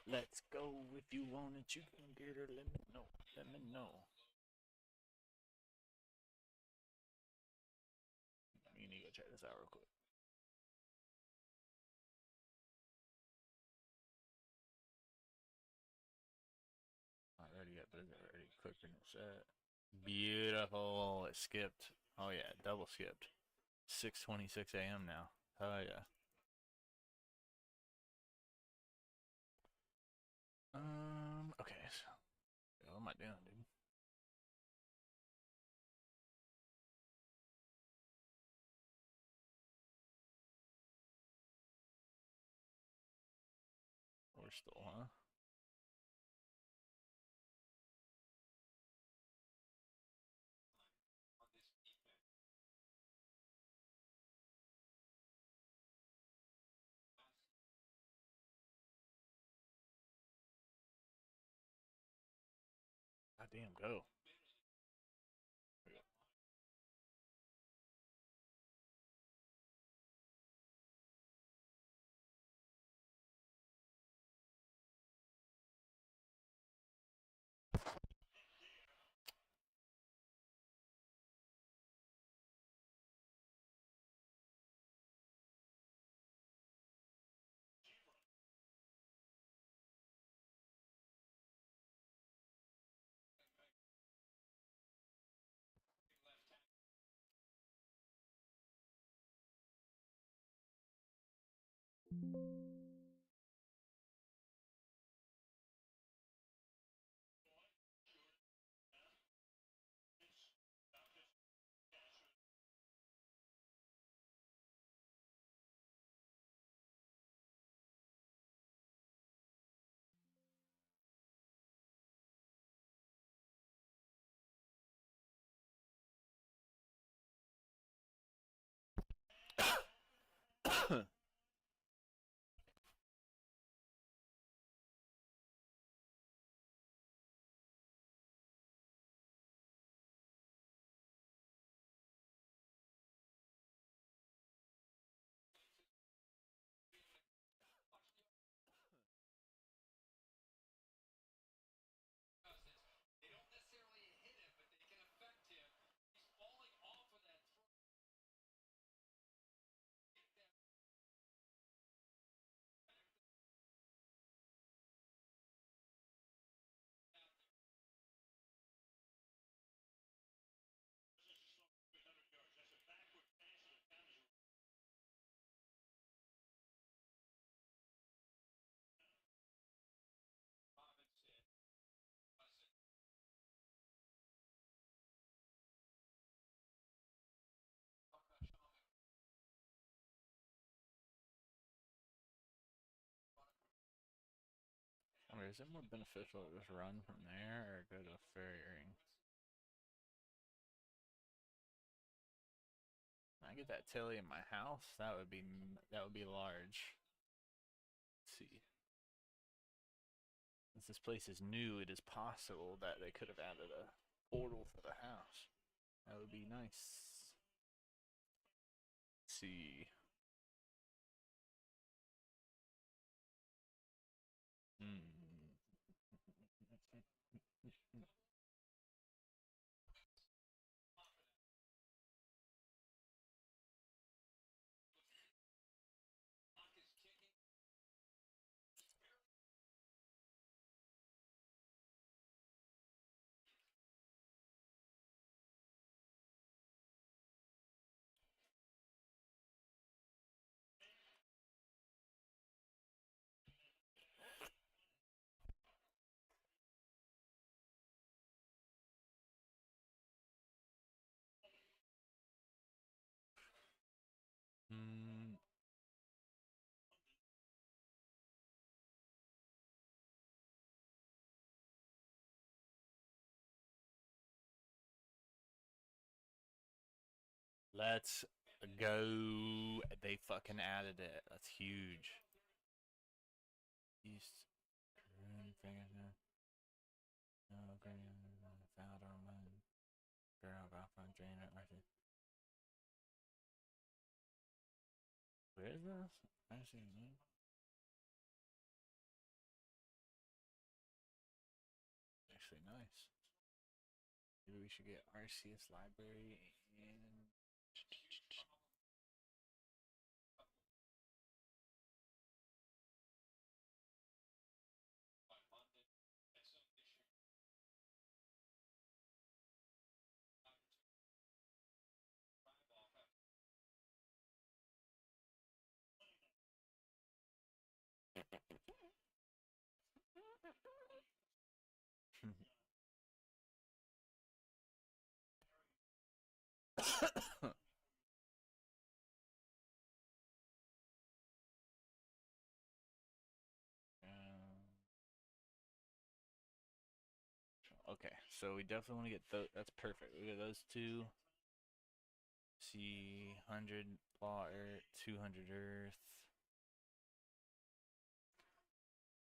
Let's go. If you want it, you can get her. Let me know. Let me know. You need to go check this out real quick. Already got this already cooking and set. Beautiful. It skipped. Oh yeah, double skipped. 6:26 a.m. now. Oh yeah. Okay. So, what am I doing, dude? We're still, huh? Goddamn, go. I mean, is it more beneficial to just run from there or go to ferrying? I get that Tilly in my house. That would be large. Let's see. Since this place is new, it is possible that they could have added a portal for the house. That would be nice. Let's see. Hmm. Hmm. Let's go. They fucking added it. That's huge. East. No, okay. Found on my girl got from trainer. Where is this? I see. actually nice. Maybe we should get RCS library and okay, so we definitely want to get those. That's perfect. We got those two. See, 100 law earth, 200 earth,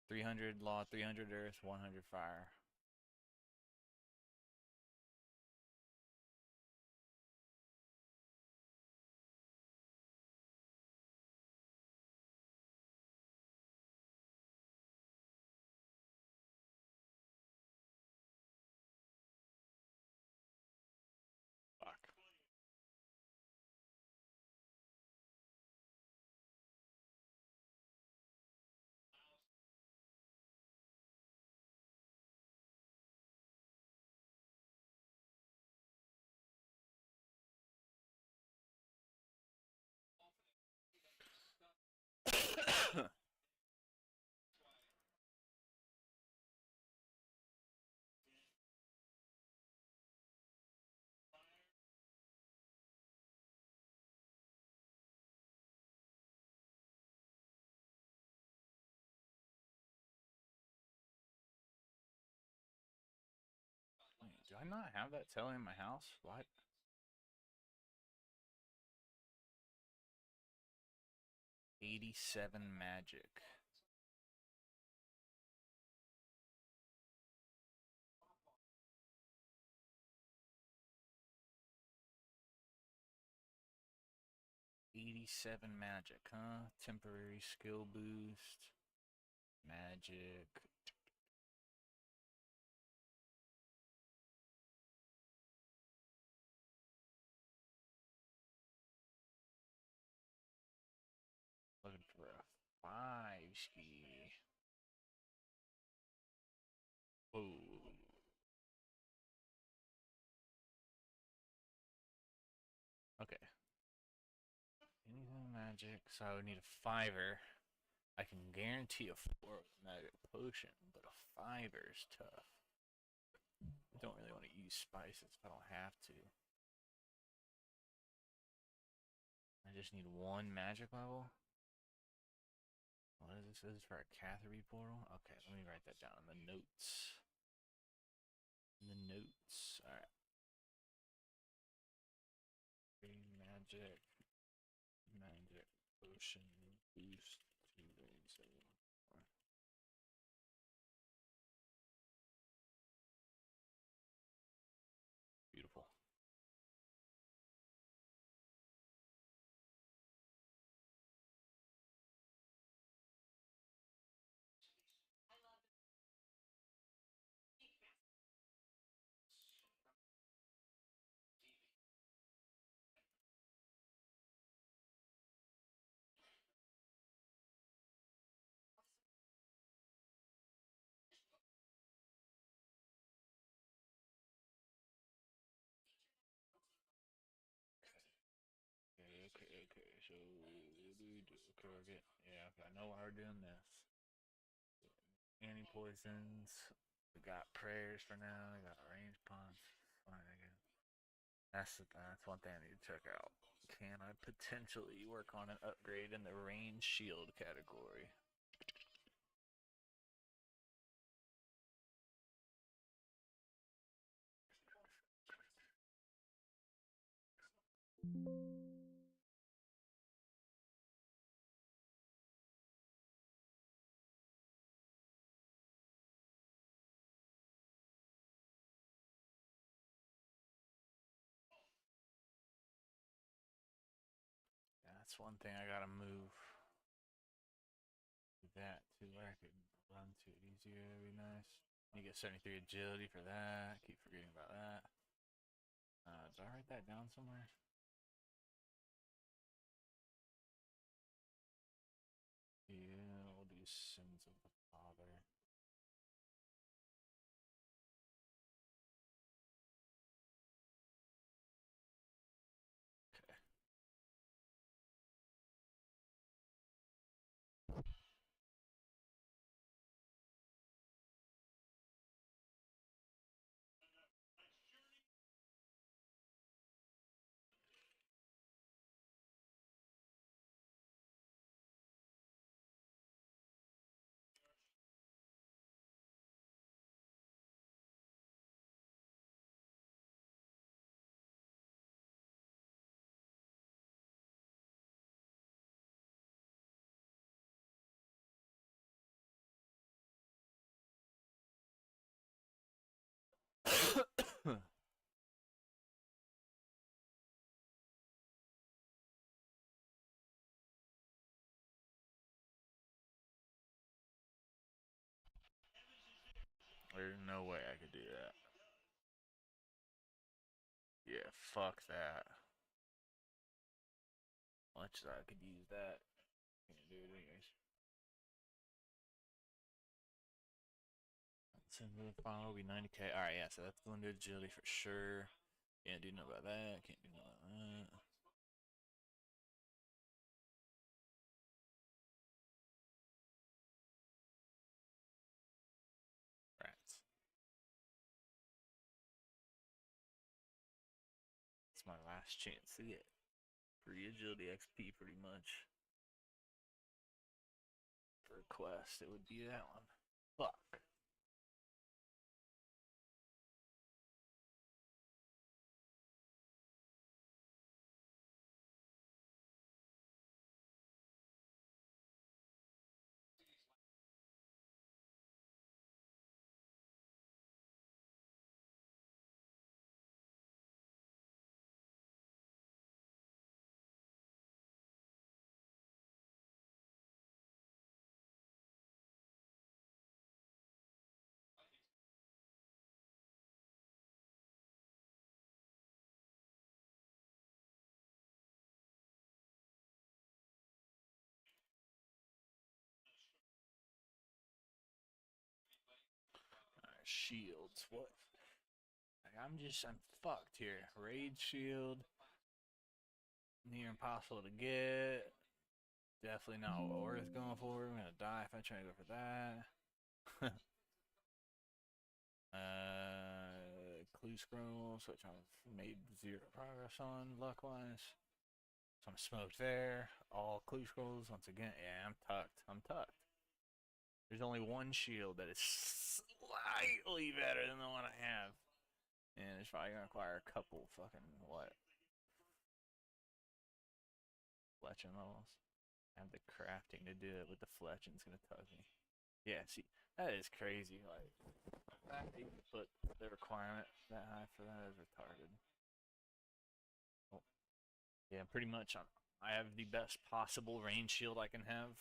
300 law, 300 earth, 100 fire. Fuck. Wait, do I not have that telly in my house? What? 87 magic. Magic, huh? Temporary skill boost. Magic. Looking for a 5 ski. Whoa. Okay. Anything magic, so I would need a 5er. I can guarantee a 4 magic potion, but a 5er is tough. I don't really want to use spices if I don't have to. I just need 1 magic level. What is this? This is for a Catherine portal? Okay, let me write that down in the notes. In the notes. Alright. Magic. Magic potion boost to range 7. Beautiful. Okay. So, what do we do? Okay, we're getting, yeah, okay, I know why we're doing this. Anti-poisons. We got prayers for now. We got range punch. Fine, I guess. That's one thing I need to check out. Can I potentially work on an upgrade in the range shield category? That's one thing I gotta move. That to where I could run to it easier. That'd be nice. You get 73 agility for that. Keep forgetting about that. Did I write that down somewhere? Yeah, we'll do sins of the father. Okay. There's no way I could do that. Yeah, fuck that. Much as I could use that. Can't do it anyways. So the final will be 90k. Alright, yeah, so that's going to agility for sure. Can't do nothing about that. Can't do nothing about that. Rats. It's my last chance to get free agility XP pretty much. For a quest, it would be that one. Fuck. Alright, shields. What? Like, I'm fucked here. Raid shield. Near impossible to get. Definitely not what Aura's going for. I'm gonna die if I try to go for that. Clue scrolls, which I've made zero progress on luck wise. So I'm smoked there. All clue scrolls once again. Yeah, I'm tucked. I'm tucked. There's only one shield that is slightly better than the one I have. And it's probably gonna require a couple fucking what? Fletching levels. I have the crafting to do it with the fletching. It's gonna tug me. Yeah, see, that is crazy. Like, the fact that you put the requirement that high for that is retarded. Oh, yeah, pretty much. I have the best possible range shield I can have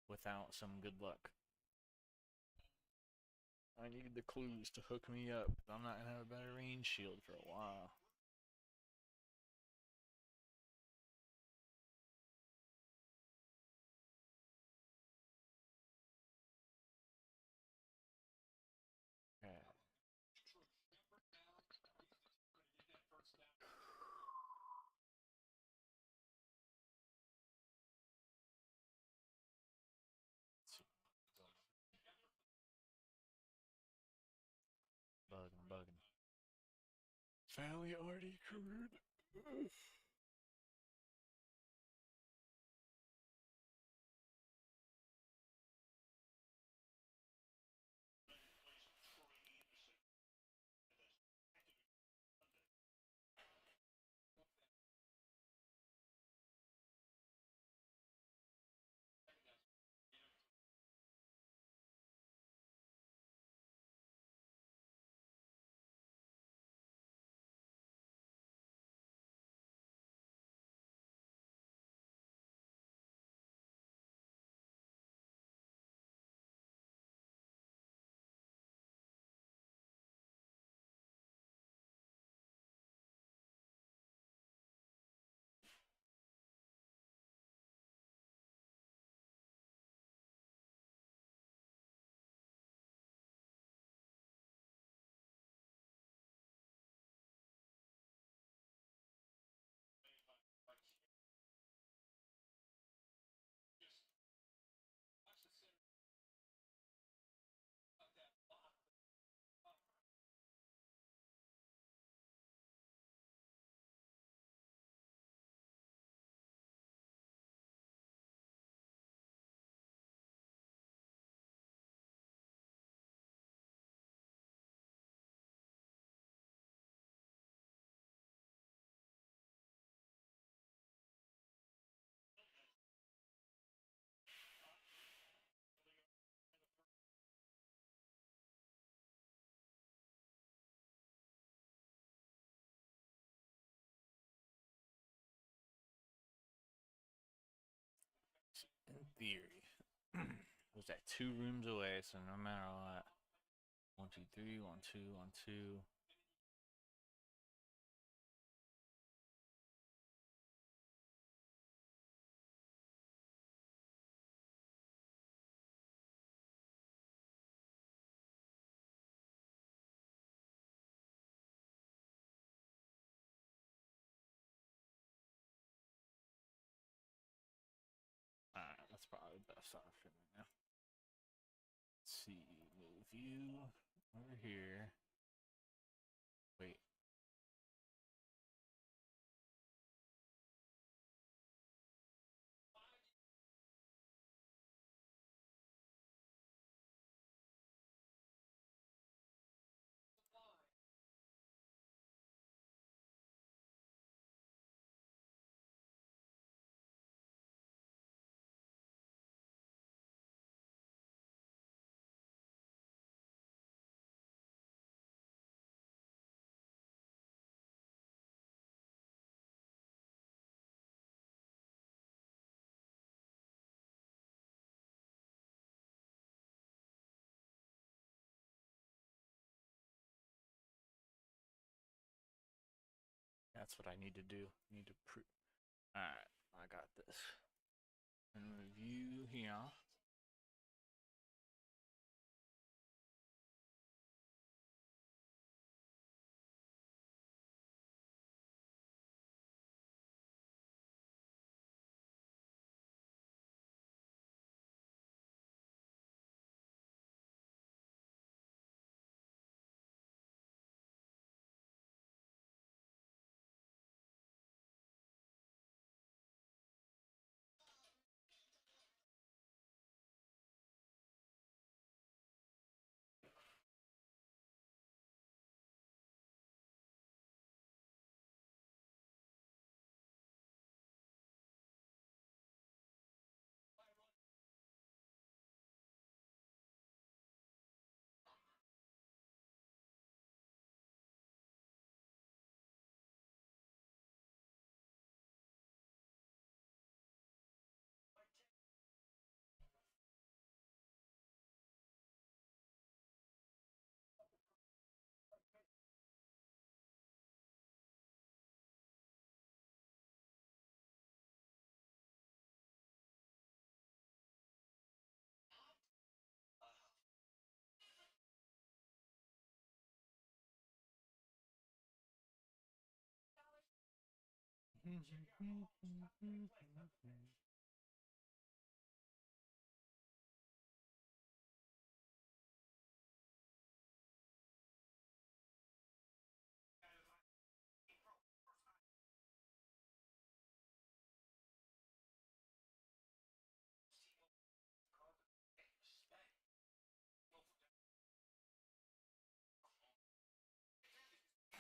without some good luck. I need the clues to hook me up. I'm not gonna have a better range shield for a while. Okay. Bugging, bugging. Family already accrued. theory. It was that 2 rooms away, so no matter what. 1, 2, 3, 1, 2, 1, 2. Alright, that's probably the best option right now. Let's see, move you over here. Wait. That's what I need to do. I need to prove. Alright, I got this. And review here.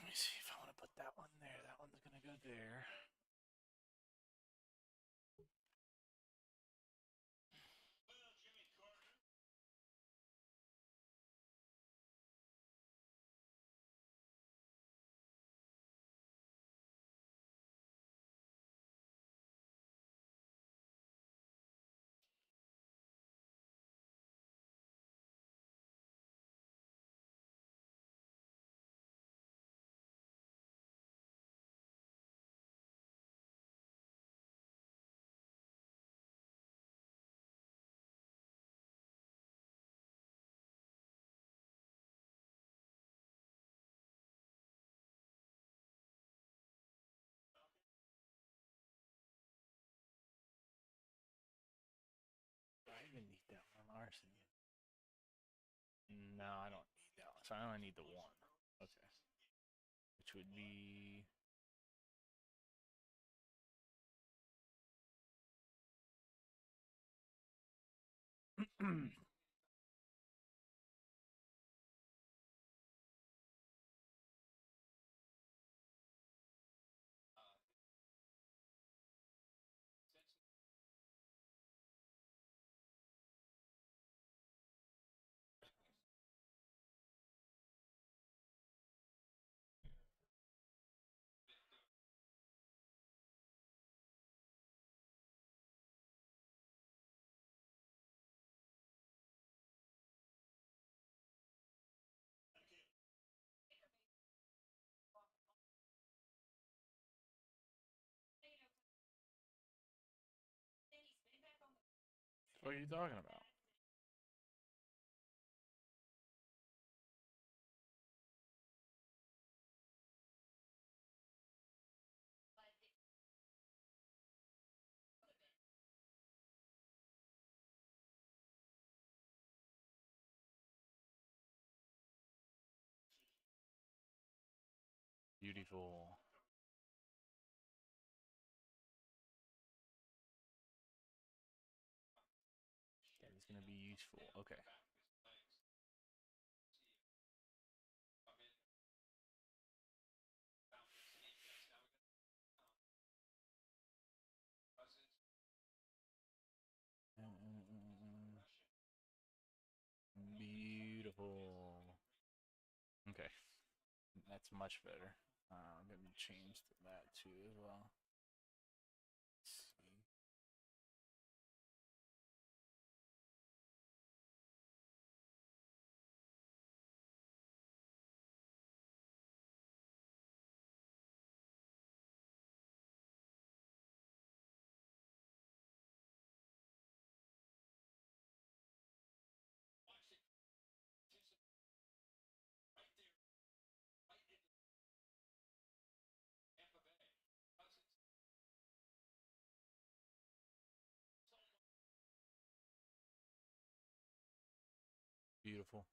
Let me see if I want to put that one there. That one's gonna go there. I even need that one arson. No, I don't need that one. So I only need the one. Okay. Which would be What are you talking about? Beautiful. That is going to be useful. Okay. Beautiful. Okay. That's much better. I'm going to change that too as well. Let's see. Beautiful.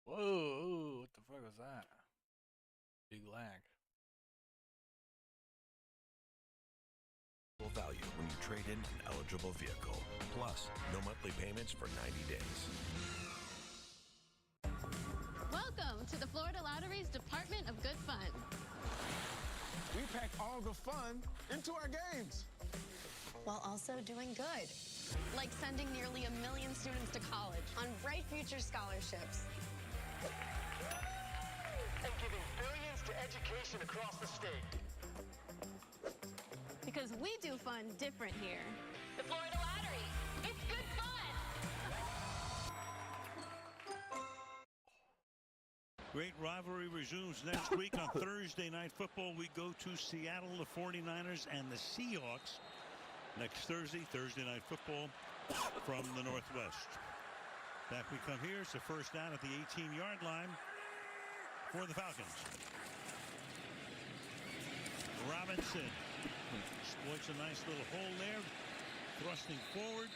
Whoa, what the fuck was that? Big lag. Value when you trade in an eligible vehicle. Plus, no monthly payments for 90 days. Welcome to the Florida Lottery's Department of Good Fun. We pack all the fun into our games. While also doing good. Like sending nearly 1 million students to college On Bright Future scholarships. And giving billions to education across the state. because we do fun different here. The Florida Lottery. It's good fun. Great rivalry resumes next week on Thursday Night Football. We go to Seattle, the 49ers, and the Seahawks next Thursday Night Football from the Northwest. Back we come here. It's the first down at the 18-yard line for the Falcons. Robinson exploits a nice little hole there, thrusting forward.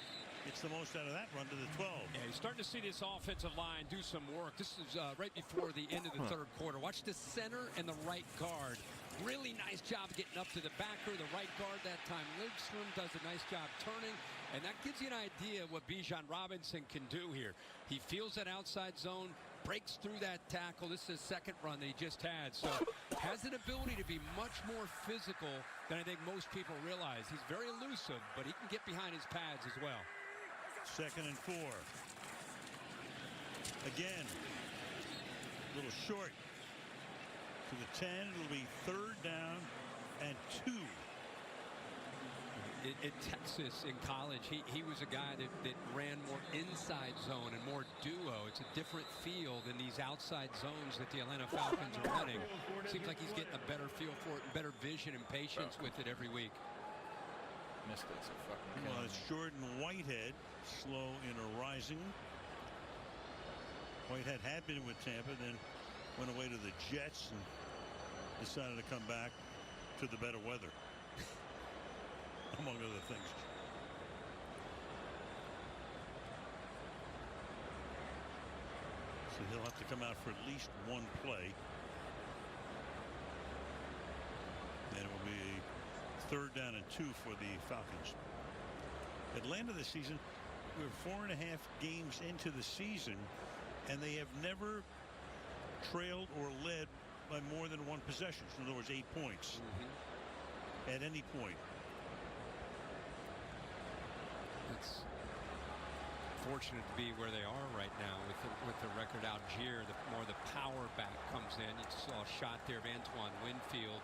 Gets the most out of that run to the 12. Yeah, you're starting to see this offensive line do some work. This is right before the end of the third quarter. Watch the center and the right guard Really nice job getting up to the backer. The right guard that time, Lidstrom, does a nice job turning. And that gives you an idea of what Bijan Robinson can do here. He feels that outside zone, breaks through that tackle. This is his second run that he just had. So has an ability to be much more physical than I think most people realize. He's very elusive, but he can get behind his pads as well. 2nd and 4. Again, a little short to the 10. It'll be 3rd down and 2. In Texas, in college, he was a guy that ran more inside zone and more duo. It's a different feel than these outside zones that the Atlanta Falcons are running. Seems like he's getting a better feel for it and better vision and patience with it every week. Missed it, so fucking Well, it's Jordan Whitehead, slow in a rising. Whitehead had been with Tampa, then went away to the Jets and decided to come back to the better weather, among other things. So he'll have to come out for at least one play. And it will be a 3rd down and 2 for the Falcons. Atlanta this season, we're 4.5 games into the season, and they have never trailed or led by more than 1 possession. So in other words, 8 points at any point. It's fortunate to be where they are right now with the record. Algier, the more the power back comes in. You saw a shot there of Antoine Winfield.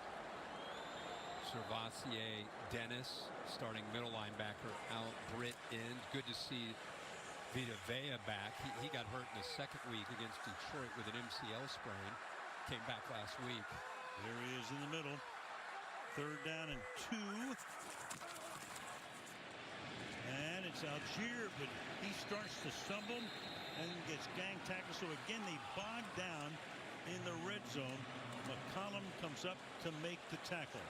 Servassier, Dennis, starting middle linebacker, out, Britt in. Good to see Vita Vea back. He got hurt in the 2nd week against Detroit with an MCL sprain. Came back last week. There he is in the middle. 3rd down and 2. And it's Algier, but he starts to stumble and gets gang tackled. So again, they bog down in the red zone. McCollum comes up to make the tackle.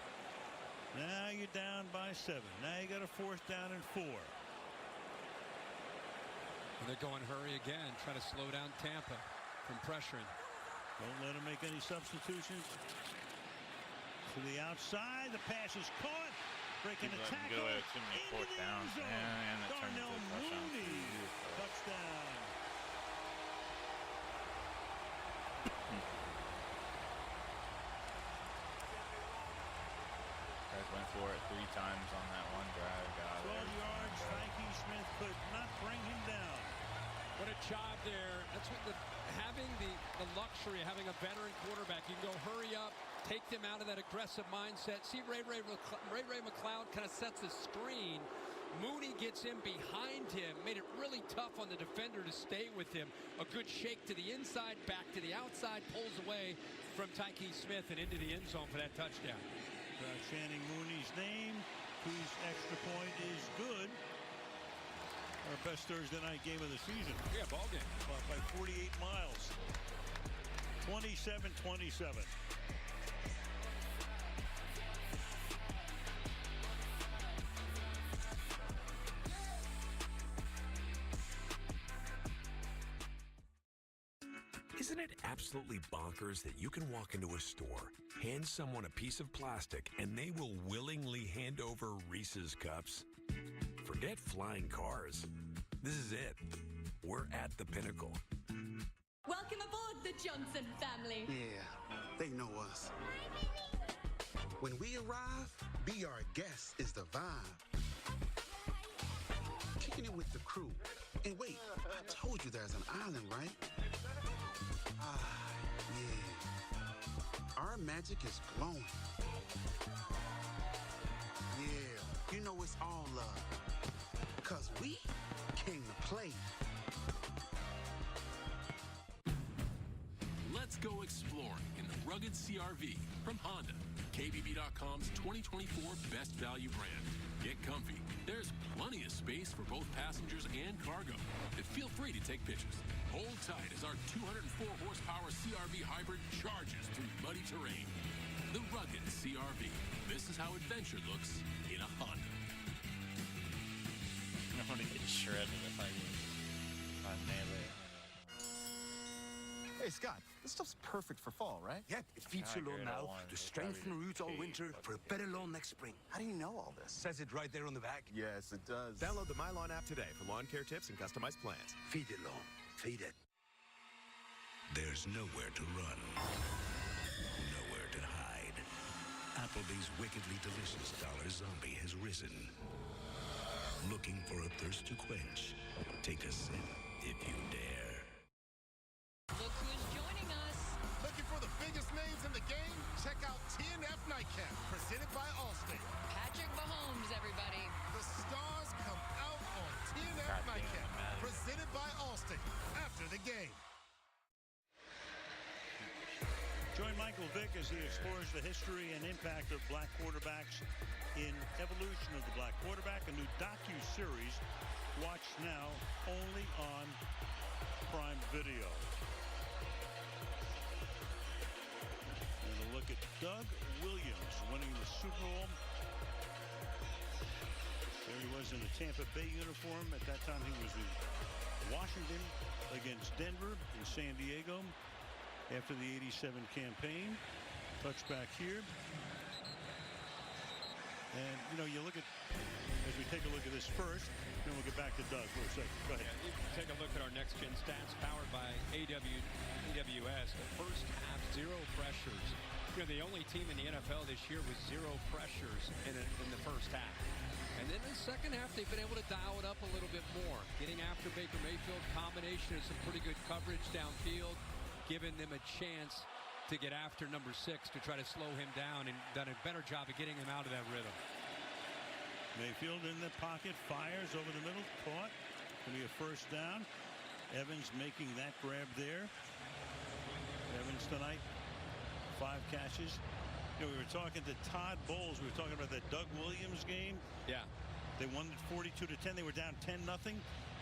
Now you're down by 7. Now you got a 4th down and 4. And they're going hurry again, trying to slow down Tampa from pressuring. Don't let him make any substitutions. To the outside, the pass is caught. Breaking the tackle. Go too many 4th downs, man, and it turns into a touchdown. Mooney, touchdown. Guys went for it 3 times on that one drive. 12 yards. Frankie Smith could not bring him down. What a job there. That's what having the luxury of having a veteran quarterback. You can go hurry up, take them out of that aggressive mindset. See Ray McLeod kind of sets a screen. Mooney gets in behind him, made it really tough on the defender to stay with him. A good shake to the inside, back to the outside, pulls away from Tyke Smith and into the end zone for that touchdown. Chanting Mooney's name, whose extra point is good. Our best Thursday night game of the season. Yeah, ball game. By 48 miles. 27-27. Isn't it absolutely bonkers that you can walk into a store, hand someone a piece of plastic, and they will willingly hand over Reese's cups? Forget flying cars. This is it. We're at the pinnacle. Welcome aboard the Johnson family. Yeah, they know us. When we arrive, be our guest is the vibe. Kicking it with the crew. And wait, I told you there's an island, right? Ah, yeah. Our magic is glowing. Yeah, you know it's all love. Because we came to play. Let's go exploring in the rugged CRV from Honda, KBB.com's 2024 best value brand. Get comfy. There's plenty of space for both passengers and cargo. And feel free to take pictures. Hold tight as our 204 horsepower CRV hybrid charges through muddy terrain. The rugged CRV. This is how adventure looks in a Honda. I'm gonna get shredded if I nail it. Hey, Scott, this stuff's perfect for fall, right? Yep, it feeds your lawn now to strengthen roots all winter for a better lawn next spring. How do you know all this? Says it right there on the back. Yes, it does. Download the MyLawn app today for lawn care tips and customized plans. Feed it, lawn. Feed it. There's nowhere to run, nowhere to hide. Applebee's wickedly delicious Dollar Zombie has risen. Looking for a thirst to quench? Take a sip if you dare. Look who's joining us. Looking for the biggest names in the game? Check out TNF Nightcap, presented by Allstate. Patrick Mahomes, everybody. The stars come out on TNF Nightcap, presented by Allstate, after the game. Join Michael Vick as he explores the history and impact of black quarterbacks in Evolution of the Black Quarterback, a new docu-series. Watch now only on Prime Video. And a look at Doug Williams winning the Super Bowl. There he was in the Tampa Bay uniform. At that time, he was in Washington against Denver and San Diego. After the 87 campaign, touchback here. And, you know, you look at, as we take a look at this first, then we'll get back to Doug for a second. Go ahead. Yeah, take a look at our next-gen stats powered by AWS. The first half, 0 pressures. You know, the only team in the NFL this year with 0 pressures in the first half. And then in the second half, they've been able to dial it up a little bit more. Getting after Baker Mayfield, combination of some pretty good coverage downfield, giving them a chance to get after number 6 to try to slow him down, and done a better job of getting him out of that rhythm. Mayfield in the pocket, fires over the middle, caught. Going to be a first down. Evans making that grab there. Evans tonight, 5 catches. You know, we were talking to Todd Bowles. We were talking about that Doug Williams game. Yeah. They won 42-10. They were down 10-0.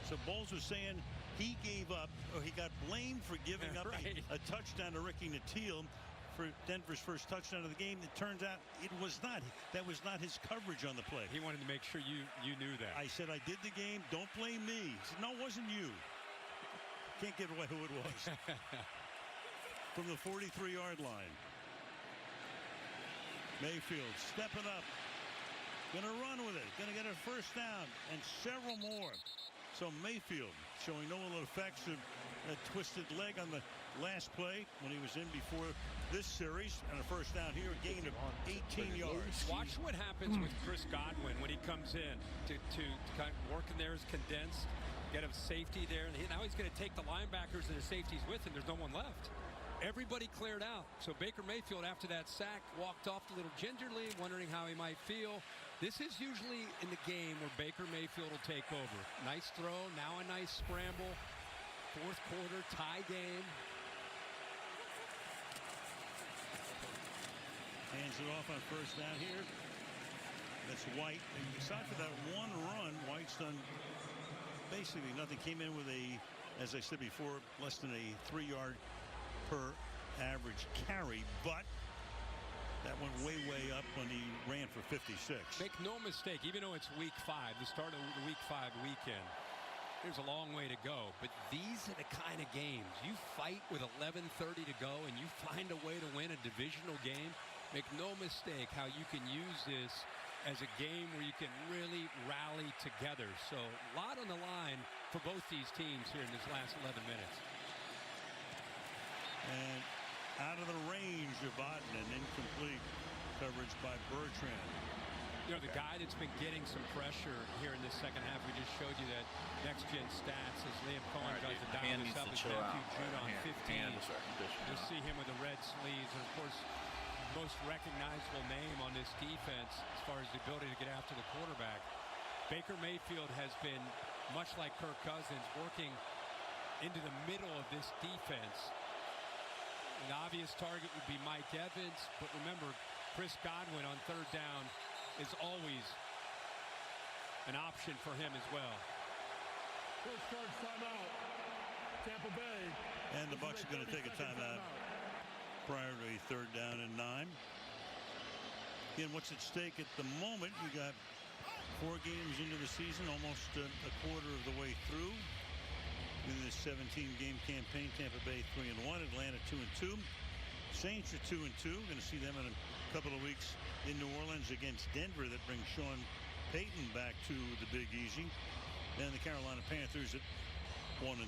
So Bowles was saying he gave up, or he got blamed for giving up a touchdown to Ricky Nattiel for Denver's first touchdown of the game. It turns out it was not. That was not his coverage on the play. He wanted to make sure you knew that. I said, I did the game. Don't blame me. He said, no, it wasn't you. Can't give away who it was. From the 43-yard line. Mayfield stepping up. Going to run with it. Going to get a first down and several more. So Mayfield showing no ill effects of a twisted leg on the last play when he was in before this series, and a first down here, a gain of 18 yards. Watch what happens with Chris Godwin when he comes in to kind of work in there as condensed, get a safety there. Now he's going to take the linebackers and the safeties with him. There's no one left. Everybody cleared out. So Baker Mayfield, after that sack, walked off a little gingerly, wondering how he might feel. This is usually in the game where Baker Mayfield will take over. Nice throw, now a nice scramble. Fourth quarter, tie game. Hands it off on first down here. That's White. And aside for that one run, White's done basically nothing. Came in with a, as I said before, less than a 3-yard per average carry, but that went way up when he ran for 56. Make no mistake, even though it's week 5, the start of the week 5 weekend, there's a long way to go. But these are the kind of games you fight with 11:30 to go and you find a way to win a divisional game. Make no mistake how you can use this as a game where you can really rally together. So a lot on the line for both these teams here in this last 11 minutes. And out of the range of Bodden, incomplete coverage by Bertrand. You know, the guy that's been getting some pressure here in this second half, we just showed you that next-gen stats as Liam Cohen tries to dial this up, is Matthew Judon, 15. You'll see him with the red sleeves, and of course, most recognizable name on this defense as far as the ability to get after the quarterback. Baker Mayfield has been, much like Kirk Cousins, working into the middle of this defense. An obvious target would be Mike Evans, but remember, Chris Godwin on third down is always an option for him as well. First charge timeout, Tampa Bay. And the Bucs are going to take a timeout prior to a third down and 9. Again, what's at stake at the moment? You got 4 games into the season, almost a quarter of the way through. in this 17-game campaign. Tampa Bay 3-1, Atlanta 2-2. Saints are 2-2. Going to see them in a couple of weeks in New Orleans against Denver. That brings Sean Payton back to the Big Easy. And the Carolina Panthers at 1-3.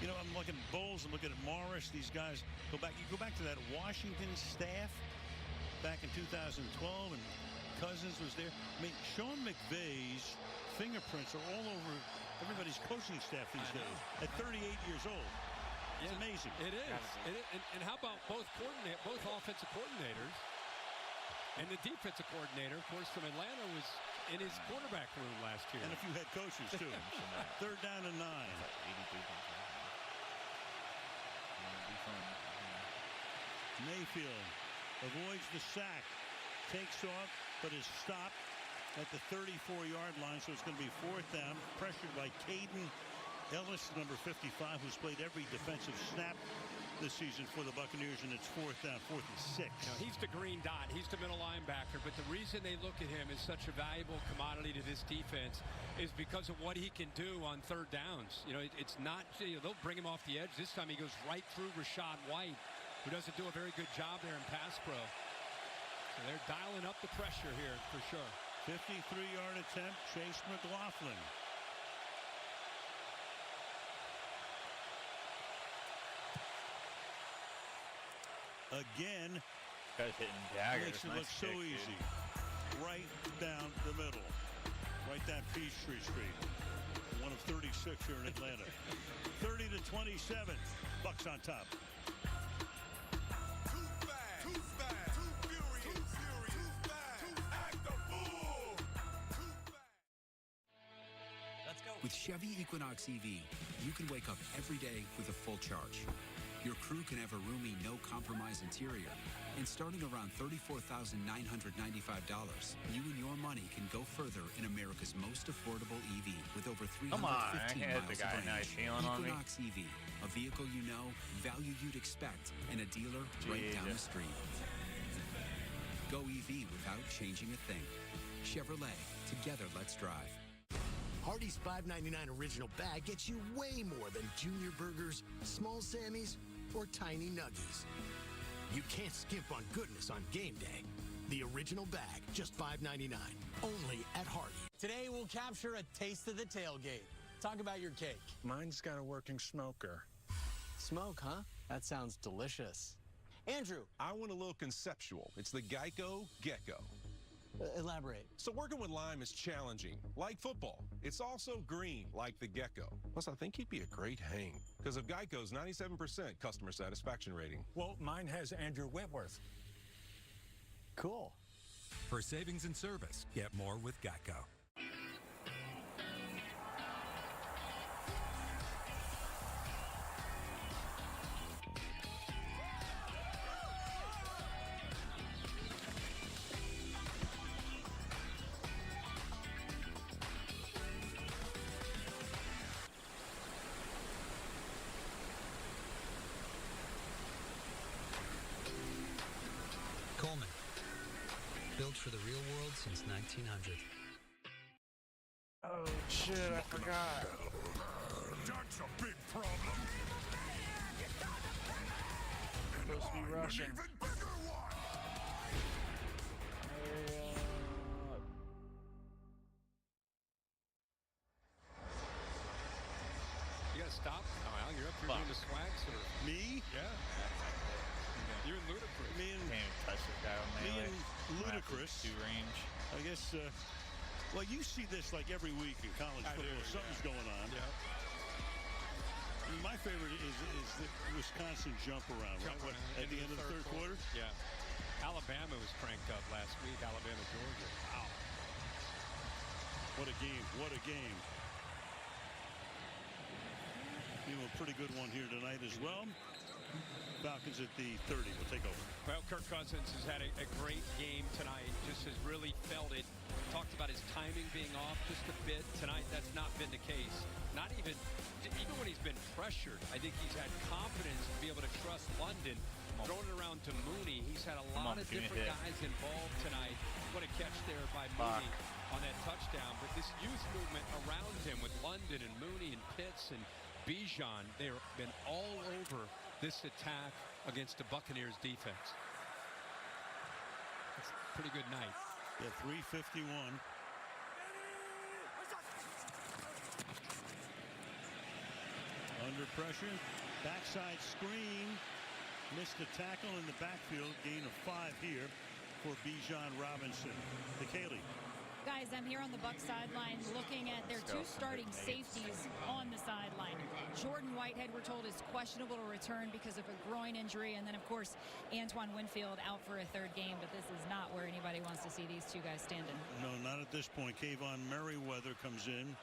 You know, I'm looking at Bowles, I'm looking at Morris. These guys go back. You go back to that Washington staff back in 2012, and Cousins was there. I mean, Sean McVay's fingerprints are all over everybody's coaching staff these days at 38 years old. It's amazing. It is. And how about both offensive coordinators and the defensive coordinator, of course, from Atlanta, was in his quarterback room last year. And a few head coaches, too. 3rd down and 9. Mayfield avoids the sack, takes off, but is stopped at the 34-yard line, so it's going to be 4th down, pressured by Caden Ellis, number 55, who's played every defensive snap this season for the Buccaneers, and it's 4th down, 4th and 6. Now, he's the green dot. He's the middle linebacker, but the reason they look at him as such a valuable commodity to this defense is because of what he can do on 3rd downs. You know, it's not, they'll bring him off the edge. This time he goes right through Rashad White, who doesn't do a very good job there in pass pro. So they're dialing up the pressure here for sure. 53-yard attempt, Chase McLaughlin. Again, guys hitting daggers. Makes it look so easy. Right down the middle. Right down Peachtree Street. One of 36 here in Atlanta. 30-27. Bucks on top. Too fast. Too fast. Too furious. Too furious. Too fast. Too act the fool. Too fast. Let's go. With Chevy Equinox EV, you can wake up every day with a full charge. Your crew can have a roomy, no-compromise interior. And starting around $34,995, you and your money can go further in America's most affordable EV with over 315 miles of range. Equinox EV, a vehicle you know, value you'd expect, and a dealer right down the street. Go EV without changing a thing. Chevrolet, together let's drive. Hardee's $5.99 original bag gets you way more than junior burgers, small Sammys, or tiny nuggies. You can't skimp on goodness on game day. The original bag, just $5.99, only at Hardee's. Today we'll capture a taste of the tailgate. Talk about your cake. Mine's got a working smoker. Smoke, huh? That sounds delicious. Andrew. I want a little conceptual. It's the Geico Gecko. Elaborate. So working with Lime is challenging, like football. It's also green, like the Gecko. Plus, I think he'd be a great hang because of Geico's 97% customer satisfaction rating. Well, mine has Andrew Whitworth. Cool. For savings and service, get more with Geico. Coleman, built for the real world since 1900. Oh shit, I forgot. That's a big problem. Supposed to be rushing. Even bigger one. You gotta stop. Oh, Al, you're up here doing the swag sort of. Me? Yeah. You and Ludacris. Me and Can't even touch this guy on melee. Ludacris. Range. I guess, well, you see this like every week in college football. Something's going on. Yeah. My favorite is the Wisconsin jump around, right? At the end of the third quarter? Yeah. Alabama was cranked up last week. Alabama, Georgia. Wow. What a game. What a game. You know, a pretty good one here tonight as well. Falcons at the 30 will take over. Well, Kirk Cousins has had a great game tonight. Just has really felt it. Talked about his timing being off just a bit. Tonight, that's not been the case. Not even when he's been pressured, I think he's had confidence to be able to trust London. Throwing it around to Mooney. He's had a lot of different guys involved tonight. What a catch there by Mooney on that touchdown. touchdown, but this youth movement around him with London and Mooney and Pitts and Bijan, they've been all over this attack against the Buccaneers defense. It's a pretty good night. Yeah, 3:51. Under pressure, backside screen, missed the tackle in the backfield, gain of 5 here for Bijan Robinson. DeKaley. Guys, I'm here on the Bucs sideline looking at their two starting safeties on the sideline. Jordan Whitehead, we're told, is questionable to return because of a groin injury. And then, of course, Antoine Winfield out for a 3rd game. But this is not where anybody wants to see these two guys standing. No, not at this point. Kayvon Merriweather comes in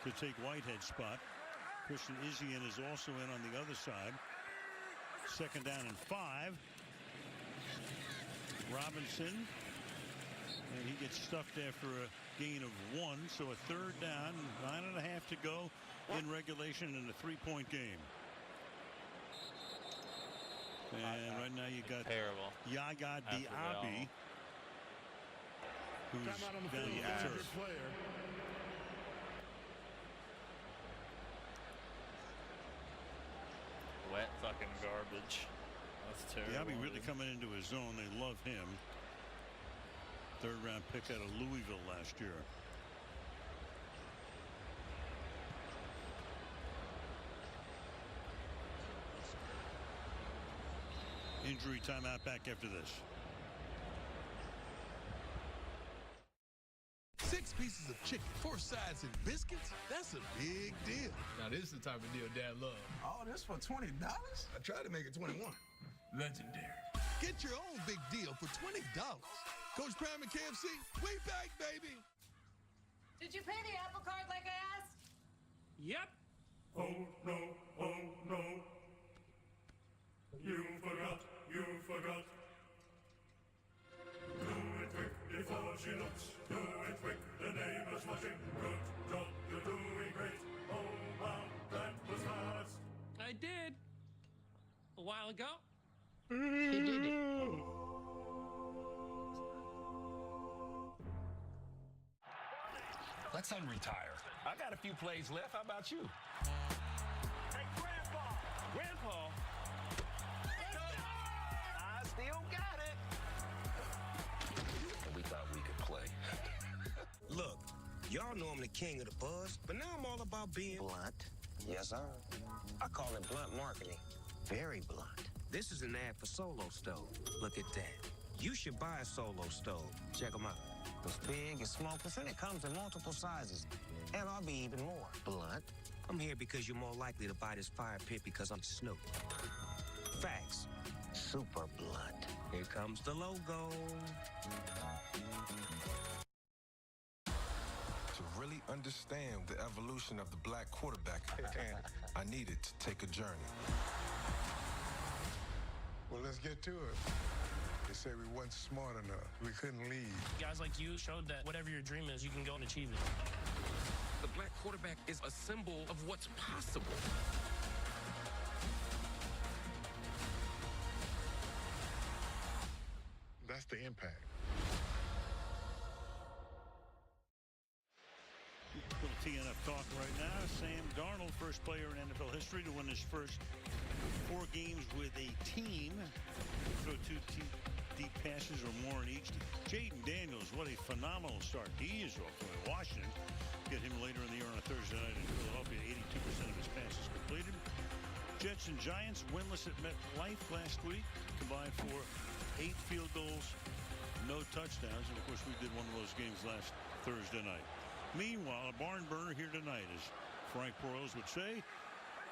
to take Whitehead's spot. Christian Izien is also in on the other side. 2nd down and 5. Robinson. And he gets stuffed after a gain of 1. So a 3rd down, 9.5 to go in regulation in a 3-point game. And right now you got terrible Yaya Diaby, who's down on the turf. Wet fucking garbage. That's terrible. Diaby really coming into his zone. They love him. 3rd round pick out of Louisville last year. Injury timeout, back after this. 6 pieces of chicken, 4 sides, and biscuits? That's a big deal. Now this is the type of deal Dad loves. All this for $20? I tried to make it 21. Legendary. Get your own big deal for $20. Coach Prime and KFC, we back, baby. Did you pay the Apple Card like I asked? Yep. Oh no, oh no. You forgot, you forgot. Do it quick before she looks. Do it quick, the neighbor's watching. Good job, you're doing great. Oh wow, that was fast. I did. A while ago. He did it. Let's unretire. I got a few plays left. How about you? Hey, Grandpa! Grandpa? I still got it. We thought we could play. Look, y'all know I'm the king of the buzz, but now I'm all about being blunt. Yes, sir. I call it blunt marketing. Very blunt. This is an ad for Solo Stove. Look at that. You should buy a Solo Stove. Check them out. It's big, it's smokeless, and it comes in multiple sizes. And I'll be even more blunt. I'm here because you're more likely to buy this fire pit because I'm Snoop. Facts. Super blunt. Here comes the logo. To really understand the evolution of the black quarterback, I needed to take a journey. Well, let's get to it. They say we weren't smart enough. We couldn't lead. Guys like you showed that whatever your dream is, you can go and achieve it. The black quarterback is a symbol of what's possible. That's the impact. Little TNF talk right now. Sam Darnold, first player in NFL history to win his first 4 games with a team. Throw 2 deep passes or more in each. Jaden Daniels, what a phenomenal start. He is off to Washington. Get him later in the year on a Thursday night in Philadelphia. 82% of his passes completed. Jets and Giants winless at MetLife last week. Combined for 8 field goals, no touchdowns. And of course, we did one of those games last Thursday night. Meanwhile, a barn burner here tonight, as Frank Broyles would say.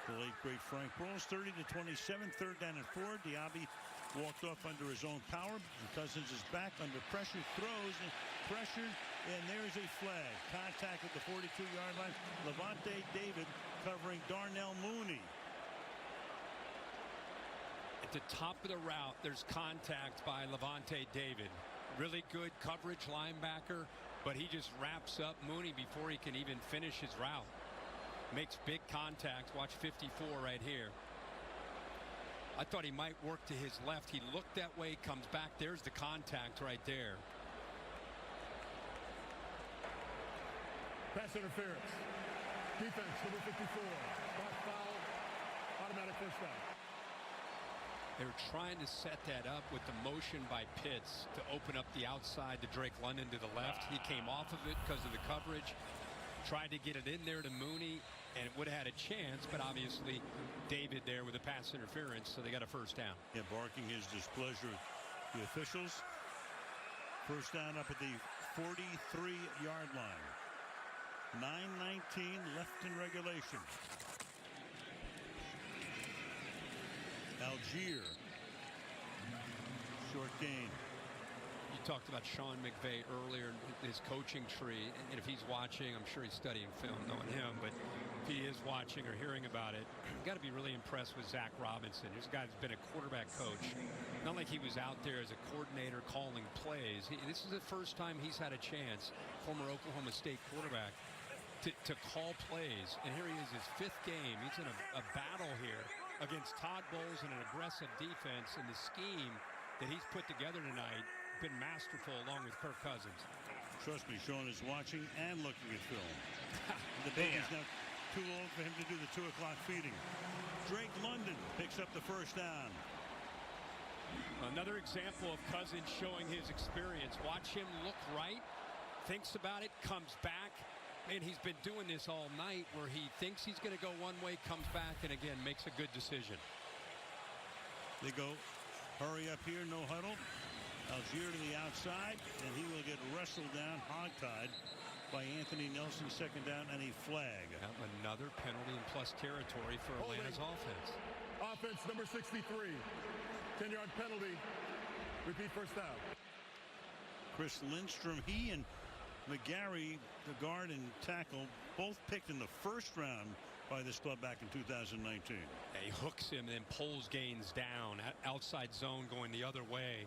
The late, great Frank Broyles, 30-27, 3rd down and 4. Diaby walked off under his own power. Cousins is back under pressure, throws, and pressured, and there's a flag. Contact at the 42-yard line. Levante David covering Darnell Mooney. At the top of the route, there's contact by Levante David. Really good coverage linebacker, but he just wraps up Mooney before he can even finish his route. Makes big contact. Watch 54 right here. I thought he might work to his left. He looked that way, comes back. There's the contact right there. Pass interference. Defense, number 54. Mark foul. Automatic first down. They were trying to set that up with the motion by Pitts to open up the outside to Drake London to the left. He came off of it because of the coverage. Tried to get it in there to Mooney, and it would have had a chance, but obviously David there with a pass interference, so they got a first down. Yeah, barking his displeasure at the officials. First down up at the 43-yard line. 9:19 left in regulation. Algier. Short gain. You talked about Sean McVay earlier in his coaching tree, and if he's watching, I'm sure he's studying film, knowing him, but if he is watching or hearing about it, you've got to be really impressed with Zach Robinson. This guy's been a quarterback coach. Not like he was out there as a coordinator calling plays. This is the first time he's had a chance, former Oklahoma State quarterback, to call plays. And here he is, his 5th game. He's in a battle here against Todd Bowles and an aggressive defense, and the scheme that he's put together tonight been masterful along with Kirk Cousins. Trust me, Sean is watching and looking at film. The baby's now too old for him to do the 2 o'clock feeding. Drake London picks up the first down. Another example of Cousins showing his experience. Watch him look right, thinks about it, comes back. Man, he's been doing this all night where he thinks he's going to go one way, comes back, and again makes a good decision. They go hurry up here, no huddle. Algier to the outside, and he will get wrestled down, hogtied by Anthony Nelson. Second down and a flag. Another penalty in plus territory for Atlanta's offense. Offense number 63. 10-yard penalty. Repeat first down. Chris Lindstrom, he and McGarry, the guard and tackle, both picked in the first round by this club back in 2019. He hooks him, then pulls Gaines down. Outside zone going the other way.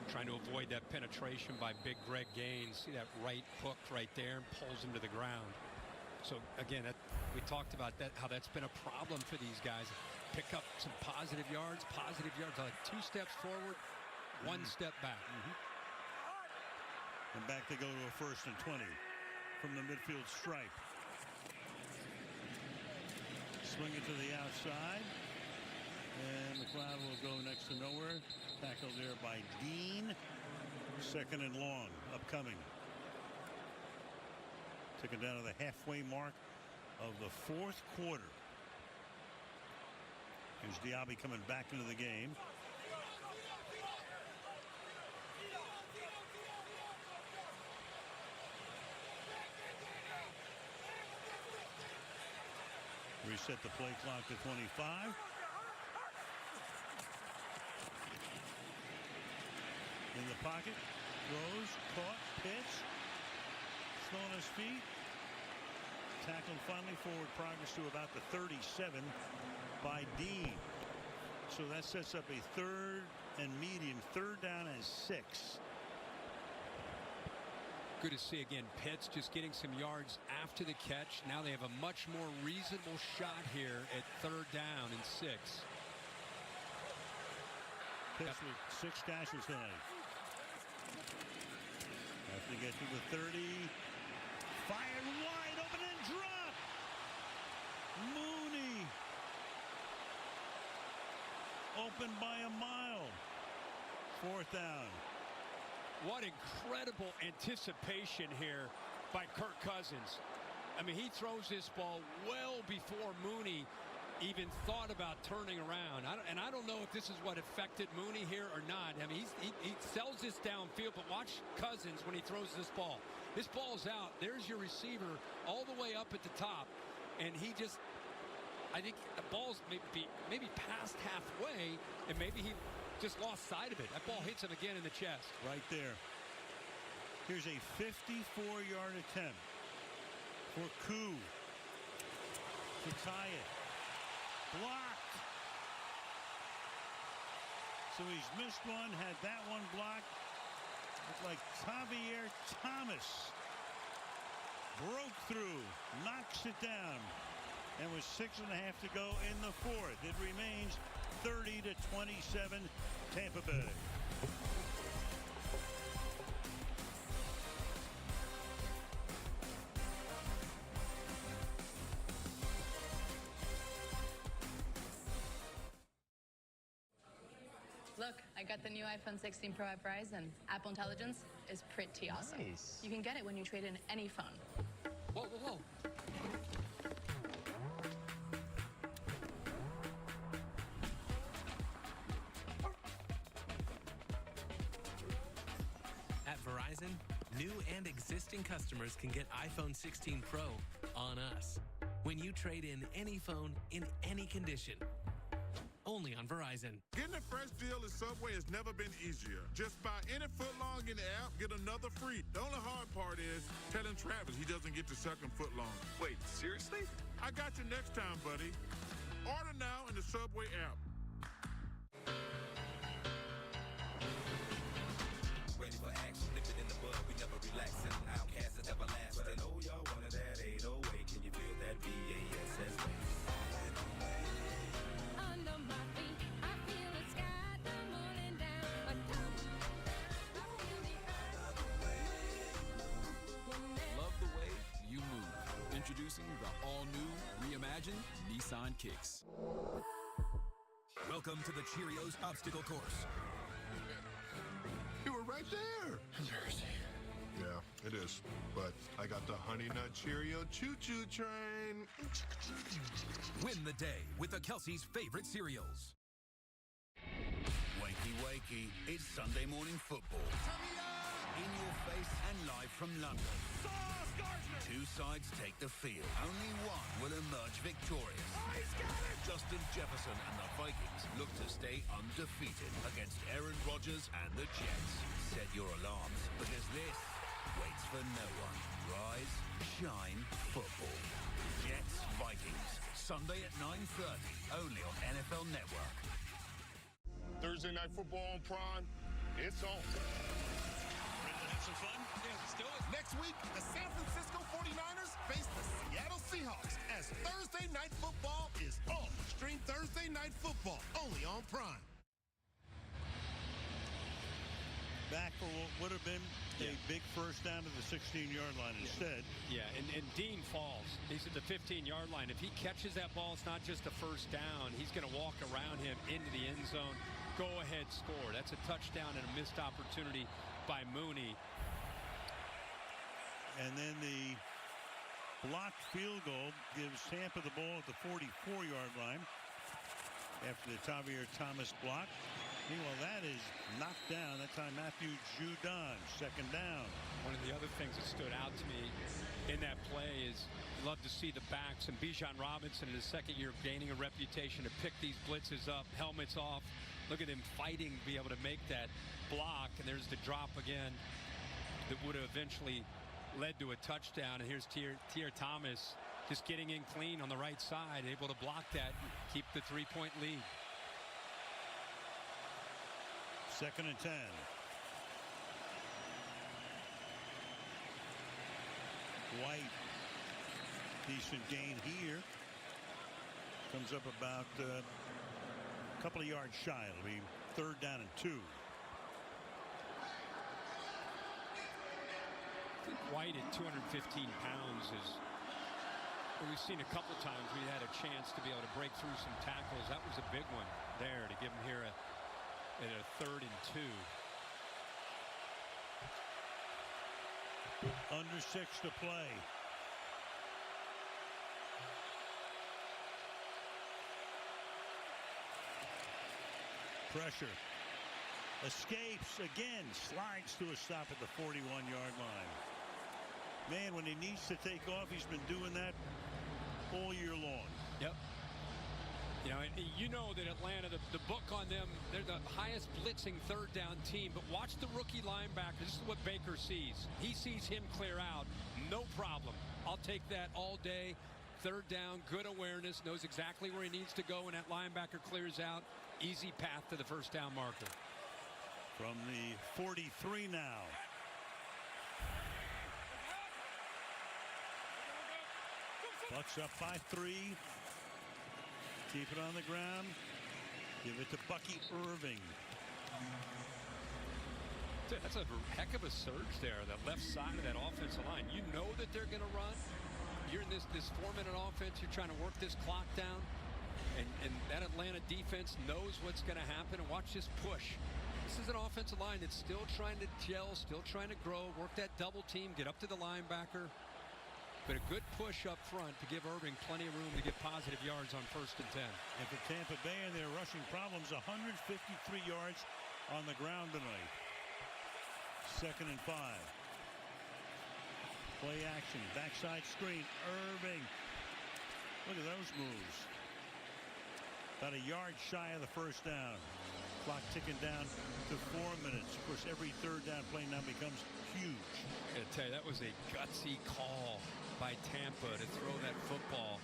Trying to avoid that penetration by big Greg Gaines. See that right hook right there, and pulls him to the ground. So again, we talked about that, how that's been a problem for these guys. Pick up some positive yards, like 2 steps forward, 1 step back. And back they go to a 1st and 20 from the midfield stripe. Swing it to the outside. And McLeod will go next to nowhere. Tackled there by Dean. 2nd and long upcoming. Taken down to the halfway mark of the 4th quarter. Here's Diaby coming back into the game. Reset the play clock to 25. In the pocket, throws, caught, pitch, still on his feet. Tackled finally, forward progress to about the 37 by Dean. So that sets up a 3rd and medium, 3rd down and 6. Good to see again Pitts just getting some yards after the catch. Now they have a much more reasonable shot here at 3rd down and 6. Pitts with 6 dashes tonight. Have to get to the 30. Fired wide open and dropped. Mooney. Open by a mile. 4th down. What incredible anticipation here by Kirk Cousins. I mean, he throws this ball well before Mooney even thought about turning around. I don't know if this is what affected Mooney here or not. I mean, he sells this downfield, but watch Cousins when he throws this ball. This ball's out. There's your receiver all the way up at the top. And he just, I think the ball's maybe past halfway, and maybe he just lost sight of it. That ball hits him again in the chest. Right there. Here's a 54-yard attempt for Koo to tie it. Blocked. So he's missed one, had that one blocked. Looked like Javier Thomas broke through, knocks it down, and with 6.5 to go in the 4th. It remains 30-27 Tampa Bay. Look, I got the new iPhone 16 Pro at Verizon. Apple Intelligence is pretty awesome. Nice. You can get it when you trade in any phone. Whoa, whoa, whoa. At Verizon, new and existing customers can get iPhone 16 Pro on us when you trade in any phone in any condition. Only on Verizon. Getting a fresh deal at Subway has never been easier. Just buy any footlong in the app, get another free. The only hard part is telling Travis he doesn't get the second footlong. Wait, seriously? I got you next time, buddy. Order now in the Subway app. Ready for action, nip it in the bud, we never relaxing. Outcast is everlasting. But I know y'all wanted that 808. Can you feel that BASS bass? Under my feet, I feel the sky, the moon and down. I feel the earth. Love the way you move. Introducing the all-new, reimagined Nissan Kicks. Welcome to the Cheerios obstacle course. You were right there. Embarrassing. Yeah, it is. But I got the Honey Nut Cheerio choo-choo train. Win the day with the Kelsey's favorite cereals. Wakey, wakey. It's Sunday morning football. In your face and live from London. Two sides take the field. Only one will emerge victorious. Justin Jefferson and the Vikings look to stay undefeated against Aaron Rodgers and the Jets. Set your alarms because this waits for no one. Rise, shine, football. Jets, Vikings. Sunday at 9:30. Only on NFL Network. Thursday night football on Prime. It's on. Ready to have some fun? Yeah, let's do it. Next week, the San Francisco 49ers face the Seattle Seahawks as Thursday night football is on. Stream Thursday night football only on Prime. Back for what would have been a big first down to the 16-yard line instead. Yeah, and Dean falls. He's at the 15-yard line. If he catches that ball, it's not just a first down. He's going to walk around him into the end zone. Go ahead, score. That's a touchdown and a missed opportunity by Mooney. And then the blocked field goal gives Tampa the ball at the 44-yard line after the Tavierre Thomas block. Meanwhile, that is knocked down. That time Matthew Judon, second down. One of the other things that stood out to me in that play is love to see the backs, and Bijan Robinson in his second year gaining a reputation to pick these blitzes up, helmets off. Look at him fighting to be able to make that block, and there's the drop again that would have eventually led to a touchdown. And here's Tavierre Thomas just getting in clean on the right side, able to block that, keep the 3-point lead. Second and 10. White, decent gain here. Comes up about a couple of yards shy. It'll be third down and 2. I think White at 215 pounds is, we've seen a couple times we had a chance to be able to break through some tackles. That was a big one there to give him here at a third and 2. Under 6 to play. Pressure. Escapes again. Slides to a stop at the 41-yard line. Man, when he needs to take off, he's been doing that all year long. Yep. You know that Atlanta, the book on them, they're the highest blitzing third down team. But watch the rookie linebacker. This is what Baker sees. He sees him clear out. No problem. I'll take that all day. Third down, good awareness, knows exactly where he needs to go when that linebacker clears out. Easy path to the first down marker. From the 43 now. Bucks up by 3. Keep it on the ground. Give it to Bucky Irving. That's a heck of a surge there, that left side of that offensive line. You know that they're going to run. You're in this 4-minute offense. You're trying to work this clock down. And that Atlanta defense knows what's going to happen. And watch this push. This is an offensive line that's still trying to gel, still trying to grow, work that double team, get up to the linebacker. But a good push up front to give Irving plenty of room to get positive yards on 1st and 10. And for Tampa Bay and their rushing problems, 153 yards on the ground tonight. 2nd and 5. Play action, backside screen, Irving. Look at those moves. About a yard shy of the first down. Clock ticking down to 4 minutes. Of course, every 3rd down play now becomes huge. I gotta tell you, that was a gutsy call by Tampa to throw that football.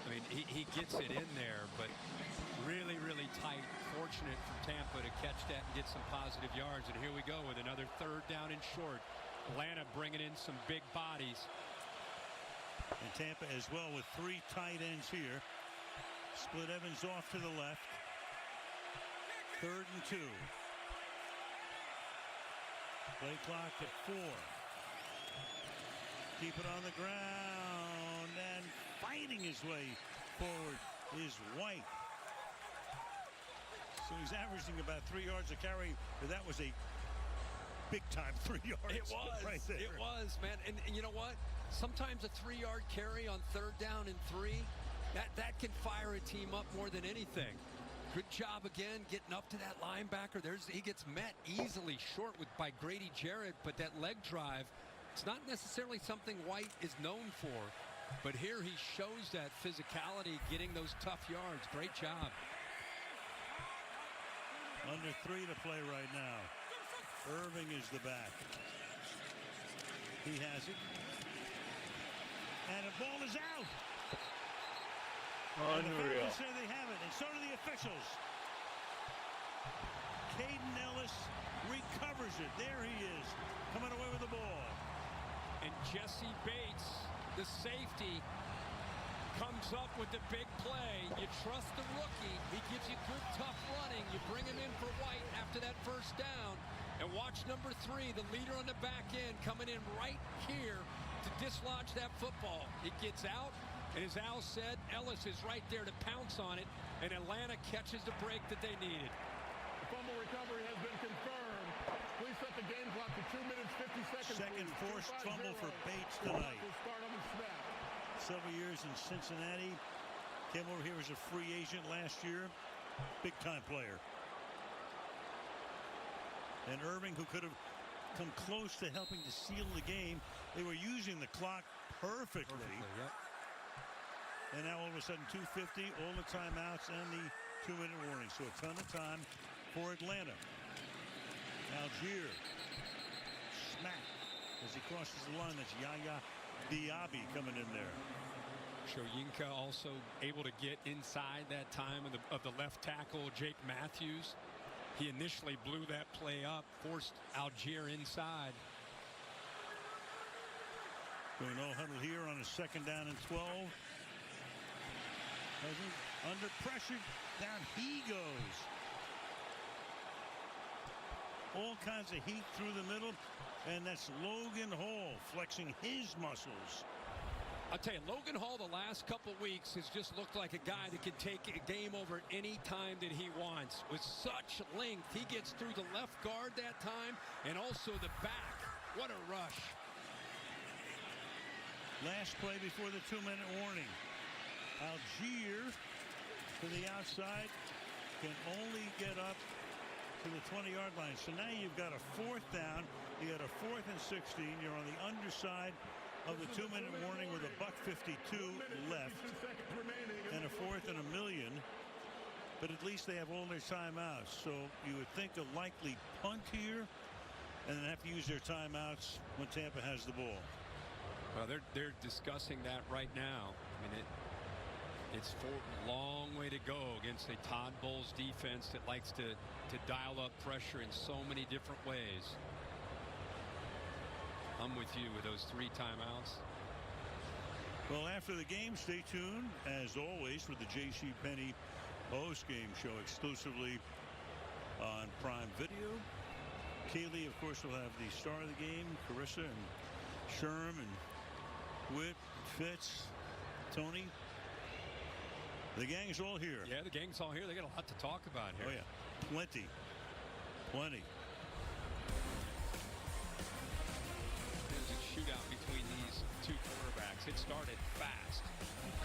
I mean, he gets it in there, but really, really tight. Fortunate for Tampa to catch that and get some positive yards. And here we go with another 3rd down and short. Atlanta bringing in some big bodies. And Tampa as well with 3 tight ends here. Split Evans off to the left. 3rd and 2. Play clock at 4. Keep it on the ground, and fighting his way forward is White. So he's averaging about 3 yards a carry, but that was a big-time 3 yards. It was. Right there. It was, man. And you know what? Sometimes a 3-yard carry on 3rd down and 3, that can fire a team up more than anything. Good job again getting up to that linebacker. He gets met easily short by Grady Jarrett, but that leg drive, it's not necessarily something White is known for. But here he shows that physicality, getting those tough yards. Great job. Under 3 to play right now. Irving is the back. He has it. And the ball is out. Unreal. And the Falcons say they have it, and so do the officials. Caden Ellis recovers it. There he is, coming away with the ball. And Jesse Bates, the safety, comes up with the big play. You trust the rookie. He gives you good, tough running. You bring him in for White after that 1st down. And watch number 3, the leader on the back end, coming in right here to dislodge that football. It gets out, and as Al said, Ellis is right there to pounce on it, and Atlanta catches the break that they needed. The fumble recovery has been confirmed. Please set the game clock to 2 minutes, 50 seconds. Second forced fumble for Bates tonight. Will start on the snap. Several years in Cincinnati. Came over here as a free agent last year. Big-time player. And Irving, who could have come close to helping to seal the game, they were using the clock perfectly. Yep. And now all of a sudden 2:50, all the timeouts and the 2-minute warning. So a ton of time for Atlanta. Algier smack as he crosses the line. That's Yaya Diaby coming in there. Shoyinka also able to get inside that time of the left tackle, Jake Matthews. He initially blew that play up, forced Algier inside. Going no huddle here on a 2nd down and 12. Under pressure, down he goes. All kinds of heat through the middle, and that's Logan Hall flexing his muscles. I'll tell you, Logan Hall the last couple weeks has just looked like a guy that can take a game over any time that he wants. With such length, he gets through the left guard that time and also the back. What a rush. Last play before the 2-minute warning. Algier to the outside can only get up to the 20-yard line. So now you've got a 4th down. You got a 4th and 16. You're on the underside of the 2-minute warning with $1:52 left and a 4th and a million. But at least they have all their timeouts. So you would think a likely punt here and then have to use their timeouts when Tampa has the ball. Well, they're discussing that right now. I mean, it's a long way to go against a Todd Bowles defense that likes to dial up pressure in so many different ways. I'm with you with those 3 timeouts. Well, after the game, stay tuned, as always, for the JCPenney post-game show exclusively on Prime Video. Kaylee, of course, will have the star of the game, Carissa and Sherm and Witt, Fitz, Tony. The gang's all here. Yeah, the gang's all here. They got a lot to talk about here. Oh, yeah. Plenty. Plenty. There's a shootout between these two quarterbacks. It started fast.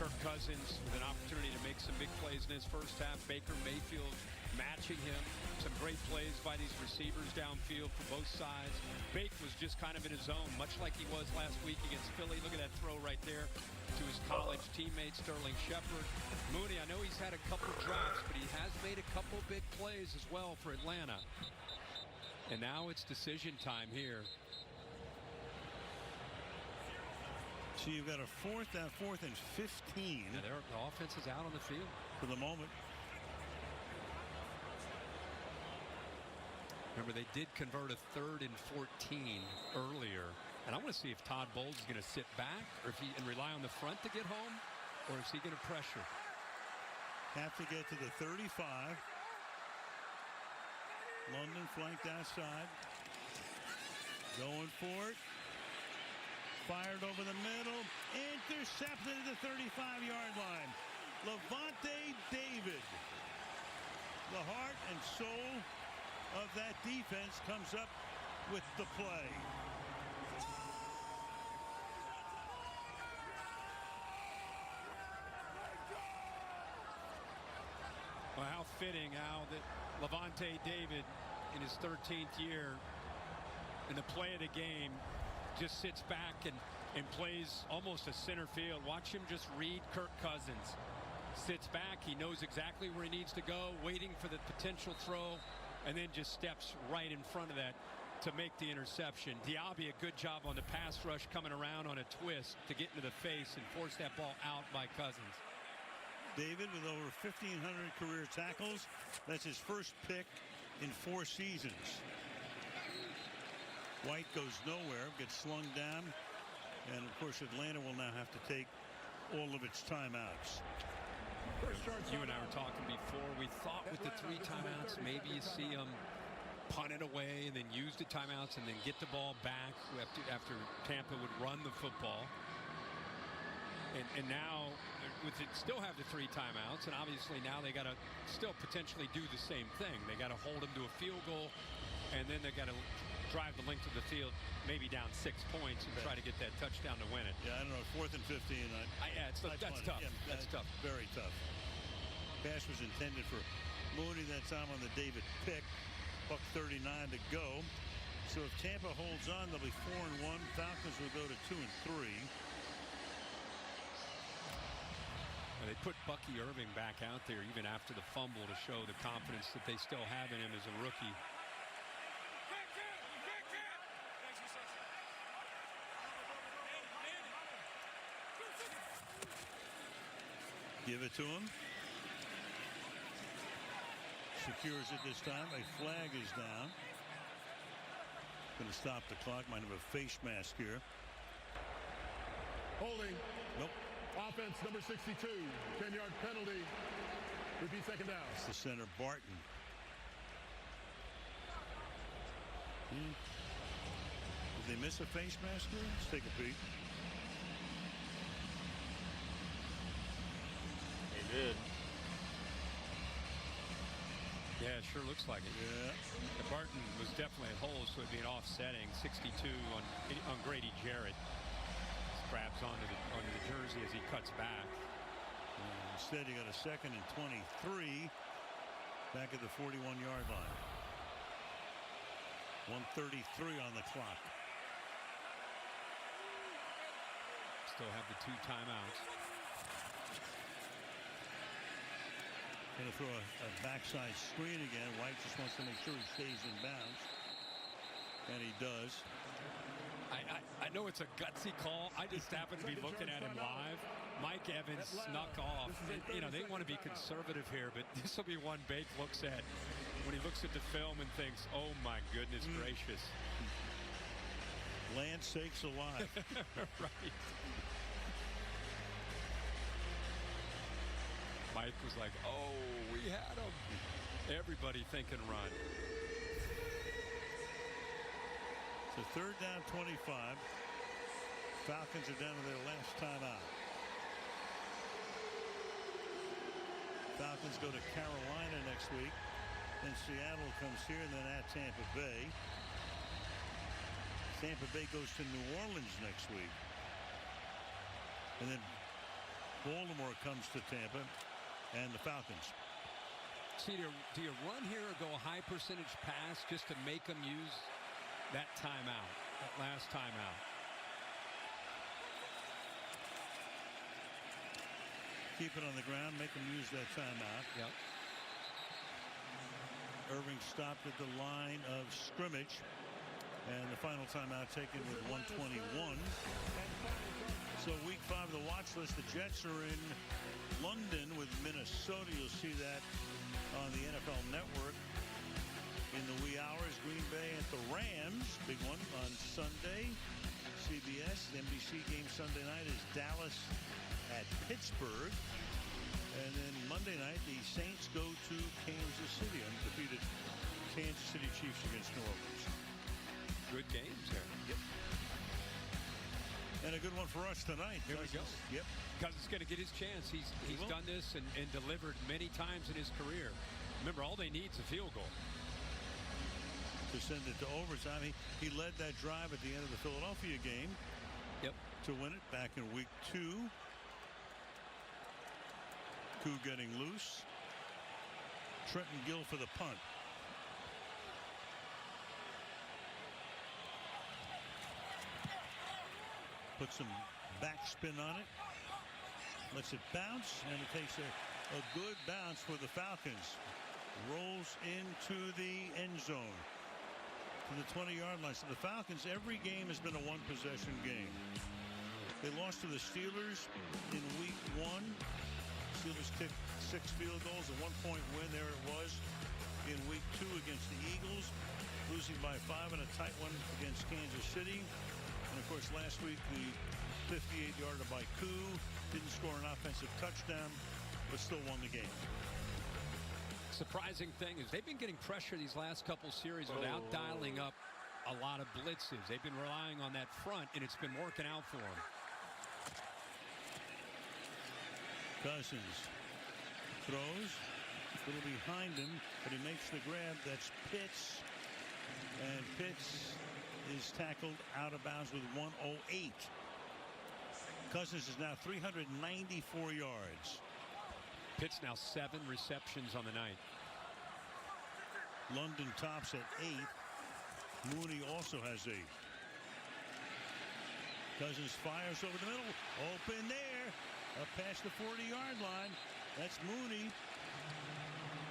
Kirk Cousins with an opportunity to make some big plays in his first half. Baker Mayfield matching him. Some great plays by these receivers downfield for both sides. Bake was just kind of in his zone, much like he was last week against Philly. Look at that throw right there to his college teammate, Sterling Shepard. Mooney, I know he's had a couple drops, but he has made a couple big plays as well for Atlanta. And now it's decision time here. So you've got a fourth and 15. Yeah, the offense is out on the field for the moment. Remember, they did convert a 3rd and 14 earlier. And I want to see if Todd Bowles is going to sit back or if he and rely on the front to get home, or is he going to pressure? Have to get to the 35. London flanked outside. Going for it. Fired over the middle. Intercepted at the 35-yard line. Levante David. The heart and soul of that defense comes up with the play. Well, how fitting, Al, that Levante David in his 13th year in the play of the game just sits back and plays almost a center field. Watch him just read Kirk Cousins. Sits back, he knows exactly where he needs to go, waiting for the potential throw, and then just steps right in front of that to make the interception. Diaby, a good job on the pass rush, coming around on a twist to get into the face and force that ball out by Cousins. David with over 1,500 career tackles. That's his first pick in 4 seasons. White goes nowhere, gets slung down, and of course Atlanta will now have to take all of its timeouts. You and I were talking before. We thought with the 3 timeouts, maybe you see them punt it away and then use the timeouts and then get the ball back after Tampa would run the football. And now, with it, still have the 3 timeouts, and obviously now they got to still potentially do the same thing. They got to hold them to a field goal, and then they got to drive the length of the field, maybe down 6 points, and try to get that touchdown to win it. Yeah, I don't know. 4th and 15. Yeah, that's tough. Yeah, that's tough. Very tough. Pass was intended for Mooney that time on the David pick. $1:39 to go. So if Tampa holds on, they'll be 4-1. Falcons will go to 2-3. And they put Bucky Irving back out there even after the fumble to show the confidence that they still have in him as a rookie. Give it to him. Secures it this time. A flag is down. Going to stop the clock. Might have a face mask here. Holding. Nope. Offense number 62. 10-yard penalty. Repeat second down. It's the center, Barton. Did they miss a face mask here? Let's take a peek. They did. Yeah, it sure looks like it. Yeah. The Barton was definitely at holes, so it'd be an offsetting 62 on Grady Jarrett. Grabs onto the jersey as he cuts back. Instead, he got a 2nd and 23 back at the 41-yard line. 1:33 on the clock. Still have the 2 timeouts. Going to throw a backside screen again. White just wants to make sure he stays in bounds. And he does. I know it's a gutsy call. I just happen to be looking at him live. Mike Evans snuck off. And, you know, they want to be conservative here, but this will be one Bake looks at when he looks at the film and thinks, oh, my goodness gracious. Land sakes alive. Right. Mike was like, oh, we had him. Everybody thinking run. So 3rd down, 25. Falcons are down to their last timeout. Falcons go to Carolina next week. Then Seattle comes here, and then at Tampa Bay. Tampa Bay goes to New Orleans next week. And then Baltimore comes to Tampa and the Falcons. See, do you run here or go high percentage pass just to make them use that timeout, that last timeout? Keep it on the ground, make them use that timeout. Yep. Irving stopped at the line of scrimmage, and the final timeout taken with 1:21. So week 5 of the watch list, the Jets are in London with Minnesota. You'll see that on the NFL Network in the wee hours. Green Bay at the Rams, big one on Sunday. CBS. The NBC game Sunday night is Dallas at Pittsburgh. And then Monday night, the Saints go to Kansas City. Undefeated Kansas City Chiefs against New Orleans. Good games there. Yep. And a good one for us tonight. Here we go. Yep. Cousins going to get his chance. He's done this and delivered many times in his career. Remember, all they need is a field goal to send it to overtime. He led that drive at the end of the Philadelphia game. Yep. To win it back in week 2. Koo getting loose. Trenton Gill for the punt. Put some backspin on it. Lets it bounce, and it takes a good bounce for the Falcons. Rolls into the end zone to the 20-yard line. So the Falcons, every game has been a one-possession game. They lost to the Steelers in week 1. Steelers kicked 6 field goals, a 1-point win. There it was in week 2 against the Eagles, losing by 5 in a tight one against Kansas City. And of course, last week the 58-yarder by Koo didn't score an offensive touchdown, but still won the game. Surprising thing is they've been getting pressure these last couple series without dialing up a lot of blitzes. They've been relying on that front, and it's been working out for them. Cousins throws a little behind him, but he makes the grab. That's Pitts, and Pitts is tackled out of bounds with 1:08. Cousins is now 394 yards. Pitts now 7 receptions on the night. London tops at 8. Mooney also has 8. Cousins fires over the middle. Open there. Up past the 40-yard line. That's Mooney.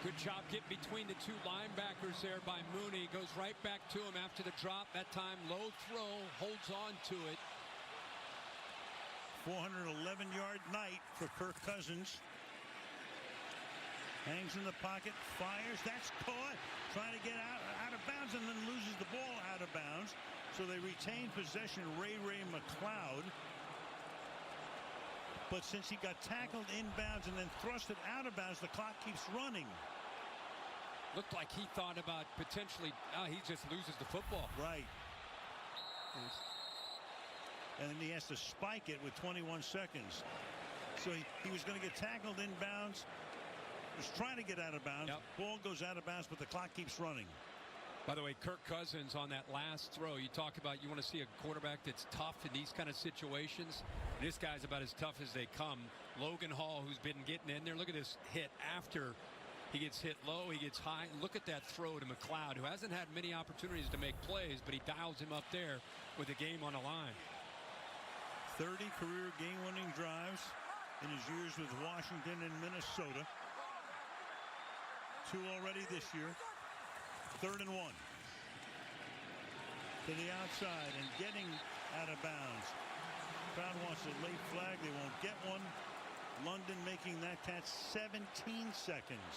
Good job getting between the 2 linebackers there by Mooney. Goes right back to him after the drop. That time low throw. Holds on to it. 411-yard night for Kirk Cousins. Hangs in the pocket. Fires. That's caught. Trying to get out of bounds and then loses the ball out of bounds. So they retain possession. Ray McLeod. But since he got tackled inbounds and then thrusted out of bounds, the clock keeps running. Looked like he thought about potentially, he just loses the football. Right. And then he has to spike it with 21 seconds. So he was going to get tackled inbounds. Was trying to get out of bounds. Yep. Ball goes out of bounds, but the clock keeps running. By the way, Kirk Cousins on that last throw, you talk about you want to see a quarterback that's tough in these kind of situations. This guy's about as tough as they come. Logan Hall, who's been getting in there. Look at this hit after he gets hit low, he gets high. Look at that throw to McLeod, who hasn't had many opportunities to make plays, but he dials him up there with the game on the line. 30 career game-winning drives in his years with Washington and Minnesota. 2 already this year. 3rd and 1. To the outside and getting out of bounds. Crowd wants a late flag. They won't get one. London making that catch 17 seconds.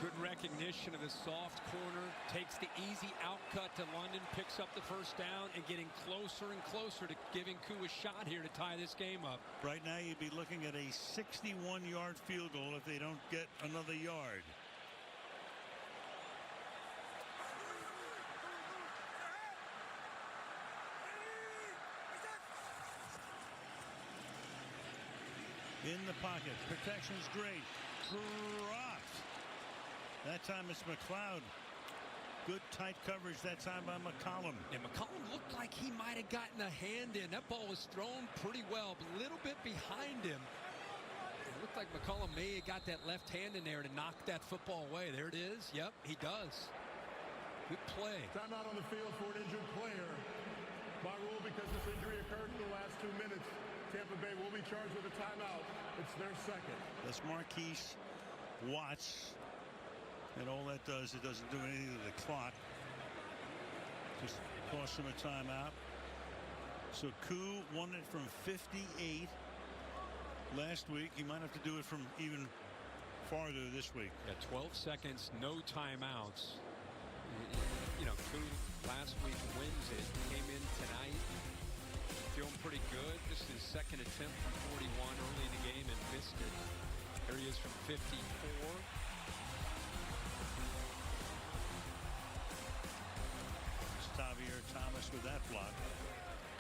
Good recognition of the soft corner. Takes the easy outcut to London. Picks up the first down and getting closer and closer to giving Koo a shot here to tie this game up. Right now you'd be looking at a 61-yard field goal if they don't get another yard. In the pocket. Protection's great. Dropped. That time it's McLeod. Good tight coverage that time by McCollum. And McCollum looked like he might have gotten a hand in. That ball was thrown pretty well, but a little bit behind him. It looked like McCollum may have got that left hand in there to knock that football away. There it is. Yep, he does. Good play. Timeout on the field for an injured player. By rule, because this injury occurred in the last 2 minutes, Tampa Bay will be charged with a timeout. It's their second. That's Marquise Watts. And all that does, it doesn't do anything to the clock. Just cost him a timeout. So Koo won it from 58 last week. He might have to do it from even farther this week. Yeah, 12 seconds, no timeouts. You know, Koo last week wins it. Came in tonight feeling pretty good. This is his second attempt from 41 early in the game and missed it. There he is from 54. Javier Thomas with that block.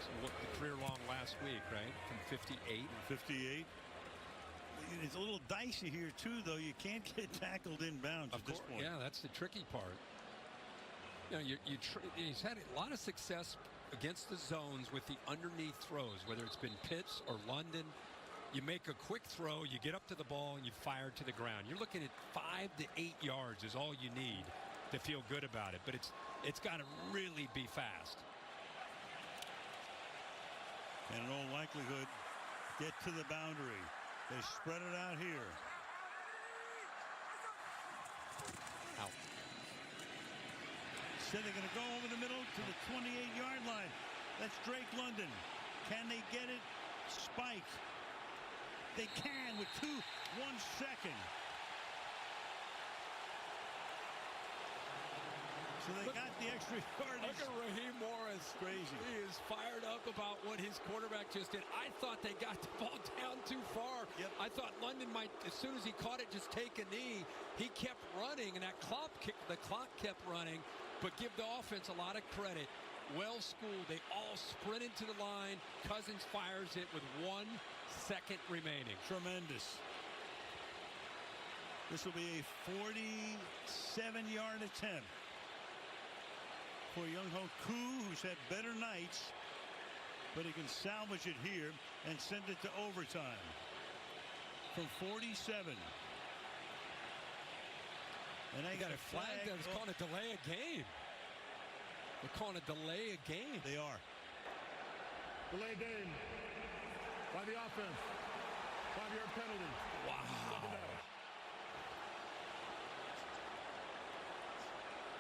So look, the career long last week, right? From 58. 58. It's a little dicey here too, though. You can't get tackled inbounds at this point. Yeah, that's the tricky part. You know, he's had a lot of success against the zones with the underneath throws, whether it's been Pitts or London. You make a quick throw, you get up to the ball, and you fire to the ground. You're looking at 5 to 8 yards is all you need to feel good about it, but it's got to really be fast. And in all likelihood, get to the boundary. They spread it out here. Out. Said they're going to go over the middle to the 28-yard line. That's Drake London. Can they get it? Spike. They can with 1 second. So they got the extra yardage. Look at Raheem Morris. Crazy. He is fired up about what his quarterback just did. I thought they got the ball down too far. Yep. I thought London might, as soon as he caught it, just take a knee. He kept running, and the clock kept running. But give the offense a lot of credit. Well schooled. They all sprinted to the line. Cousins fires it with 1 second remaining. Tremendous. This will be a 47-yard attempt for Younghoe Koo, who's had better nights, but he can salvage it here and send it to overtime from 47. And they got a flag that was calling a delay a game. They're calling a delay a game. They are. Delay game by the offense. 5-yard penalty. Wow.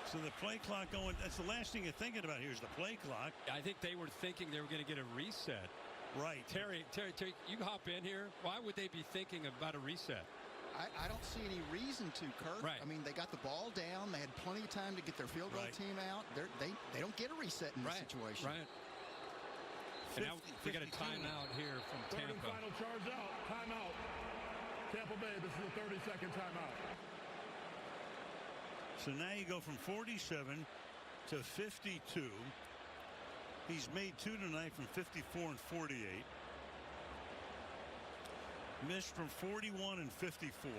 So the play clock going, that's the last thing you're thinking about here is the play clock. I think they were thinking they were going to get a reset. Right. Terry, you hop in here. Why would they be thinking about a reset? I don't see any reason to, Kirk. Right. I mean, they got the ball down. They had plenty of time to get their field goal team out. They don't get a reset in this situation. Right. And now we got a timeout here from Third Tampa. and final charge out. Timeout. Tampa Bay, this is a 30-second timeout. So now you go from 47 to 52. He's made 2 tonight from 54 and 48. Missed from 41 and 54.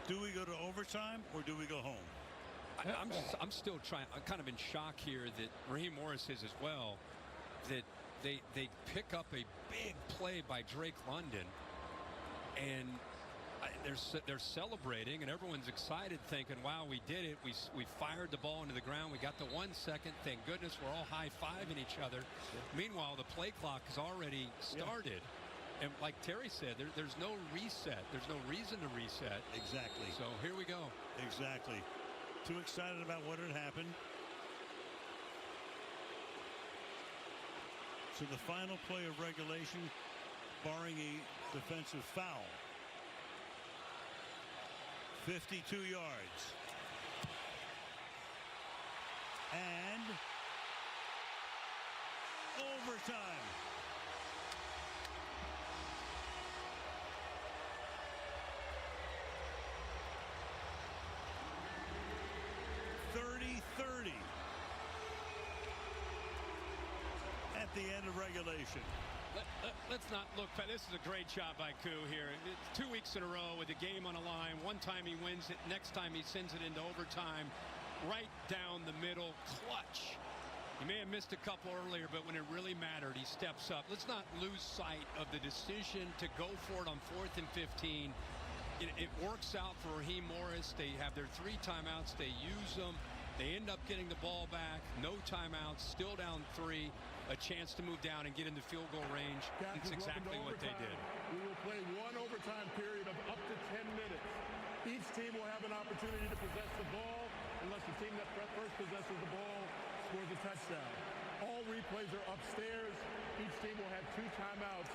Do we go to overtime or do we go home? I'm still trying. I'm kind of in shock here that Raheem Morris is as well. That they pick up a big play by Drake London, and they're celebrating, and everyone's excited, thinking, "Wow, we did it! We fired the ball into the ground. We got the 1 second. Thank goodness we're all high-fiving each other." Meanwhile, the play clock has already started. And like Terry said, there's no reset. There's no reason to reset. Exactly. So here we go. Exactly. Too excited about what had happened. So the final play of regulation, barring a defensive foul. 52 yards. And overtime. At the end of regulation. Let's not look. This is a great job by Koo here. It's 2 weeks in a row with the game on the line. One time he wins it. Next time he sends it into overtime. Right down the middle. Clutch. He may have missed a couple earlier, but when it really mattered, he steps up. Let's not lose sight of the decision to go for it on 4th and 15. It works out for Raheem Morris. They have their 3 timeouts. They use them. They end up getting the ball back. No timeouts. Still down 3. A chance to move down and get into field goal range. It's exactly what they did. We will play one overtime period of up to 10 minutes. Each team will have an opportunity to possess the ball unless the team that first possesses the ball scores a touchdown. All replays are upstairs. Each team will have 2 timeouts.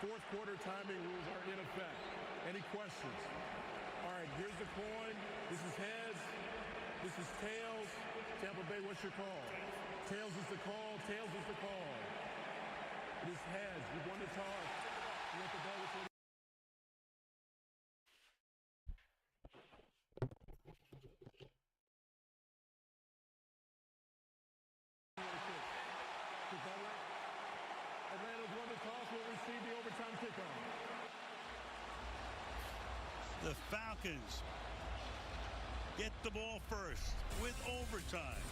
Fourth quarter timing rules are in effect. Any questions? All right, here's the coin. This is heads. This is tails. Tampa Bay, what's your call? Tails is the call. Tails is the call. It is heads. You won the toss. You want the ball before Atlanta's won the toss. Will receive the overtime kickoff. The Falcons get the ball first with overtime.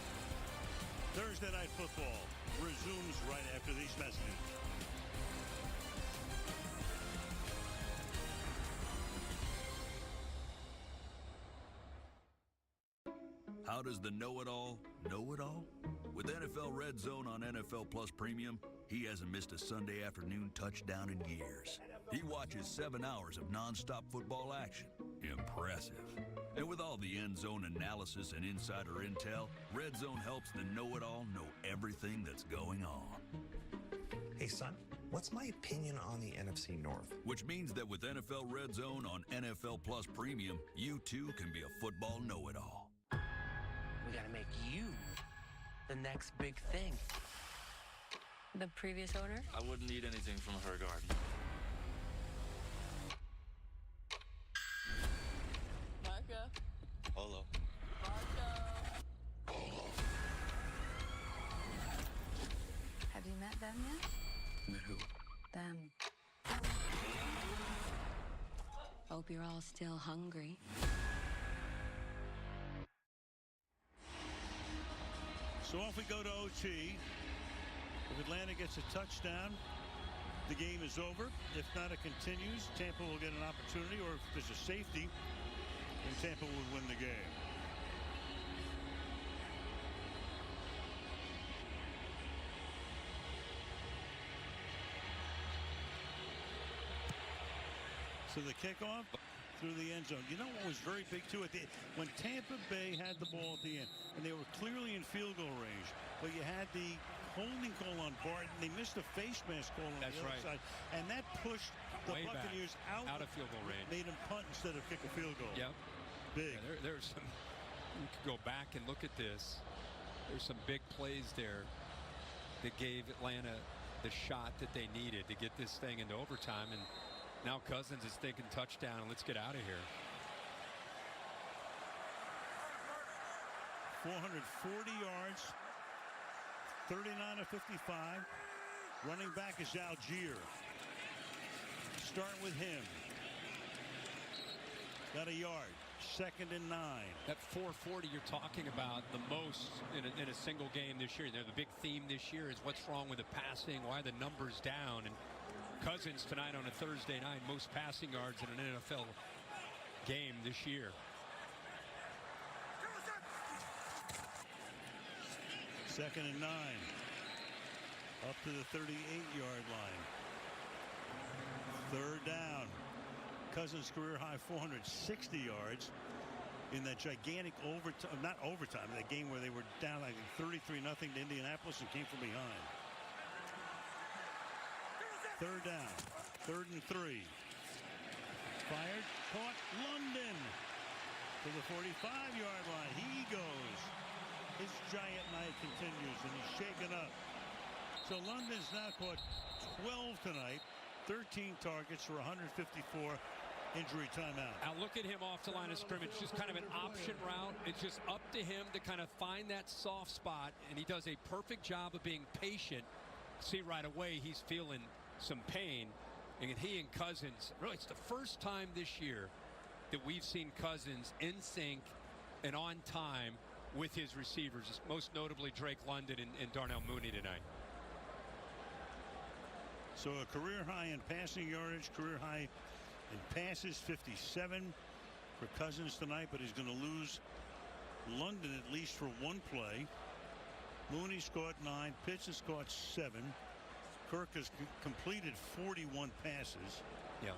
Thursday Night Football resumes right after these messages. How does the know-it-all know it all? With NFL Red Zone on NFL Plus Premium, he hasn't missed a Sunday afternoon touchdown in years. He watches 7 hours of nonstop football action. Impressive. And with all the end zone analysis and insider intel, Red Zone helps the know-it-all know everything that's going on. Hey, son, what's my opinion on the NFC North? Which means that with NFL Red Zone on NFL Plus Premium, you too can be a football know-it-all. We gotta make you the next big thing. The previous owner? I wouldn't need anything from her garden. Marco. Polo. Have you met them yet? Met who? Them. Hope you're all still hungry. So off we go to OT. If Atlanta gets a touchdown, the game is over. If not, it continues. Tampa will get an opportunity, or if there's a safety, then Tampa will win the game. So the kickoff through the end zone. You know what was very big too when Tampa Bay had the ball at the end, and they were clearly in field goal range, but you had the holding call on Barton. They missed a face mask call on the other side, and that pushed the Way Buccaneers back, out of field goal range. Made them punt instead of kick a field goal. Yep. Big. Yeah, there's some. You could go back and look at this. There's some big plays there that gave Atlanta the shot that they needed to get this thing into overtime, and now Cousins is thinking touchdown, and let's get out of here. 440 yards, 39 of 55. Running back is Algier. Start with him. Got a yard. 2nd and 9. That 440 you're talking about the most in a single game this year. The big theme this year is what's wrong with the passing, why are the numbers down, and Cousins tonight on a Thursday night, most passing yards in an NFL game this year. Second and 9. Up to the 38-yard line. 3rd down. Cousins' career high 460 yards in that gigantic overtime, not overtime, that game where they were down, I think, 33-0 to Indianapolis and came from behind. 3rd down. 3rd and 3. Fired. Caught. London to the 45-yard line. He goes. His giant night continues, and he's shaken up. So London's now caught 12 tonight. 13 targets for 154. Injury timeout. Now look at him off the line of scrimmage, just kind of an option route. It's just up to him to kind of find that soft spot, and he does a perfect job of being patient. See right away he's feeling some pain. And he and Cousins, really, it's the first time this year that we've seen Cousins in sync and on time with his receivers, most notably Drake London and Darnell Mooney tonight. So a career high in passing yardage, career high in passes, 57 for Cousins tonight, but he's going to lose London at least for one play. Mooney's caught 9, Pitts has caught 7. Kirk has completed 41 passes. Yeah.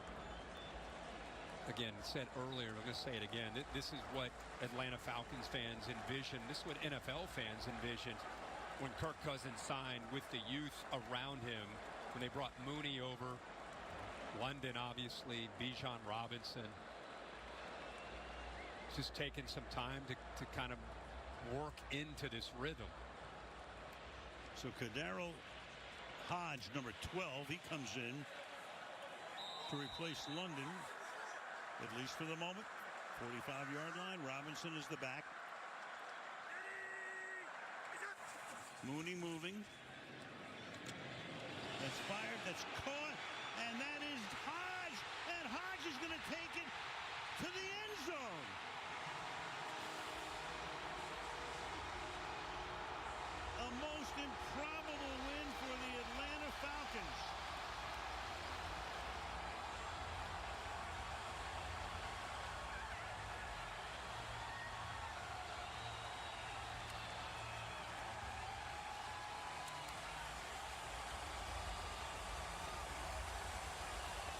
Again, said earlier, I'm going to say it again. This is what Atlanta Falcons fans envision. This is what NFL fans envisioned when Kirk Cousins signed with the youth around him. When they brought Mooney over, London, obviously, Bijan Robinson. Just taking some time to kind of work into this rhythm. So Kadaro Hodge, number 12, he comes in to replace London, at least for the moment. 45-yard line. Robinson is the back. Mooney moving. That's fired. That's caught. And that is Hodge. And Hodge is going to take it to the end zone. A most improbable win for the Atlanta Falcons.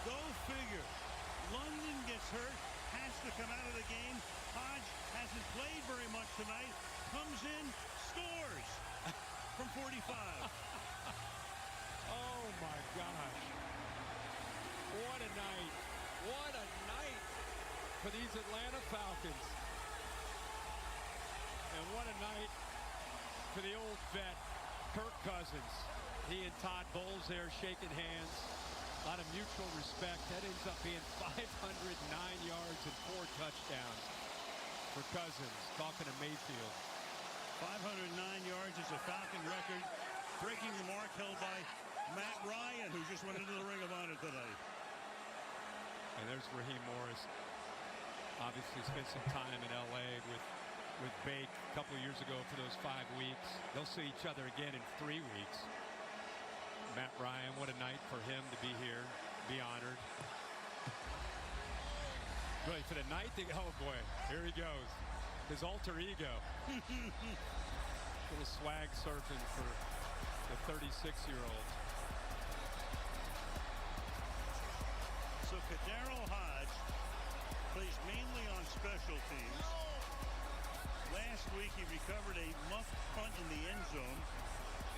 Go figure. London gets hurt, has to come out of the game. Hodge hasn't played very much tonight. Comes in, scores from 45. Oh my gosh. What a night. What a night for these Atlanta Falcons. And what a night for the old vet, Kirk Cousins. He and Todd Bowles there shaking hands. A lot of mutual respect. That ends up being 509 yards and 4 touchdowns for Cousins. Talking to Mayfield. 509 yards is a Falcon record, breaking the mark held by Matt Ryan, who just went into the Ring of Honor tonight. And there's Raheem Morris. Obviously spent some time in L.A. with Bake a couple of years ago for those 5 weeks. They'll see each other again in 3 weeks. Matt Ryan, what a night for him to be here, be honored. Really, for the night, oh boy, here he goes. His alter ego. Little swag surfing for the 36-year-old. So Kadaro Hodge plays mainly on special teams. Last week he recovered a muff punt in the end zone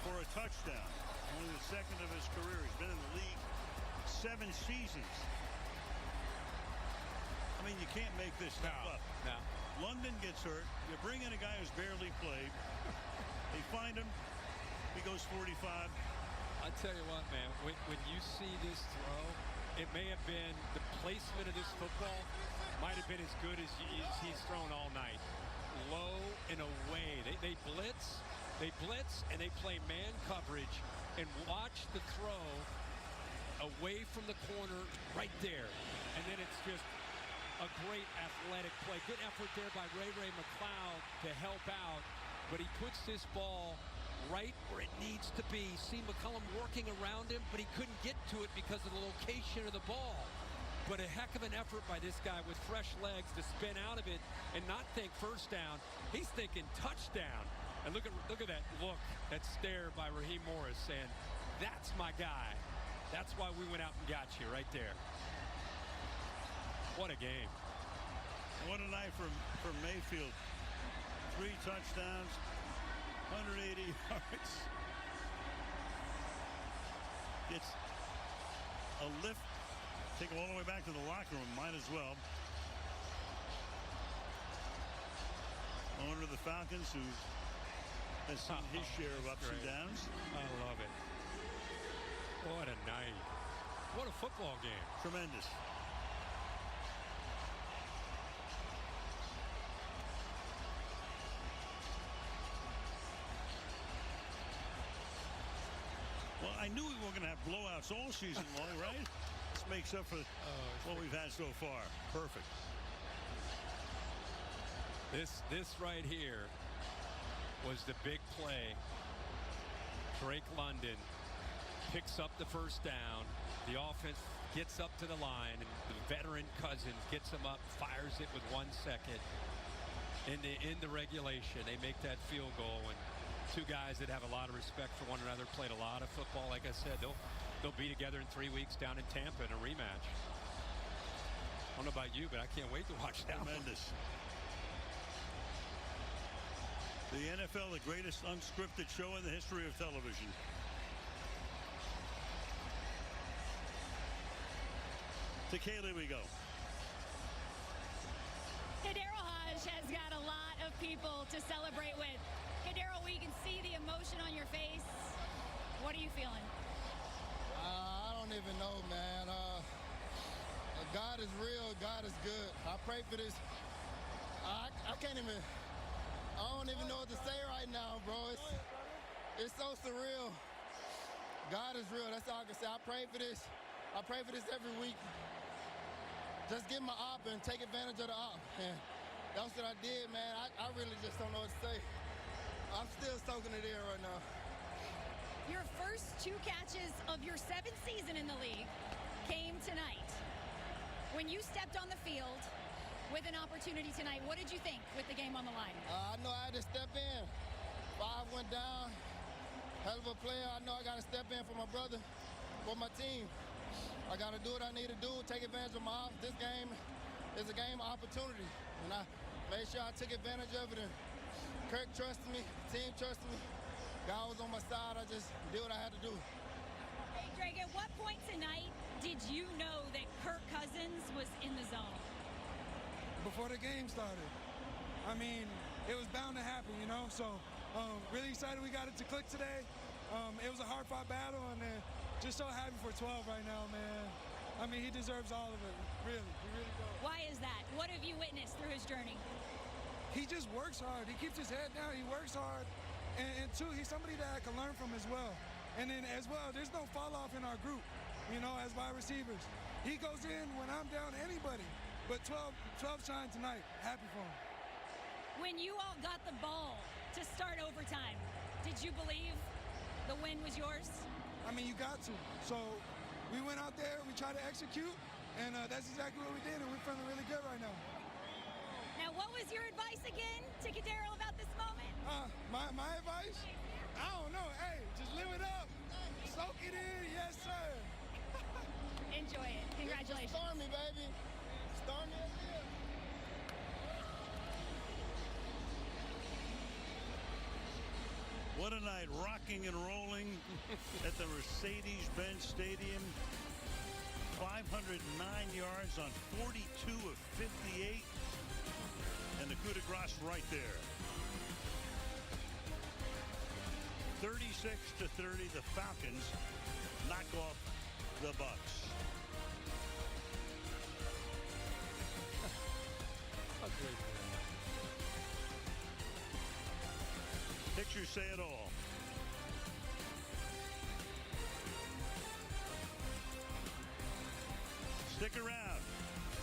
for a touchdown. Only the second of his career. He's been in the league 7 seasons. I mean, you can't make this stuff up. No. London gets hurt. You bring in a guy who's barely played. They find him. He goes 45. I tell you what, man, when you see this throw, it may have been the placement of this football might have been as good as he's thrown all night. Low and away. They blitz. They blitz and they play man coverage and watch the throw away from the corner right there. And then it's just a great athletic play. Good effort there by Ray McCloud to help out. But he puts this ball right where it needs to be. See McCollum working around him, but he couldn't get to it because of the location of the ball. But a heck of an effort by this guy with fresh legs to spin out of it and not think first down. He's thinking touchdown. And look at that look, that stare by Raheem Morris saying, that's my guy. That's why we went out and got you right there. What a game. What a night for Mayfield. 3 touchdowns, 180 yards. It's a lift. Take him all the way back to the locker room. Might as well. Owner of the Falcons, who has seen his share of ups and downs. I love it. What a night. What a football game. Tremendous. Well, I knew we were going to have blowouts all season long, right? This makes up for what we've had so far. Perfect. This right here was the big play. Drake London picks up the first down. The offense gets up to the line, and the veteran Cousins gets him up, fires it with 1 second. In the regulation, they make that field goal, and two guys that have a lot of respect for one another, played a lot of football. Like I said, they'll be together in 3 weeks down in Tampa in a rematch. I don't know about you, but I can't wait to watch that. Tremendous. The NFL, the greatest unscripted show in the history of television. To Kaylee we go. Daryl Hodge has got a lot of people to celebrate with. Daryl, we can see the emotion on your face. What are you feeling? I don't even know, man. God is real. God is good. I pray for this. I can't even. I don't even know what to say right now, bro. It's so surreal. God is real. That's all I can say. I pray for this. I pray for this every week. Just get my op and take advantage of the op. And that's what I did, man. I really just don't know what to say. I'm still soaking it in right now. Your first 2 catches of your 7th season in the league came tonight. When you stepped on the field with an opportunity tonight, what did you think with the game on the line? I know I had to step in. 5 went down. Hell of a player. I know I got to step in for my brother, for my team. I got to do what I need to do, take advantage of my off. This game is a game of opportunity. And I made sure I took advantage of it. And Kirk trusted me, team trusted me. God was on my side. I just did what I had to do. Hey, Drake, at what point tonight did you know that Kirk Cousins was in the zone? Before the game started. I mean, it was bound to happen, you know? So, really excited we got it to click today. It was a hard-fought battle, and just so happy for 12 right now, man. I mean, he deserves all of it, really. He really does. Why is that? What have you witnessed through his journey? He just works hard. He keeps his head down. He works hard. And two, he's somebody that I can learn from as well. And then as well, there's no fall-off in our group, you know, as wide receivers. He goes in when I'm down anybody. But 12 shine tonight. Happy for him. When you all got the ball to start overtime, did you believe the win was yours? I mean, you got to. So we went out there, we tried to execute, and that's exactly what we did, and we're feeling really good right now. Now, what was your advice again to Daryl about this moment? My advice? I don't know. Hey, just live it up. Soak it in. Yes, sir. Enjoy it. Congratulations. Stormy, baby. Stormy up here. What a night, rocking and rolling at the Mercedes-Benz Stadium. 509 yards on 42 of 58. And the coup de grace right there. 36-30, the Falcons knock off the Bucks. Pictures say it all. Stick around.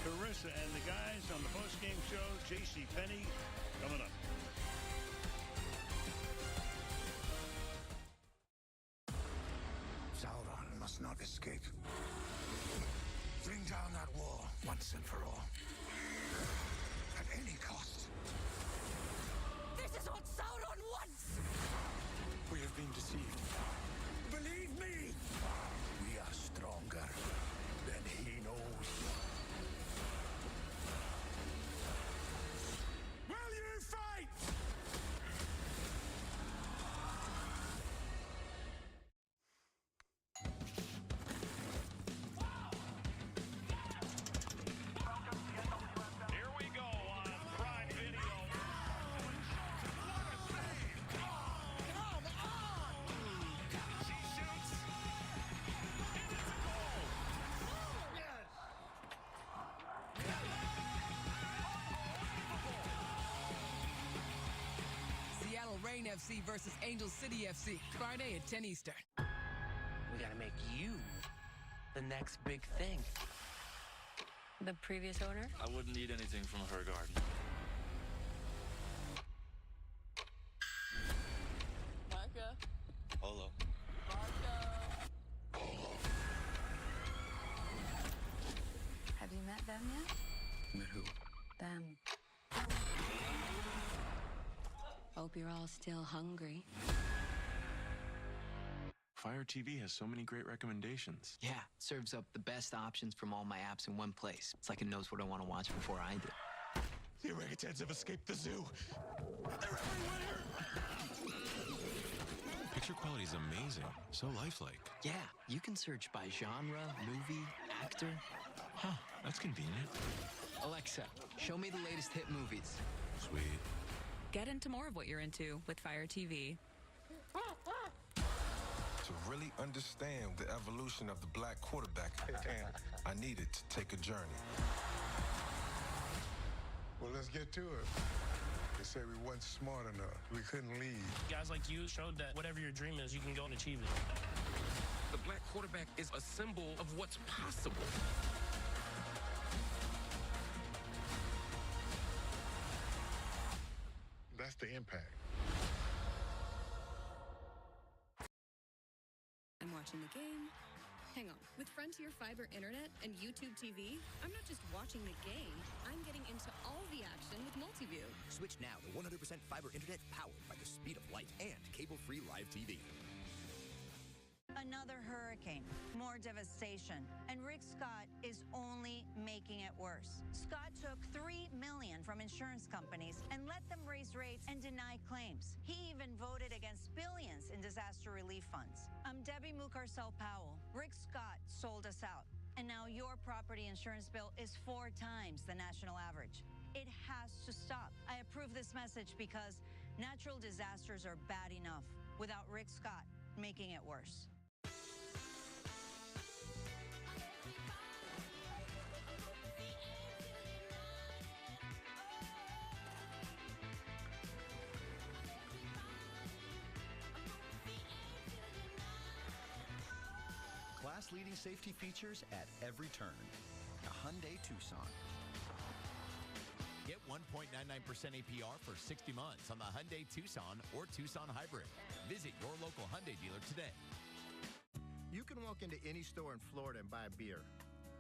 Carissa and the guys on the post-game show, J.C. Penney, coming up. Sauron must not escape. Bring down that wall once and for all. At any cost. This is what Sauron wants! We have been deceived. Believe me! We are stronger than he knows. Will you fight? Here we go on Prime Video. She shoots. And it's a goal. Seattle Reign FC versus Angel City FC, Friday at 10 Eastern. the next big thing. The previous owner? I wouldn't need anything from her garden. Marco. Hello. Have you met them yet? Met who? Them. Hope you're all still hungry. Fire TV has so many great recommendations. Yeah, serves up the best options from all my apps in one place. It's like it knows what I want to watch before I do. The orangutans have escaped the zoo. They're everywhere! Picture quality is amazing. So lifelike. Yeah, you can search by genre, movie, actor. Huh, that's convenient. Alexa, show me the latest hit movies. Sweet. Get into more of what you're into with Fire TV. To really understand the evolution of the black quarterback, I needed to take a journey. Well, let's get to it. They say we weren't smart enough. We couldn't lead. Guys like you showed that whatever your dream is, you can go and achieve it. The black quarterback is a symbol of what's possible. That's the impact. I'm watching the game. Hang on. With Frontier Fiber Internet and YouTube TV, I'm not just watching the game, I'm getting into all the action with Multiview. Switch now to 100% fiber internet powered by the speed of light and cable-free live TV. Another hurricane, more devastation, and Rick Scott is only making it worse. Scott took $3 million from insurance companies and let them raise rates and deny claims. He even voted against billions in disaster relief funds. I'm Debbie Mucarsel-Powell. Rick Scott sold us out, and now your property insurance bill is 4 times the national average. It has to stop. I approve this message because natural disasters are bad enough without Rick Scott making it worse. Class-leading safety features at every turn. A Hyundai Tucson. Get 1.99% APR for 60 months on the Hyundai Tucson or Tucson Hybrid. Visit your local Hyundai dealer today. You can walk into any store in Florida and buy a beer,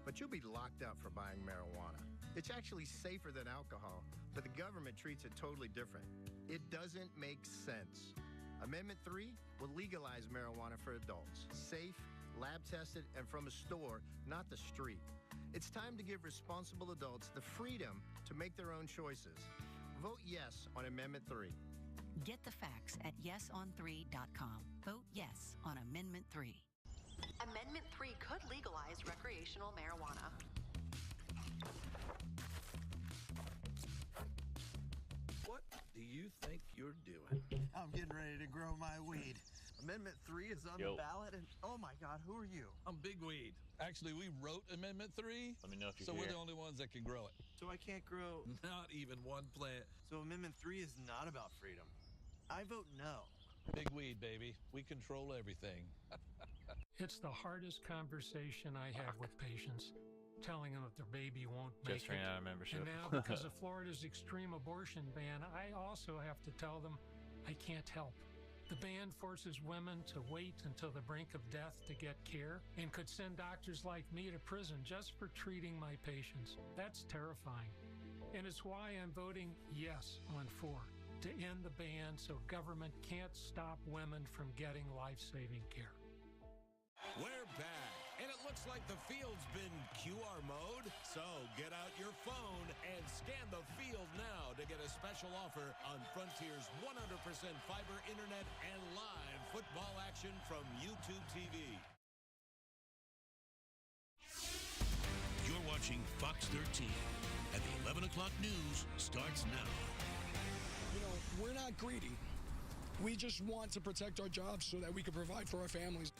but you'll be locked up for buying marijuana. It's actually safer than alcohol, but the government treats it totally different. It doesn't make sense. Amendment 3 will legalize marijuana for adults. Safe, lab-tested, and from a store, not the street. It's time to give responsible adults the freedom to make their own choices. Vote yes on Amendment 3. Get the facts at yeson3.com. Vote yes on Amendment 3. Amendment 3 could legalize recreational marijuana. What do you think you're doing? I'm getting ready to grow my weed. Amendment 3 is on the ballot, and oh my God, who are you? I'm Big Weed. Actually, we wrote Amendment 3. Let me know if you're So here. we're the only ones that can grow it. So I can't grow. Not even one plant. So Amendment 3 is not about freedom. I vote no. Big Weed, baby. We control everything. It's the hardest conversation I have with patients, telling them that their baby won't make Just it. ran out of membership. And now, because of Florida's extreme abortion ban, I also have to tell them I can't help. The ban forces women to wait until the brink of death to get care and could send doctors like me to prison just for treating my patients. That's terrifying. And it's why I'm voting yes on 4, to end the ban so government can't stop women from getting life-saving care. We're back, and it looks like the field's been QR mode. So get out your phone and scan the field now to get a special offer on Frontier's 100% fiber internet and live football action from YouTube TV. You're watching Fox 13, and the 11 o'clock news starts now. You know, we're not greedy. We just want to protect our jobs so that we can provide for our families.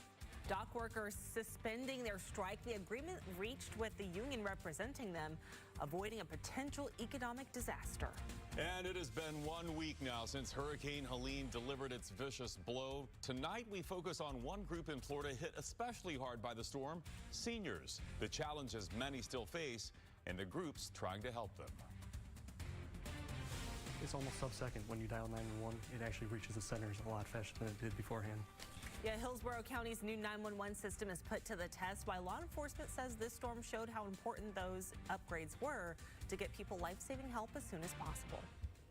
Dock workers suspending their strike. The agreement reached with the union representing them, avoiding a potential economic disaster. And it has been 1 week now since Hurricane Helene delivered its vicious blow. Tonight, we focus on one group in Florida hit especially hard by the storm, seniors. The challenges many still face, and the groups trying to help them. It's almost sub-second when you dial 911. It actually reaches the centers a lot faster than it did beforehand. Yeah, Hillsborough County's new 911 system is put to the test, while law enforcement says this storm showed how important those upgrades were to get people life-saving help as soon as possible.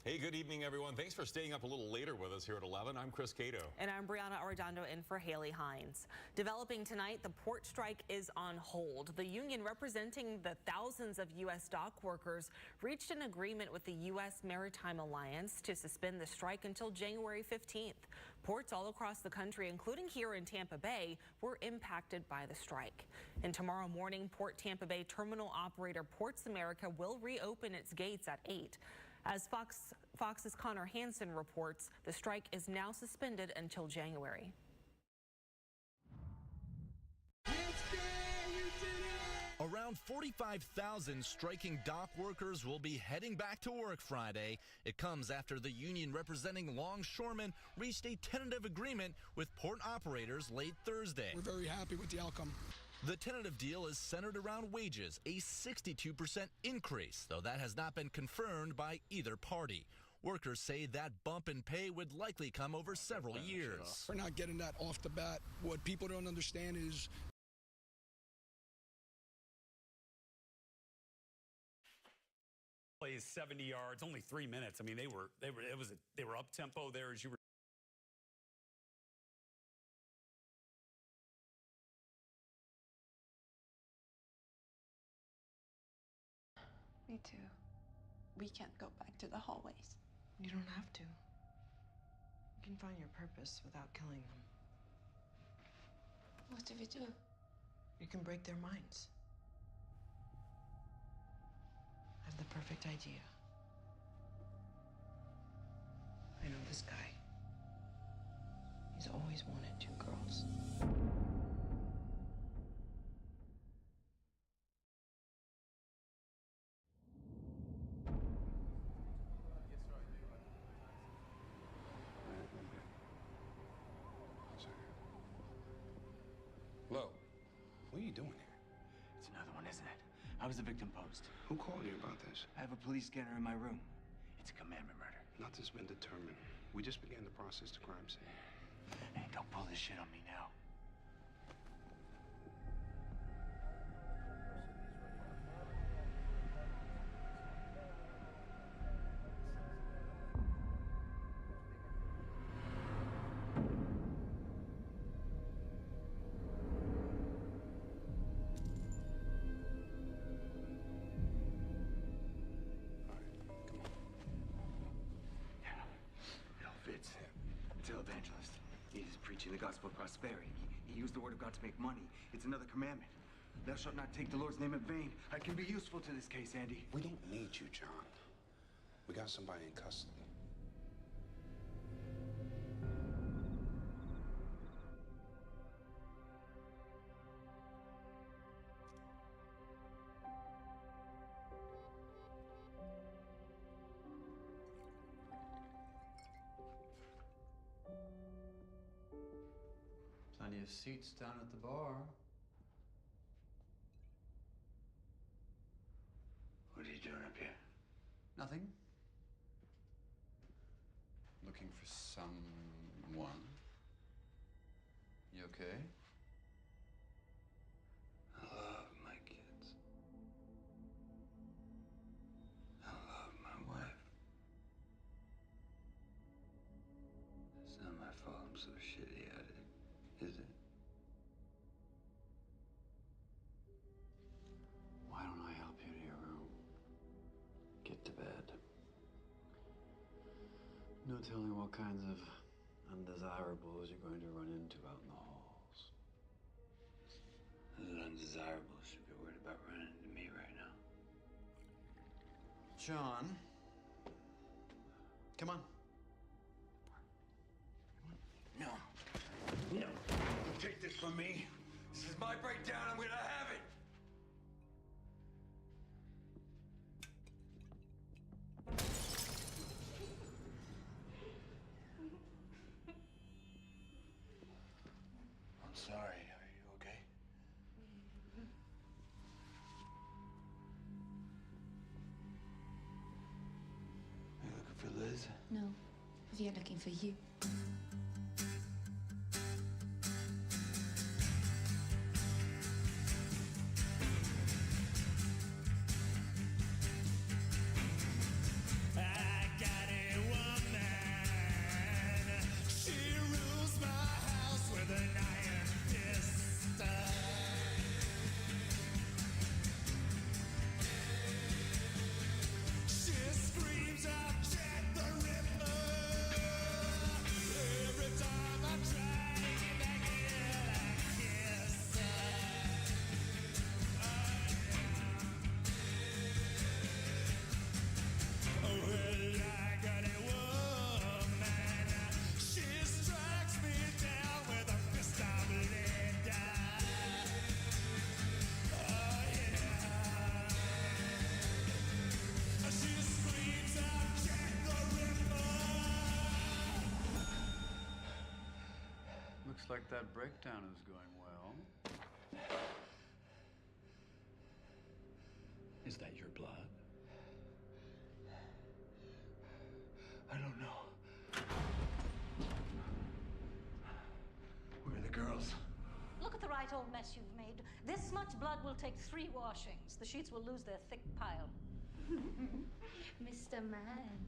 Hey, good evening, everyone. Thanks for staying up a little later with us here at 11. I'm Chris Cato. And I'm Brianna Arredondo in for Haley Hines. Developing tonight, the port strike is on hold. The union representing the thousands of U.S. dock workers reached an agreement with the U.S. Maritime Alliance to suspend the strike until January 15th. Ports all across the country, including here in Tampa Bay, were impacted by the strike. And tomorrow morning, Port Tampa Bay terminal operator Ports America will reopen its gates at 8. As Fox's Connor Hansen reports, the strike is now suspended until January. Around 45,000 striking dock workers will be heading back to work Friday. It comes after the union representing longshoremen reached a tentative agreement with port operators late Thursday. We're very happy with the outcome. The tentative deal is centered around wages, a 62% increase, though that has not been confirmed by either party. Workers say that bump in pay would likely come over several years. We're not getting that off the bat. What people don't understand is plays 70 yards, only 3 minutes. I mean, they were up tempo there as you were. Me too. We can't go back to the hallways. You don't have to. You can find your purpose without killing them. What do we do? You can break their minds. I have the perfect idea. I know this guy. He's always wanted 2 girls. Hello. What are you doing here? It's another one, isn't it? I was the victim post. Who called you about this? I have a police scanner in my room. It's a commandment murder. Nothing's been determined. We just began the process to crime scene. Hey, don't pull this shit on me now. The gospel of prosperity. He used the word of God to make money. It's another commandment. Thou shalt not take the Lord's name in vain. I can be useful to this case, Andy. We don't need you, John. We got somebody in custody. Plenty of seats down at the bar. What are you doing up here? Nothing. Looking for someone. You okay? I love my kids. I love my wife. It's not my fault I'm so shitty at it, is it? Why don't I help you to your room? Get to bed. No telling what kinds of undesirables you're going to run into out in the halls. Those undesirables should be worried about running into me right now. John. Come on. No. No. You take this from me. This is my breakdown. I'm gonna have it. I'm sorry. Are you okay? Are you looking for Liz? No, we are looking for you. Looks like that breakdown is going well. Is that your blood? I don't know. Where are the girls? Look at the right old mess you've made. This much blood will take 3 washings. The sheets will lose their thick pile. Mr. Man,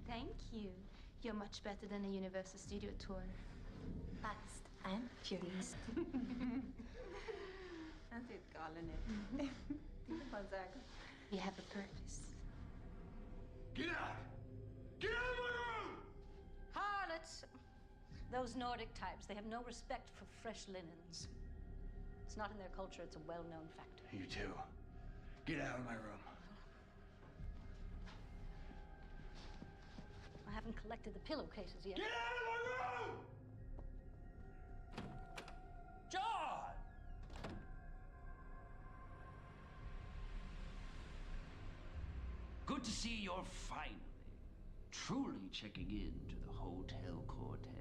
thank you. You're much better than a Universal Studio tour. Fast and furious. That's it, calling it. We have a purpose. Get out! Get out of my room! Harlots! Those Nordic types, they have no respect for fresh linens. It's not in their culture, it's a well-known fact. You too. Get out of my room. I haven't collected the pillowcases yet. Get out of my room! John! Good to see you're finally, truly checking in to the Hotel Cortez.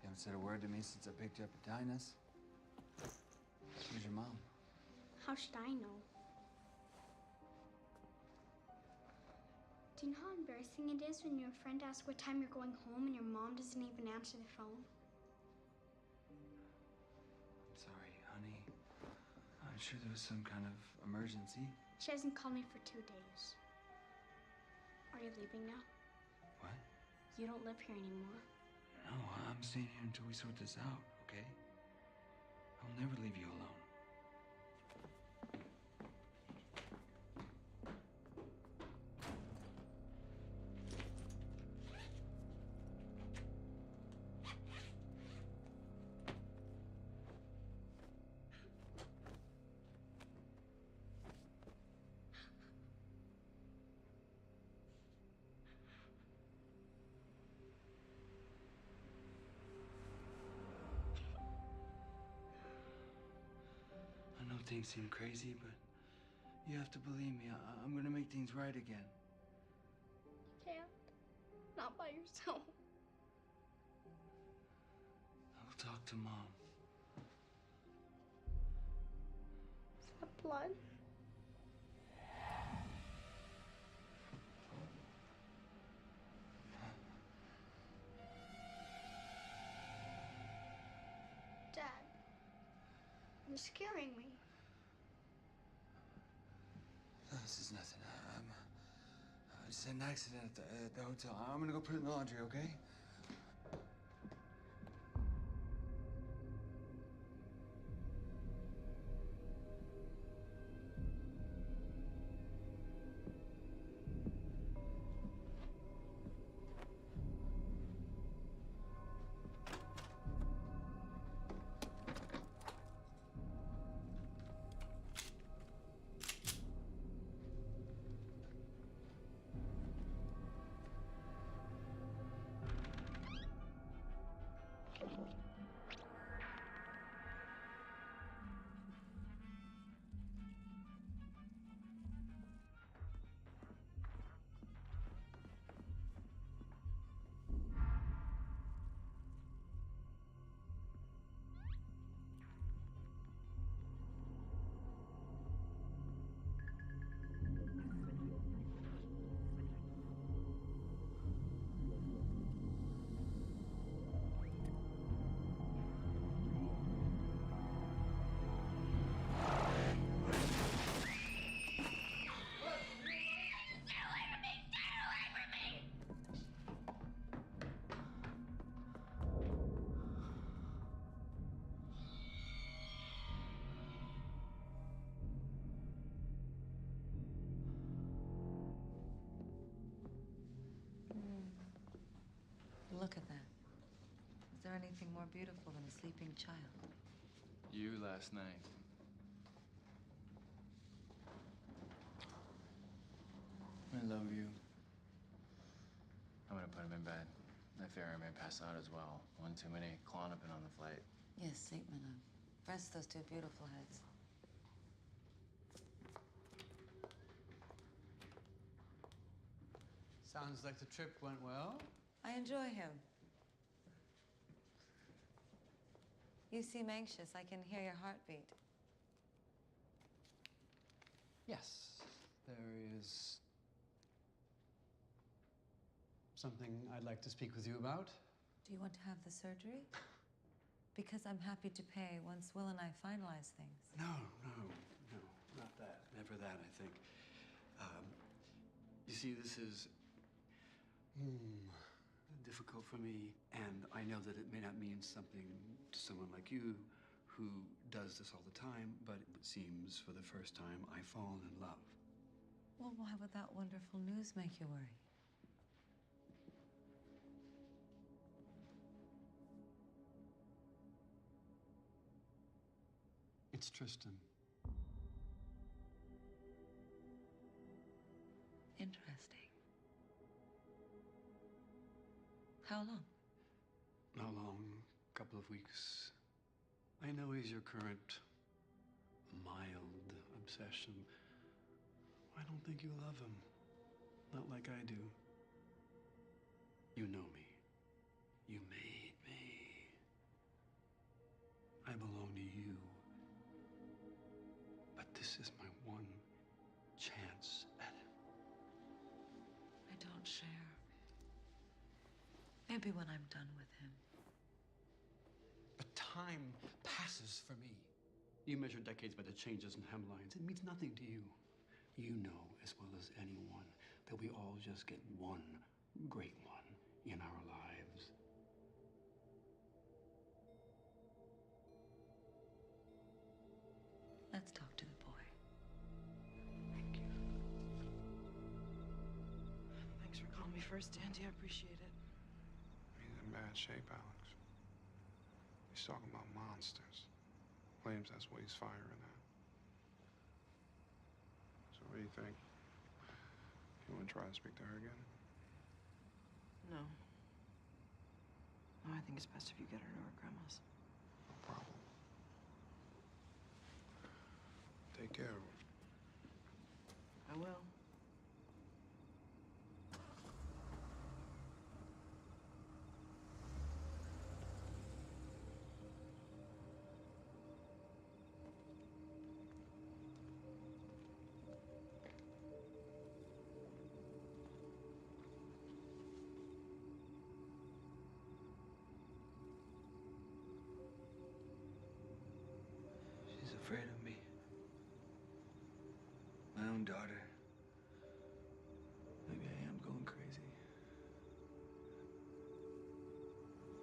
You haven't said a word to me since I picked you up at Dinah's. Who's your mom? How should I know? Do you know how embarrassing it is when your friend asks what time you're going home and your mom doesn't even answer the phone? I'm sorry, honey. I'm sure there was some kind of emergency. She hasn't called me for 2 days. Are you leaving now? What? You don't live here anymore. No, I'm staying here until we sort this out, okay? I'll never leave you alone. things seem crazy, but you have to believe me. I'm gonna make things right again. You can't. Not by yourself. I'll talk to Mom. Is that blood? Dad, you're scaring me. No, this is nothing. I just had an accident at the hotel. I'm gonna go put it in the laundry, okay? Look at that. Is there anything more beautiful than a sleeping child? You last night. I love you. I'm gonna put him in bed. I fear I may pass out as well. One too many Klonopin on the flight. Yes, sleep, my love. Rest those two beautiful heads. Sounds like the trip went well. I enjoy him. You seem anxious. I can hear your heartbeat. Yes, there is something I'd like to speak with you about. Do you want to have the surgery? Because I'm happy to pay once Will and I finalize things. No, not that. Never that, I think. You see, this is difficult for me, and I know that it may not mean something to someone like you who does this all the time, but it seems for the first time I've fallen in love. Well, why would that wonderful news make you worry? It's Tristan. Interesting. How long? Not long, a couple of weeks. I know he's your current mild obsession. I don't think you love him. Not like I do. You know me. You made me. I belong to you. But this is my one chance at it. I don't share. Maybe when I'm done with him. But time passes for me. You measure decades by the changes in hemlines. It means nothing to you. You know as well as anyone that we all just get one great one in our lives. Let's talk to the boy. Thank you. Thanks for calling me first, Andy. I appreciate it. He's in bad shape, Alex. He's talking about monsters. Claims that's what he's firing at. So what do you think? You want to try to speak to her again? No. No, I think it's best if you get her to her grandma's. No problem. Take care of him. I will. She's afraid of me. My own daughter. Maybe I am going crazy.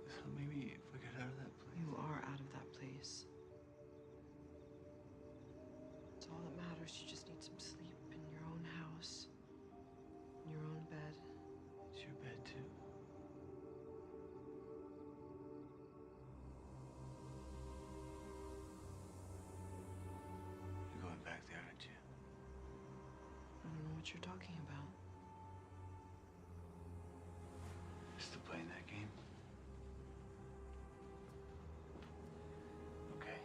So maybe if I get out of that place. You are out of that place. It's all that matters. You just need some sleep in your own house, in your own bed. It's your bed, too. You're going back there, aren't you? I don't know what you're talking about. Still playing that game? Okay.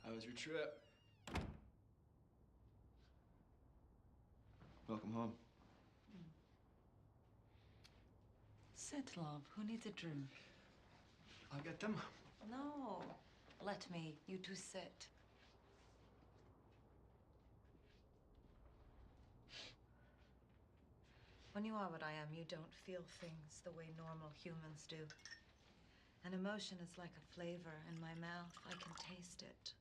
How was your trip? Welcome home. Sit, love. Who needs a drink? I'll get them. No. Let me. You two sit. When you are what I am, you don't feel things the way normal humans do. An emotion is like a flavor in my mouth. I can taste it.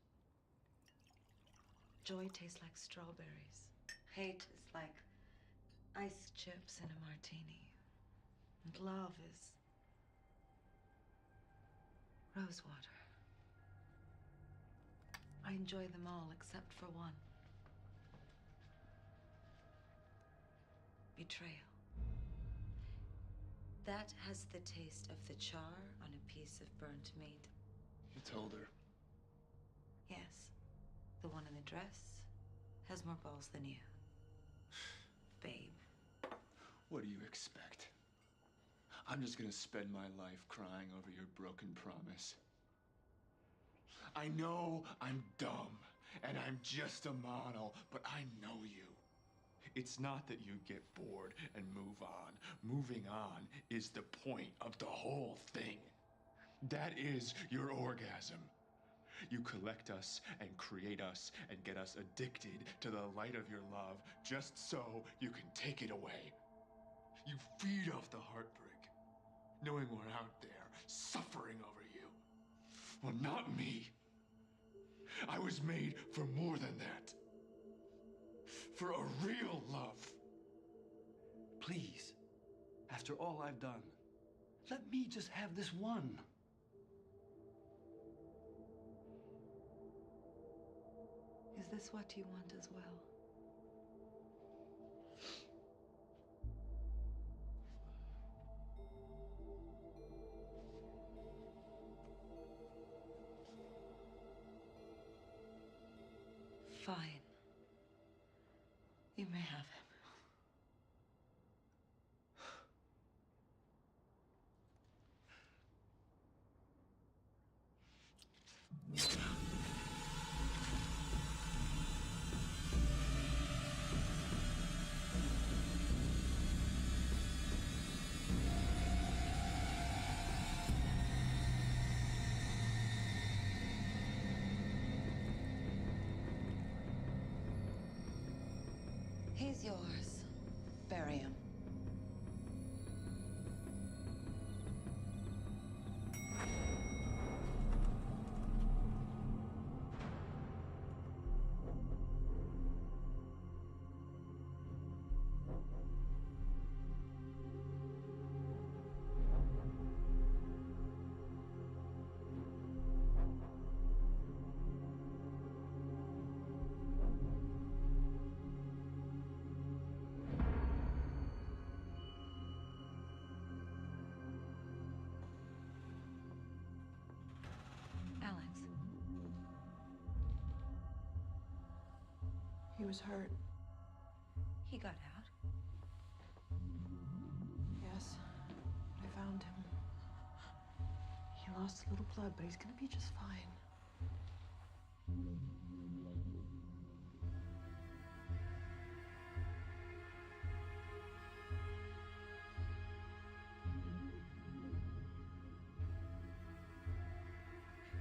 Joy tastes like strawberries. Hate is like ice chips in a martini. And love is rose water. I enjoy them all except for one. Betrayal. That has the taste of the char on a piece of burnt meat. You told her. Yes. The one in the dress has more balls than you. Babe. What do you expect? I'm just gonna spend my life crying over your broken promise. I know I'm dumb, and I'm just a model, but I know you. It's not that you get bored and move on. Moving on is the point of the whole thing. That is your orgasm. You collect us and create us and get us addicted to the light of your love just so you can take it away. You feed off the heartbreak, knowing we're out there suffering over you. Well, not me. I was made for more than that. For a real love. Please, after all I've done, let me just have this one. Is this what you want as well? Fine. You may have him. He's yours. Bury him. He was hurt. He got out. Yes, I found him. He lost a little blood, but he's gonna be just fine.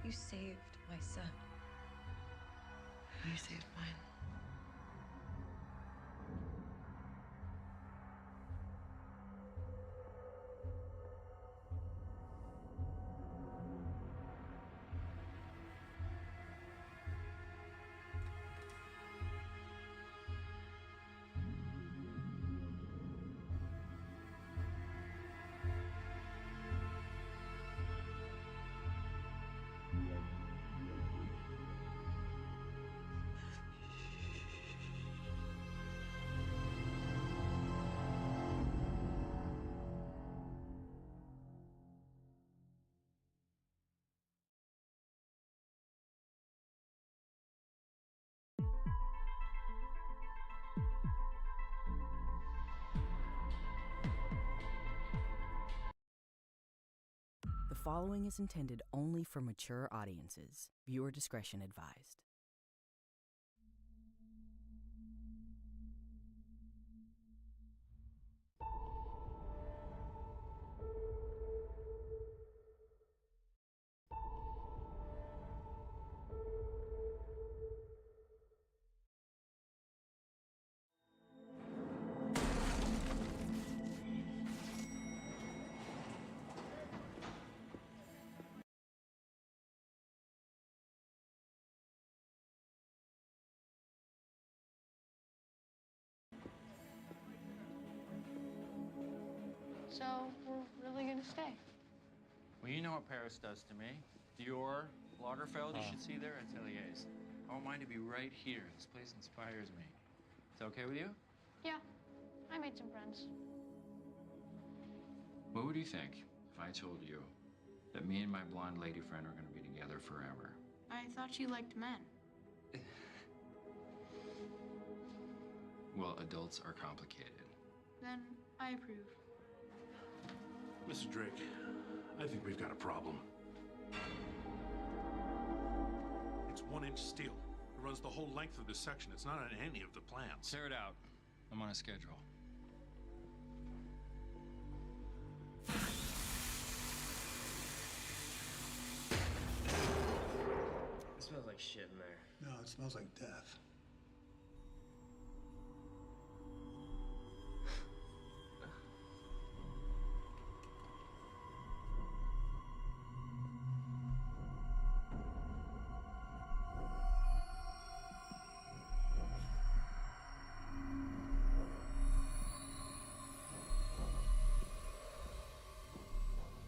You saved my son. You saved mine. The following is intended only for mature audiences. Viewer discretion advised. So we're really gonna stay. Well, you know what Paris does to me. Dior, Lagerfeld, you should see their ateliers. I want mine to be right here. This place inspires me. Is that okay with you? Yeah, I made some friends. What would you think if I told you that me and my blonde lady friend are going to be together forever? I thought you liked men. Well, adults are complicated. Then I approve. Mrs. Drake, I think we've got a problem. It's 1-inch steel. It runs the whole length of this section. It's not on any of the plans. Tear it out. I'm on a schedule. It smells like shit in there. No, it smells like death.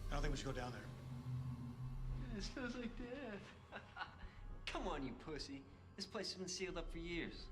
I don't think we should go down there. It smells like death. Come on, you pussy. This place has been sealed up for years.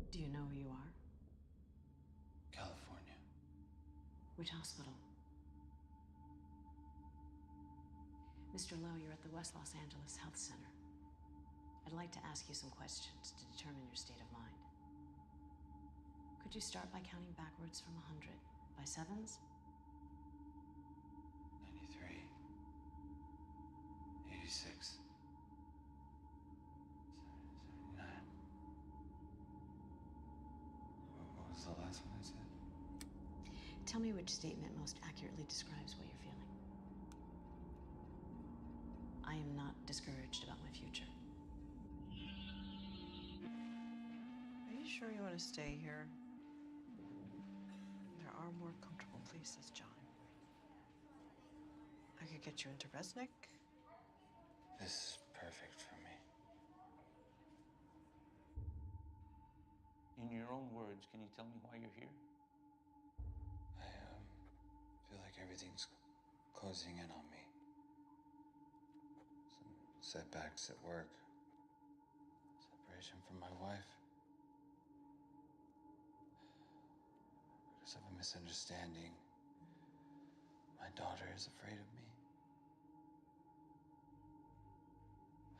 Do you know who you are? California. Which hospital? Mr. Lowe, you're at the West Los Angeles Health Center. I'd like to ask you some questions to determine your state of mind. Could you start by counting backwards from 100 by sevens? 93. 86. 79. What was the last one I said? Tell me which statement most accurately describes what you're feeling. I am not discouraged about my future. Are you sure you want to stay here? There are more comfortable places, John. I could get you into Resnick. This is perfect for me. In your own words, can you tell me why you're here? I feel like everything's closing in on me. Some setbacks at work. Separation from my wife. Because of a misunderstanding, my daughter is afraid of me.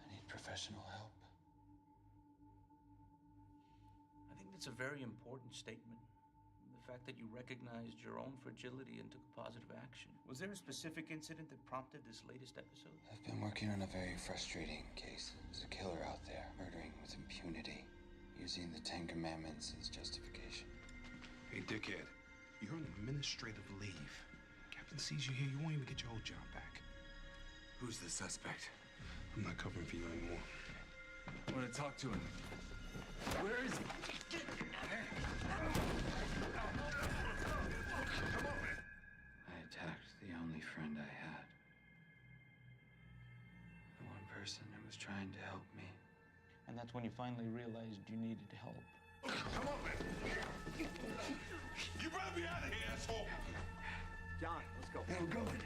I need professional help. I think that's a very important statement. The fact that you recognized your own fragility and took positive action. Was there a specific incident that prompted this latest episode? I've been working on a very frustrating case. There's a killer out there, murdering with impunity, using the Ten Commandments as justification. Hey, dickhead, you're on administrative leave. Captain sees you here, you won't even get your old job back. Who's the suspect? I'm not covering for you anymore. I want to talk to him. Where is he? I attacked the only friend I had. The one person who was trying to help me. And that's when you finally realized you needed help. Come on, man. You better be out of here, asshole. John, let's go. Yeah, we're going.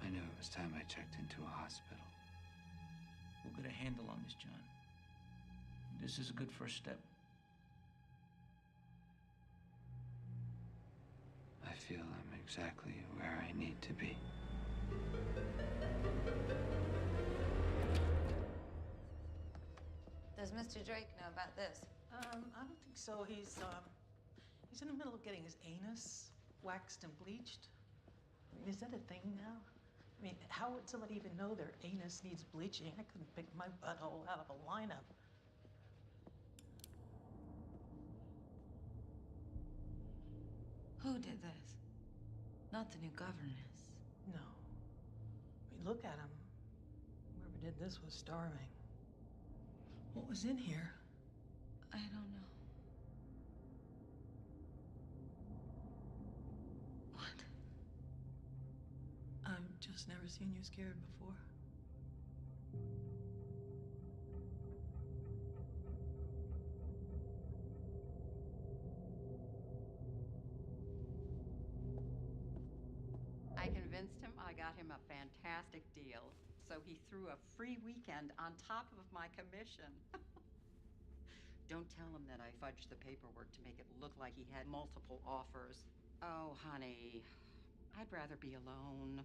I knew it was time I checked into a hospital. We'll get a handle on this, John. This is a good first step. I feel I'm exactly where I need to be. Does Mr. Drake know about this? I don't think so. He's in the middle of getting his anus waxed and bleached. I mean, is that a thing now? I mean, how would somebody even know their anus needs bleaching? I couldn't pick my butthole out of a lineup. Who did this? Not the new governess. No. I mean, look at him. Whoever did this was starving. What was in here? I don't know. What? I've just never seen you scared before. I convinced him I got him a fantastic deal, so he threw a free weekend on top of my commission. Don't tell him that I fudged the paperwork to make it look like he had multiple offers. Oh, honey, I'd rather be alone.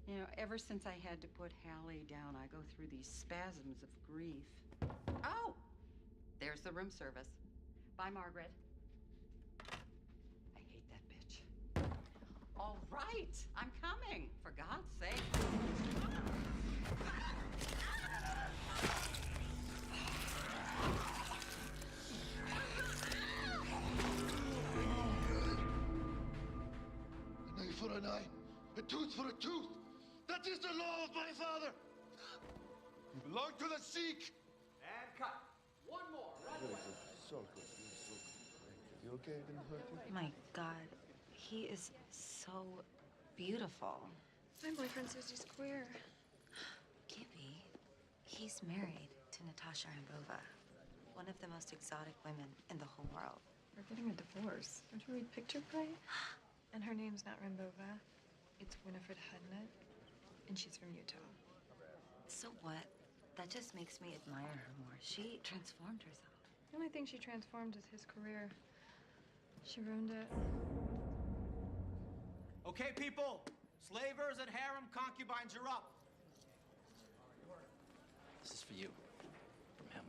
You know, ever since I had to put Hallie down, I go through these spasms of grief. Oh, there's the room service. Bye, Margaret. I hate that bitch. All right, I'm coming, for God's sake. An eye for an eye, a tooth for a tooth. That is the law of my father. You belong to the Sikh. And cut. One more, right away. So good. So good. You okay? It didn't hurt you? My God, he is so beautiful. My boyfriend says he's queer. Gibby, he's married to Natasha Rambova, one of the most exotic women in the whole world. We're getting a divorce. Don't you read Picture Play? And her name's not Rambova. It's Winifred Hudnett, and she's from Utah. So what? That just makes me admire her more. She transformed herself. The only thing she transformed is his career. She ruined it. Okay, people. Slavers and harem concubines are up. This is for you. From him.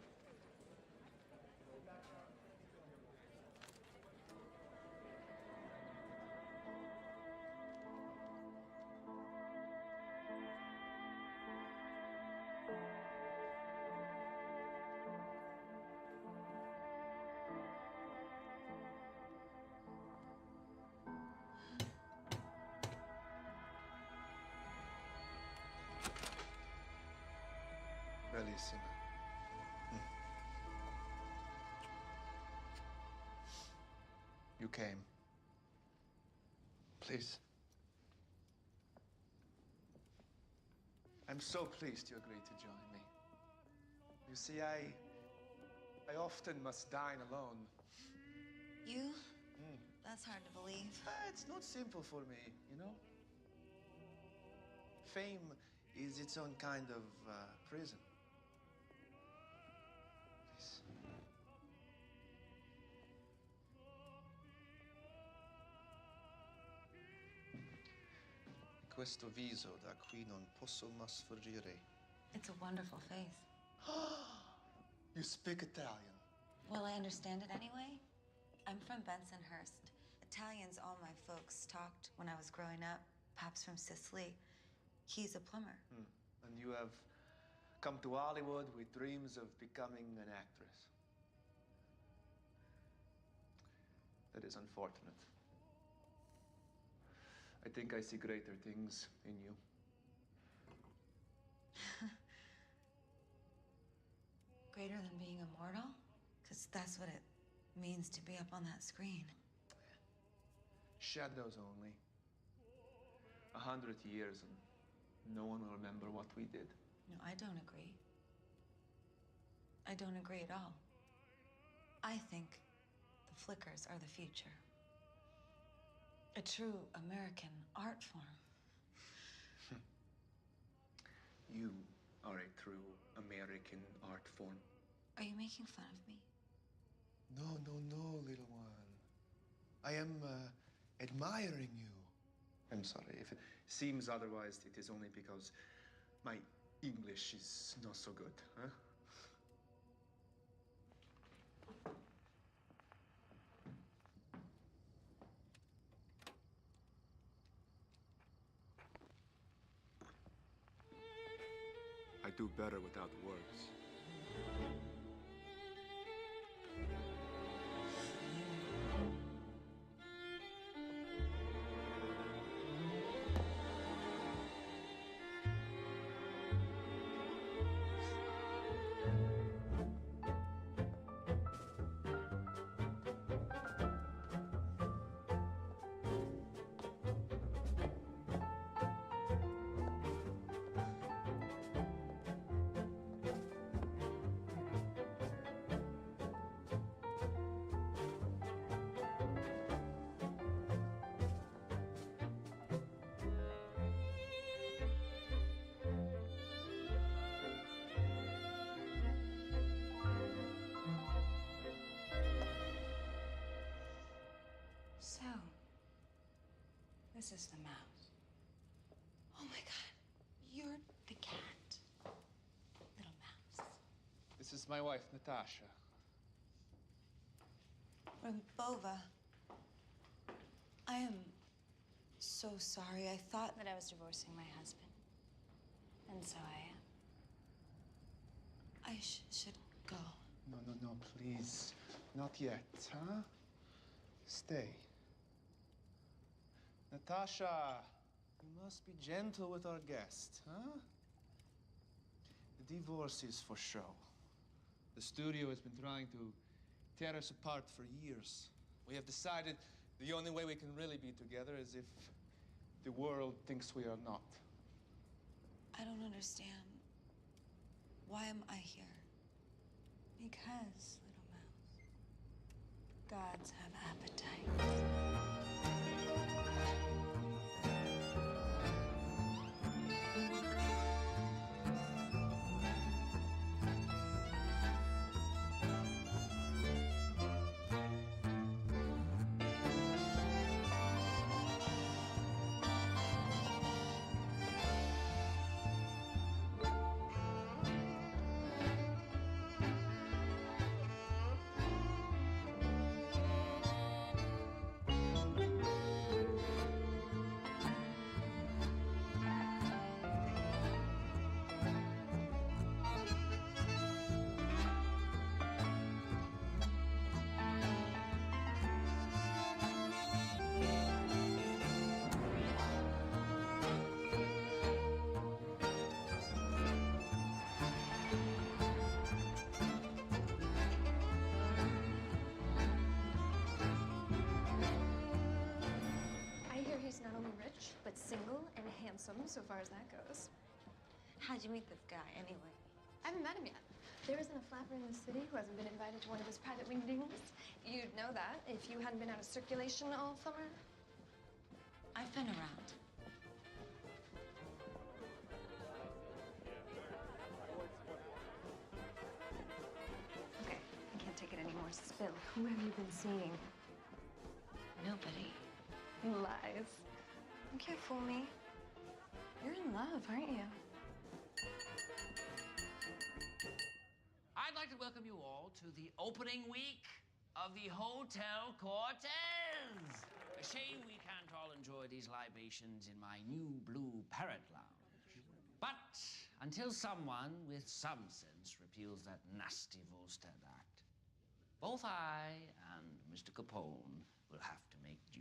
Bellissima. You came. Please. I'm so pleased you agreed to join me. You see, I often must dine alone. You? That's hard to believe. It's not simple for me, you know? Fame is its own kind of prison. Please. Questo viso da qui non posso más sfuggire. It's a wonderful face. You speak Italian. Well, I understand it anyway. I'm from Bensonhurst. Italian's all my folks talked when I was growing up. Pop's from Sicily. He's a plumber. And you have come to Hollywood with dreams of becoming an actress. That is unfortunate. I think I see greater things in you. Greater than being immortal? Because that's what it means to be up on that screen. Shadows only. 100 years and no one will remember what we did. No, I don't agree. I don't agree at all. I think the flickers are the future. A true American art form. You are a true American art form. Are you making fun of me? No, no, no, little one. I am admiring you. I'm sorry. If it seems otherwise, it is only because my English is not so good, huh? I do better without words. So, this is the mouse. Oh my God, you're the cat. Little mouse. This is my wife, Natasha. Bova, I am so sorry. I thought that I was divorcing my husband. And so I am. I should go. No, no, no, please. Not yet, huh? Stay. Natasha, you must be gentle with our guest, huh? The divorce is for show. The studio has been trying to tear us apart for years. We have decided the only way we can really be together is if the world thinks we are not. I don't understand. Why am I here? Because, little mouse, gods have appetites. single and handsome, so far as that goes. How'd you meet this guy, anyway? I haven't met him yet. There isn't a flapper in the city who hasn't been invited to one of his private wing dings. You'd know that if you hadn't been out of circulation all summer. I've been around. Okay, I can't take it anymore. Spill. Who have you been seeing? Nobody. Lies. You can't fool me. You're in love, aren't you? I'd like to welcome you all to the opening week of the Hotel Cortez. A shame we can't all enjoy these libations in my new blue parrot lounge. But until someone with some sense repeals that nasty Volstead Act, both I and Mr. Capone will have to make do.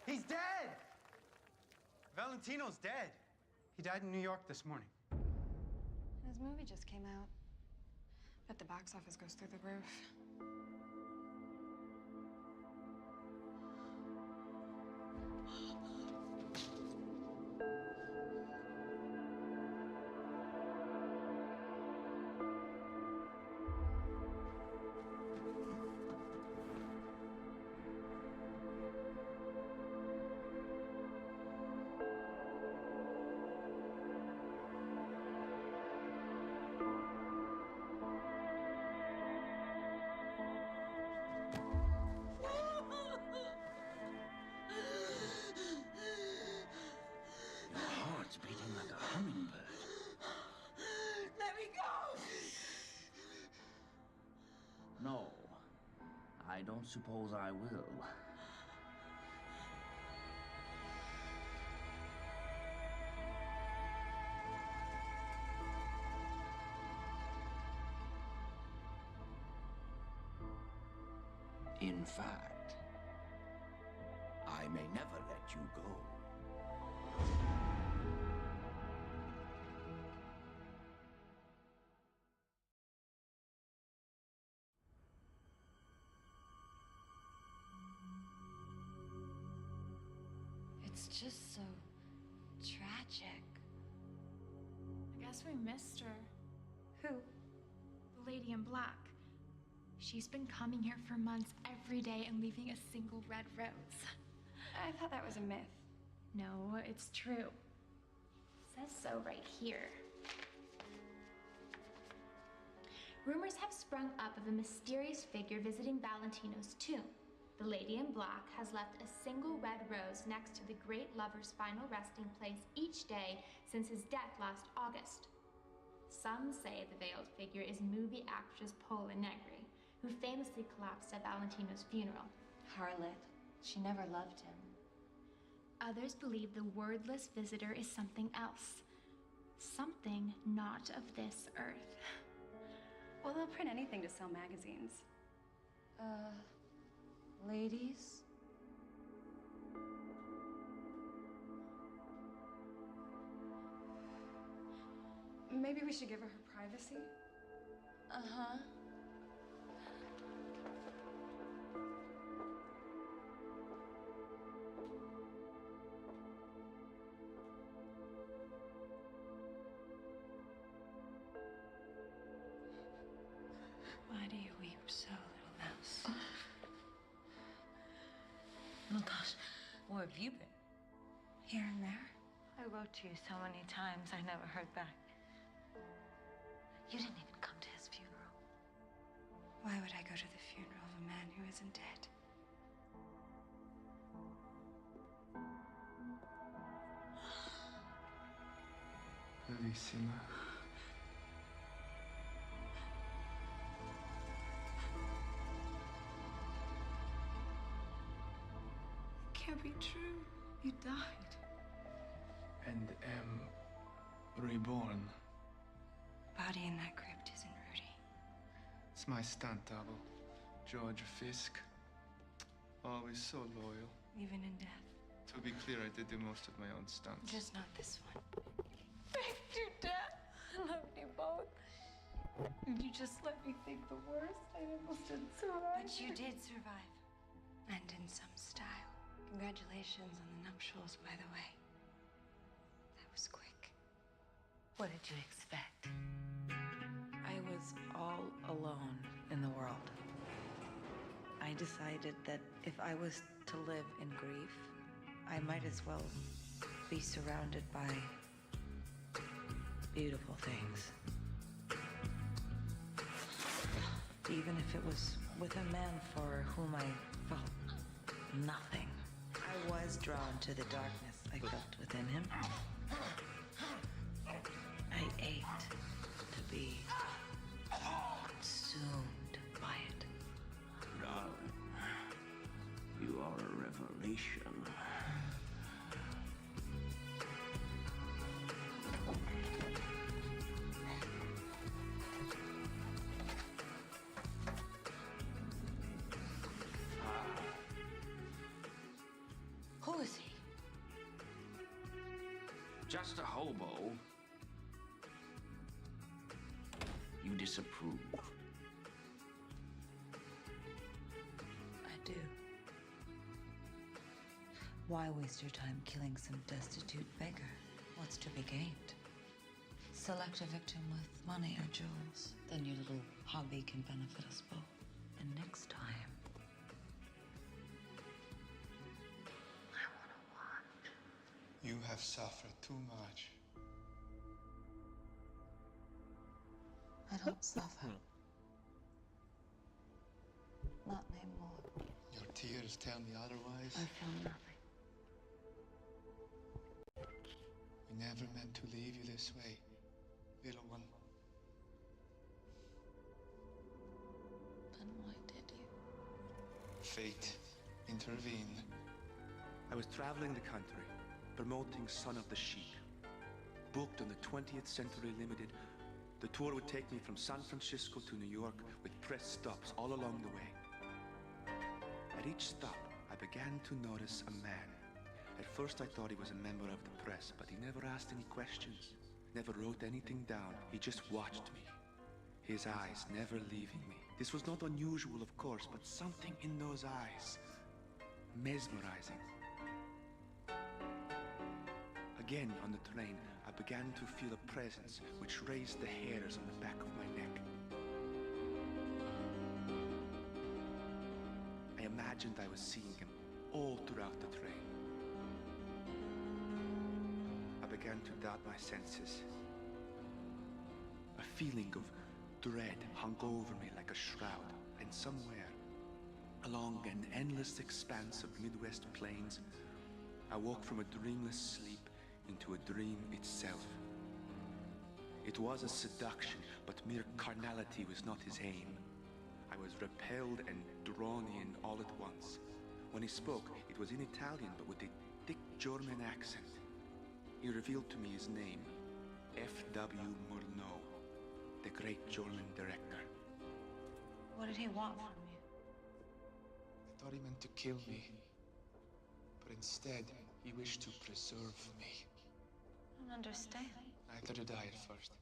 He's dead! Valentino's dead. He died in New York this morning. His movie just came out. Bet the box office goes through the roof. Heart's beating like a hummingbird. Let me go! No, I don't suppose I will. In fact, I may never let you go. It's just so tragic. I guess we missed her. Who? The lady in black. She's been coming here for months every day and leaving a single red rose. I thought that was a myth. No, it's true. Says so right here. Rumors have sprung up of a mysterious figure visiting Valentino's tomb. The lady in black has left a single red rose next to the great lover's final resting place each day since his death last August. Some say the veiled figure is movie actress Paula Negri, who famously collapsed at Valentino's funeral. Harlot. She never loved him. Others believe the wordless visitor is something else. Something not of this earth. Well, they'll print anything to sell magazines. Ladies? Maybe we should give her her privacy? Uh-huh. Why do you weep so, little mouse? Oh gosh, where have you been? Here and there. I wrote to you so many times, I never heard back. You didn't even come to his funeral. Why would I go to the funeral of a man who isn't dead? Bellissima. It can't be true. You died. And am reborn. Body in that crypt isn't Rudy. It's my stunt double, George Fisk. Always so loyal. Even in death. To be clear, I did do most of my own stunts. Just not this one. Faked your death. I loved you both. And you just let me think the worst. I almost didn't survive. But you did survive. And in some style. Congratulations on the nuptials, by the way. That was quick. What did you expect? I was all alone in the world. I decided that if I was to live in grief, I might as well be surrounded by beautiful things. Even if it was with a man for whom I felt nothing. I was drawn to the darkness I felt within him. I ached to be consumed by it. Darling, you are a revelation. Who is he? Just a hobo. You disapprove. I do. Why waste your time killing some destitute beggar? What's to be gained? Select a victim with money or jewels. Then your little hobby can benefit us both. And next time, You have suffered too much. I don't suffer. Not anymore. Your tears tell me otherwise. I feel nothing. We never meant to leave you this way, little one. Then why did you? Fate intervened. I was traveling the country, promoting Son of the Sheep. Booked on the 20th Century Limited, the tour would take me from San Francisco to New York with press stops all along the way. At each stop, I began to notice a man. At first I thought he was a member of the press, but he never asked any questions, never wrote anything down. He just watched me, his eyes never leaving me. This was not unusual, of course, but something in those eyes, mesmerizing. Again, on the train, I began to feel a presence which raised the hairs on the back of my neck. I imagined I was seeing him all throughout the train. I began to doubt my senses. A feeling of dread hung over me like a shroud, and somewhere, along an endless expanse of Midwest plains, I woke from a dreamless sleep into a dream itself. It was a seduction, but mere carnality was not his aim. I was repelled and drawn in all at once. When he spoke, it was in Italian, but with a thick German accent. He revealed to me his name, F.W. Murnau, the great German director. What did he want from you? I thought he meant to kill me, but instead, he wished to preserve me. I don't understand. Neither did I at first.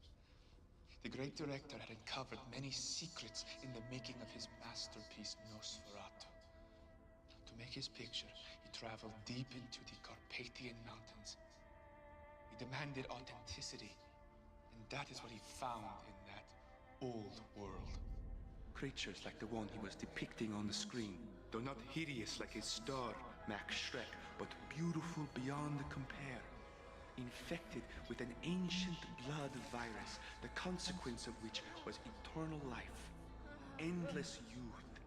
The great director had uncovered many secrets in the making of his masterpiece, Nosferatu. To make his picture, he traveled deep into the Carpathian Mountains. He demanded authenticity, and that is what he found in that old world. Creatures like the one he was depicting on the screen, though not hideous like his star, Max Schreck, but beautiful beyond compare. Infected with an ancient blood virus, the consequence of which was eternal life, endless youth,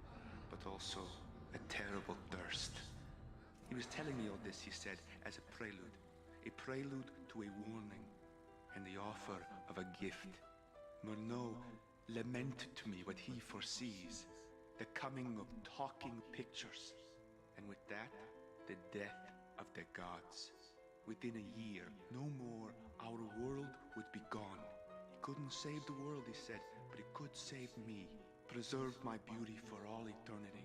but also a terrible thirst. He was telling me all this, he said, as a prelude to a warning, and the offer of a gift. Murnau lamented to me what he foresees, the coming of talking pictures, and with that, the death of the gods. Within a year, no more, our world would be gone. He couldn't save the world, he said, but he could save me, preserve my beauty for all eternity.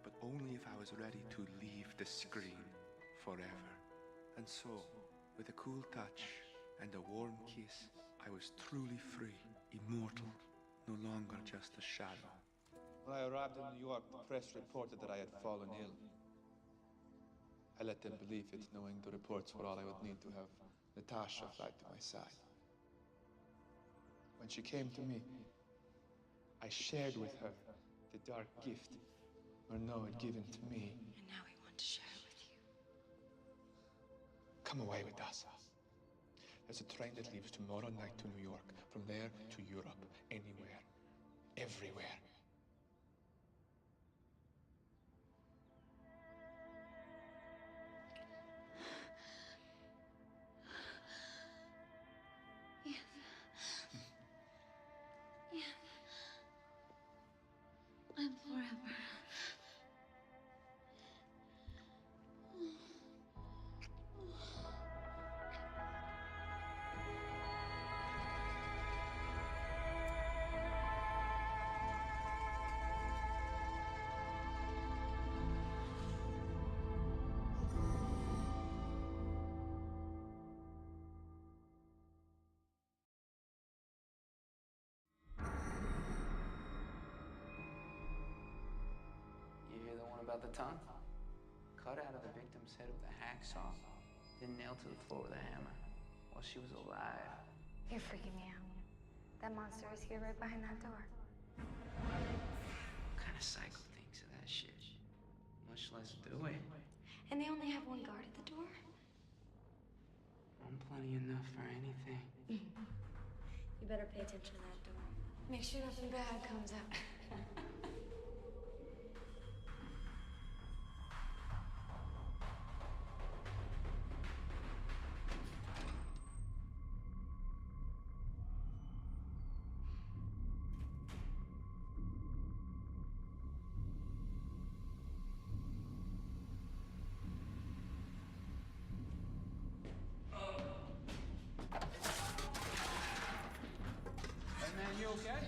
But only if I was ready to leave the screen forever. And so, with a cool touch and a warm kiss, I was truly free, immortal, no longer just a shadow. When I arrived in New York, the press reported that I had fallen ill. I let them believe it, knowing the reports were all I would need to have Natasha fly to my side. When she came to me, I shared with her the dark gift Murnau had given to me. And now we want to share it with you. Come away with us. There's a train that leaves tomorrow night to New York. From there to Europe. Anywhere. Everywhere. Yeah. Yeah. I'm forever. You hear the one about the tongue? Cut out of the victim's head with a hacksaw, then nailed to the floor with a hammer while she was alive. You're freaking me out. That monster is here right behind that door. What kind of psycho thinks of that shit? Much less do it. And they only have one guard at the door? I'm plenty enough for anything. You better pay attention to that door. Make sure nothing bad comes out. Hey man, you okay?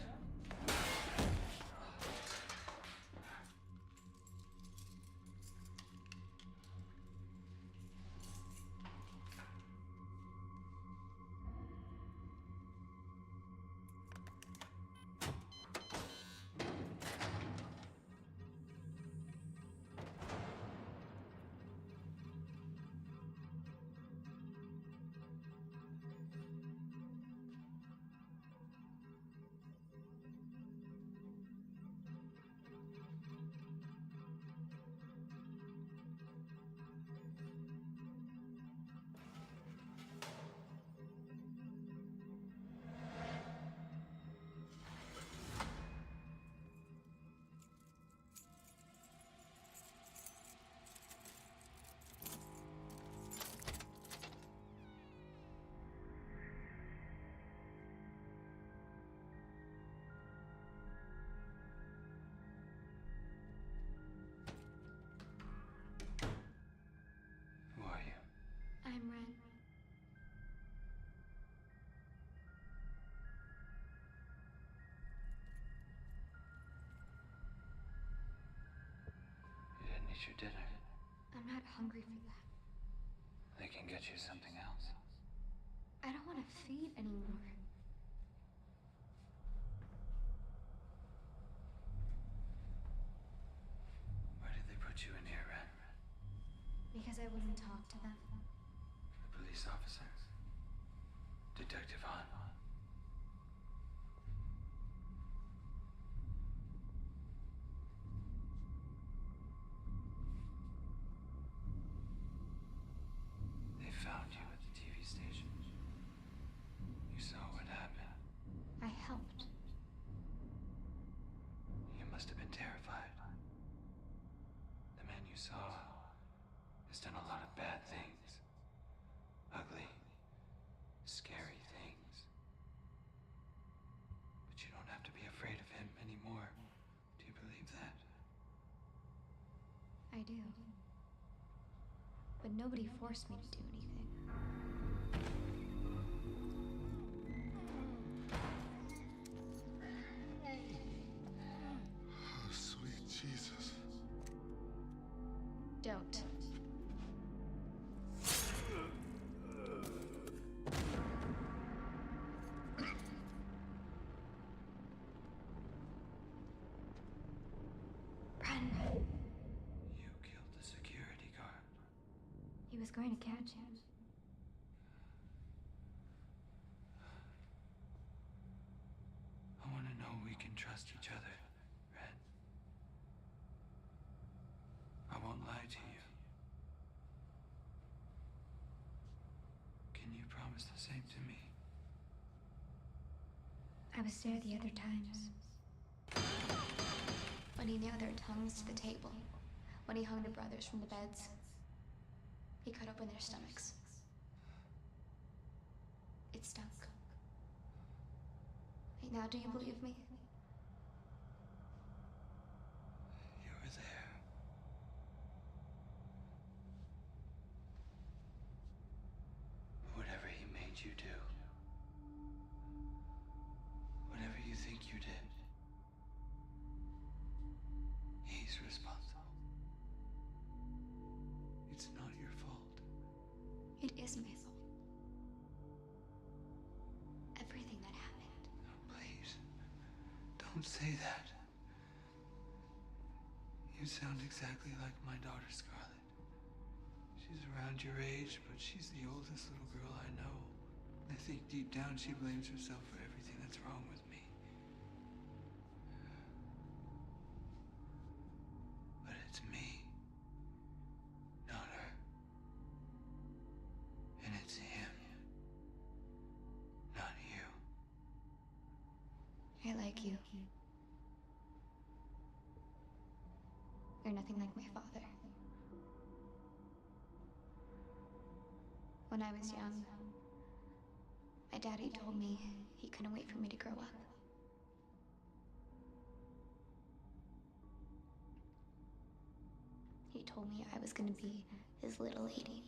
Who are you? I'm Ren. You didn't eat your dinner. I'm not hungry for that. They can get you something else. I don't want to feed anymore. Why did they put you in here, Ren? Because I wouldn't talk to them. The police officer? Detective Hahn? They found you at the TV station. You saw what happened. I helped. You must have been terrified. The man you saw has done a lot of bad things. Ugly, scary things. But you don't have to be afraid of him anymore. Do you believe that? I do. But nobody forced me to do anything. Oh, sweet Jesus. Don't. was going to catch him. I want to know we can trust each other, Red. I won't lie to you. Can you promise the same to me? I was there the other times. When he nailed their tongues to the table. When he hung the brothers from the beds. He cut open their stomachs. It stunk. Hey, now do you believe me? You were there. Whatever he made you do, whatever you think you did, he's responsible. It's not your fault. It is my fault. Everything that happened. Please, don't say that. You sound exactly like my daughter, Scarlett. She's around your age, but she's the oldest little girl I know. I think deep down she blames herself for everything that's wrong with me. But it's me, not her. And it's him, not you. I like you. You're nothing like my father. When I was young, my daddy told me he couldn't wait for me to grow up. He told me I was gonna be his little lady.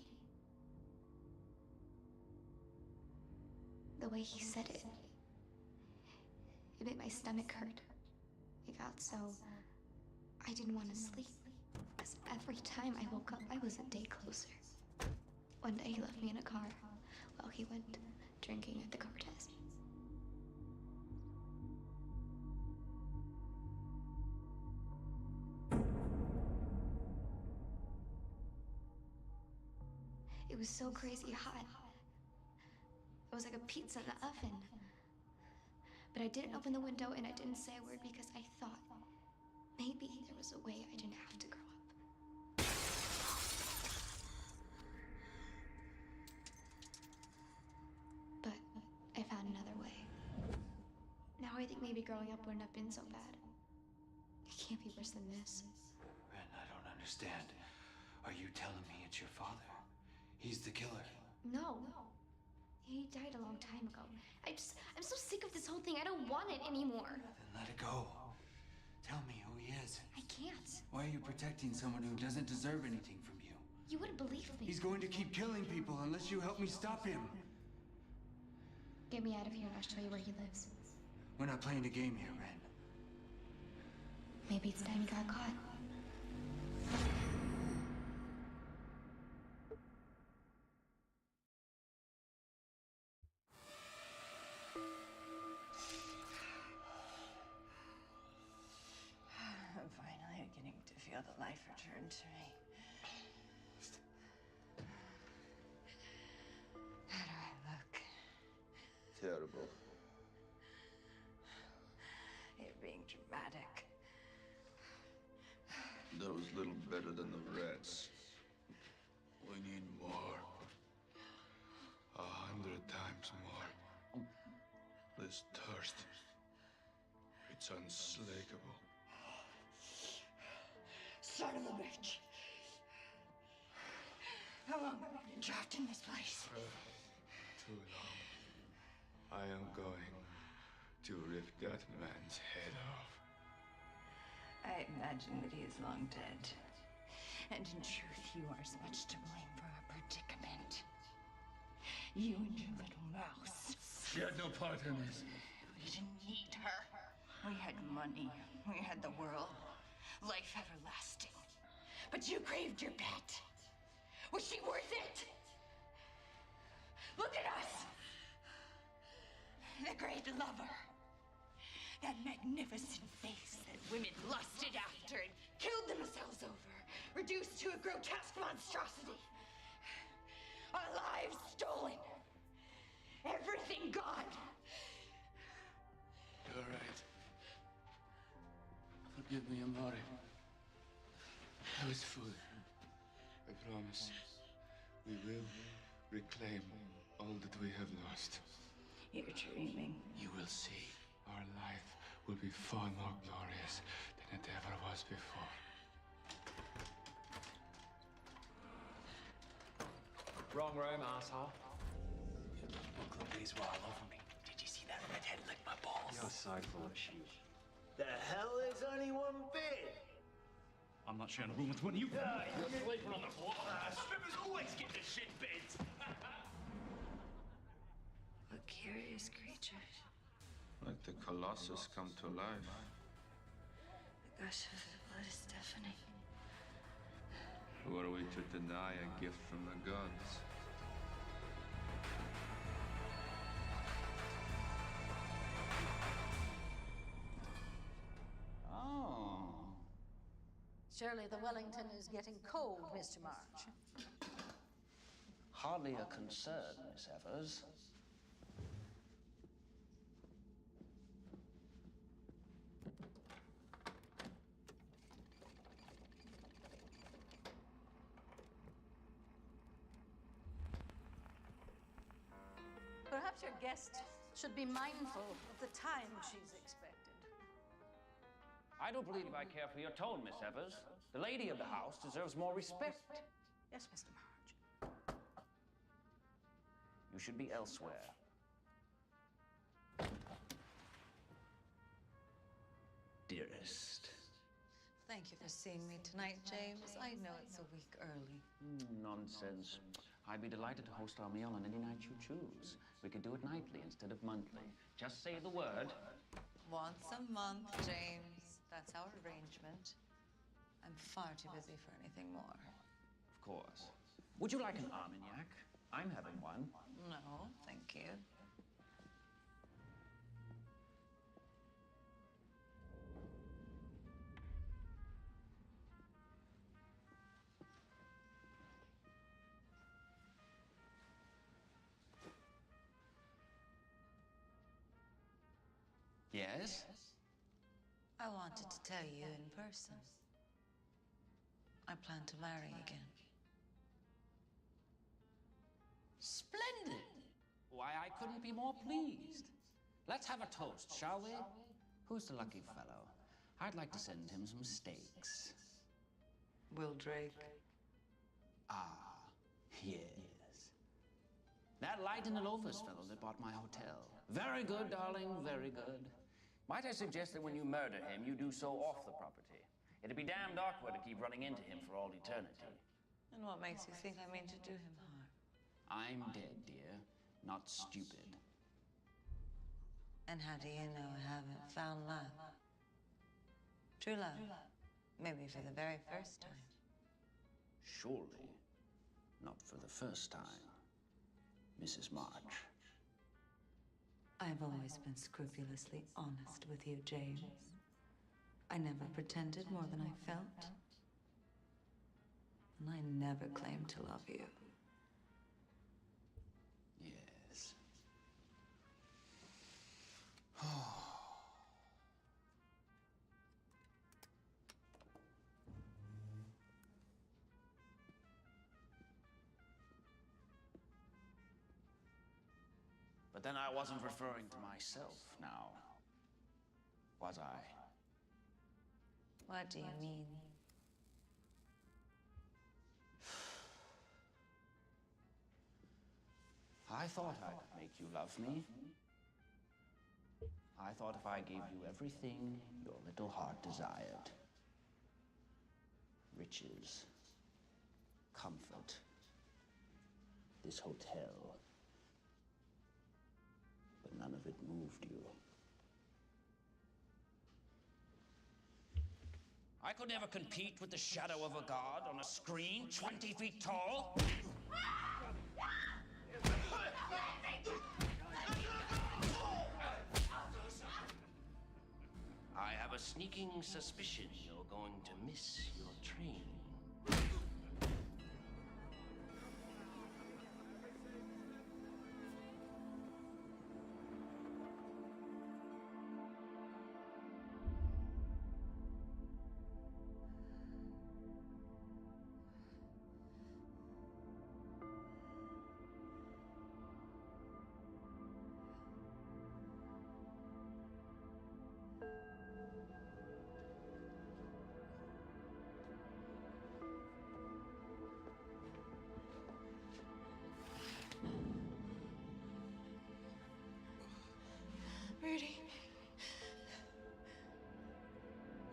The way he said it, it made my stomach hurt. It got so I didn't want to sleep. Because every time I woke up, I was a day closer. One day he left me in a car while he went drinking at the Cortez. It was so crazy hot. It was like a pizza in the oven. But I didn't open the window and I didn't say a word because I thought maybe there was a way I didn't have to grow up. But I found another way. Now I think maybe growing up wouldn't have been so bad. It can't be worse than this. Ren, I don't understand. Are you telling me it's your father? He's the killer. No. He died a long time ago. I'm so sick of this whole thing. I don't want it anymore. Then let it go. Tell me who he is. I can't. Why are you protecting someone who doesn't deserve anything from you? You wouldn't believe me. He's going to keep killing people unless you help me stop him. Get me out of here and I'll show you where he lives. We're not playing a game here, Ren. Maybe it's time you got caught. I'm finally beginning to feel the life return to me. How do I look? Terrible. You're being dramatic. That was little better than the rats. We need more. 100 times more. This thirst. It's unslakable. Son of a bitch! How long have you been trapped in this place? Too long. I am going to rip that man's head off. I imagine that he is long dead. And in truth, you are as much to blame for our predicament. You and your little mouse. She had no part in this. We didn't need her. We had money. We had the world. Life everlasting. But you craved your pet. Was she worth it? Look at us! The great lover. That magnificent face that women lusted after and killed themselves over. Reduced to a grotesque monstrosity. lives stolen. Everything gone. You're right. Forgive me, Amari. I was foolish. I promise. We will reclaim all that we have lost. You're dreaming. You will see. Our life will be far more glorious than it ever was before. Wrong room, asshole. Brooklyn Bees were all over me. Did you see that redhead lick my balls? You're so full of shit. The hell is only one bed? I'm not sharing a room with one of you. You're sleeping on the floor. Strippers always get the shit beds. What curious creatures. Like the Colossus come to life. The gush of the blood is deafening. Who are we to deny a gift from the gods? Oh. Surely the Wellington is getting cold, Mr. March. Hardly a concern, Miss Evers. Perhaps your guest should be mindful of the time she's expected. I don't believe I care for your tone, Miss Evers. The lady of the house deserves more respect. Yes, Mr. March. You should be elsewhere. Dearest. Thank you for seeing me tonight, James. I know it's a week early. Nonsense. I'd be delighted to host our meal on any night you choose. We could do it nightly instead of monthly. Just say the word. Once a month, James. That's our arrangement. I'm far too busy for anything more. Of course. Would you like an Armagnac? I'm having one. No, thank you. Yes? I wanted to tell you in person. I plan to marry again. Splendid! Why, I couldn't be more pleased. Let's have a toast, shall we? Who's the lucky fellow? I'd like to send him some steaks. Will Drake? Ah, yes. That light in the loafers fellow that bought my hotel. Very good, darling, very good. Might I suggest that when you murder him, you do so off the property? It'd be damned awkward to keep running into him for all eternity. And what makes you think I mean to do him harm? I'm dead, dear, not stupid. And how do you know I haven't found love? True love. Maybe for the very first time. Surely not for the first time, Mrs. March. I've always been scrupulously honest with you, James. I never pretended more than I felt. And I never claimed to love you. Yes. But then I wasn't referring to myself now, was I? What do you mean? I thought I could make you love me. I thought if I gave you everything your little heart desired, riches, comfort, this hotel, but none of it moved you. I could never compete with the shadow of a god on a screen 20 feet tall. I have a sneaking suspicion you're going to miss your train. Rudy.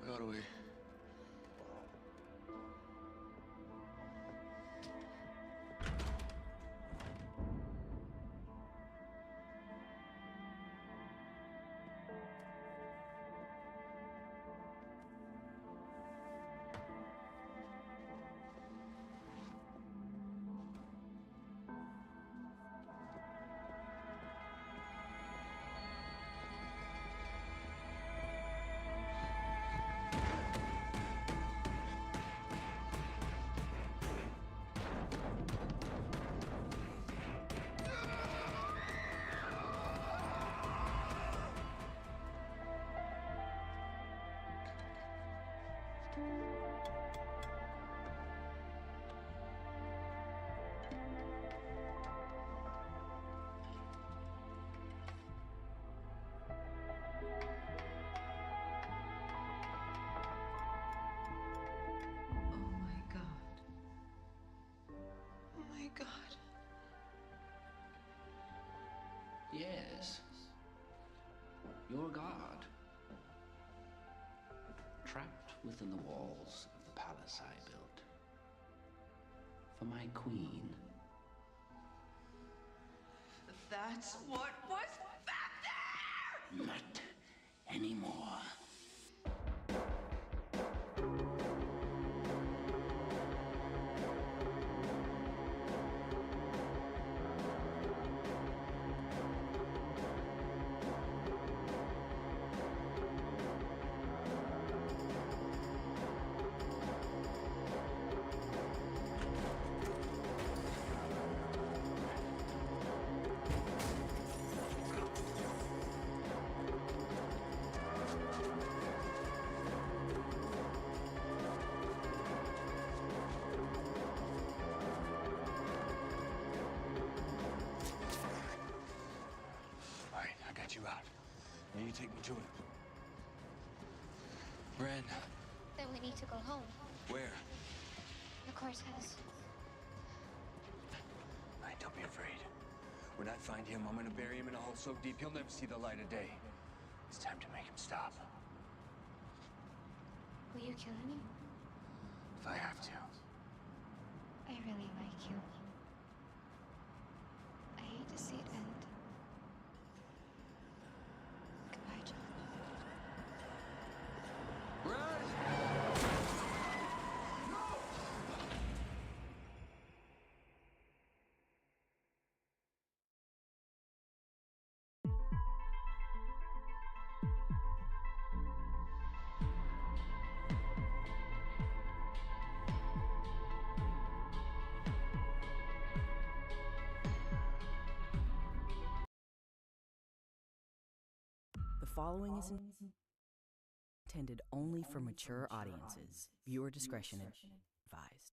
Where are we? Oh my God. Yes. Your God. Trapped within the walls of the palace I built. For my queen. That's what was back there! Not anymore. You out. Now you take me to it. Bren. Then we need to go home. Where? The courthouse. All right, don't be afraid. When I find him, I'm gonna bury him in a hole so deep he'll never see the light of day. It's time to make him stop. Will you kill him? If I have to. I really like you. I hate to see it end. Goodbye, John. The following is intended only for mature audiences. Viewer discretion advised.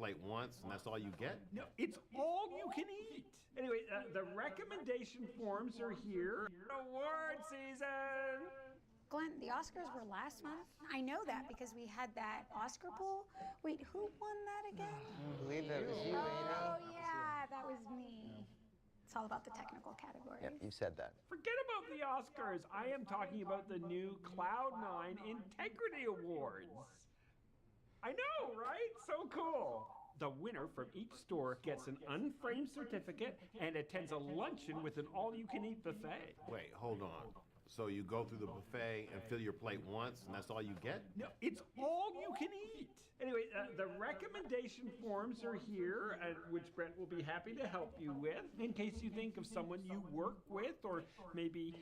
plate once and that's all you get? No, it's all you can eat. Anyway, the recommendation forms are here. Award season! Glenn, the Oscars were last month. I know that because we had that Oscar poll. Wait, who won that again? I believe that was you, Amy. Oh, yeah, that was me. It's all about the technical categories. Yep, you said that. Forget about the Oscars. I am talking about the new Cloud9 Integrity Awards. I know, right? So cool. The winner from each store gets an unframed certificate and attends a luncheon with an all-you-can-eat buffet. Wait, hold on. So you go through the buffet and fill your plate once and that's all you get? No, it's all you can eat. Anyway, the recommendation forms are here, which Brent will be happy to help you with, in case you think of someone you work with or maybe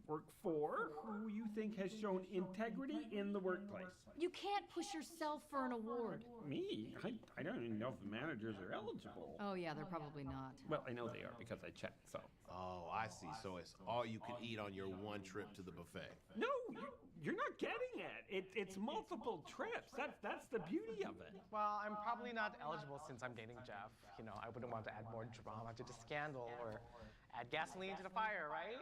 work for who you think has shown integrity in the workplace. You can't push yourself for an award. Me? I don't even know if the managers are eligible. Oh, yeah, they're probably not. Well, I know they are because I checked, so. Oh, I see. So it's all you can eat on your one trip to the buffet. No, you're not getting it. It's multiple trips. That's the beauty of it. Well, I'm probably not eligible since I'm dating Jeff. You know, I wouldn't want to add more drama to the scandal or add gasoline to the fire, right?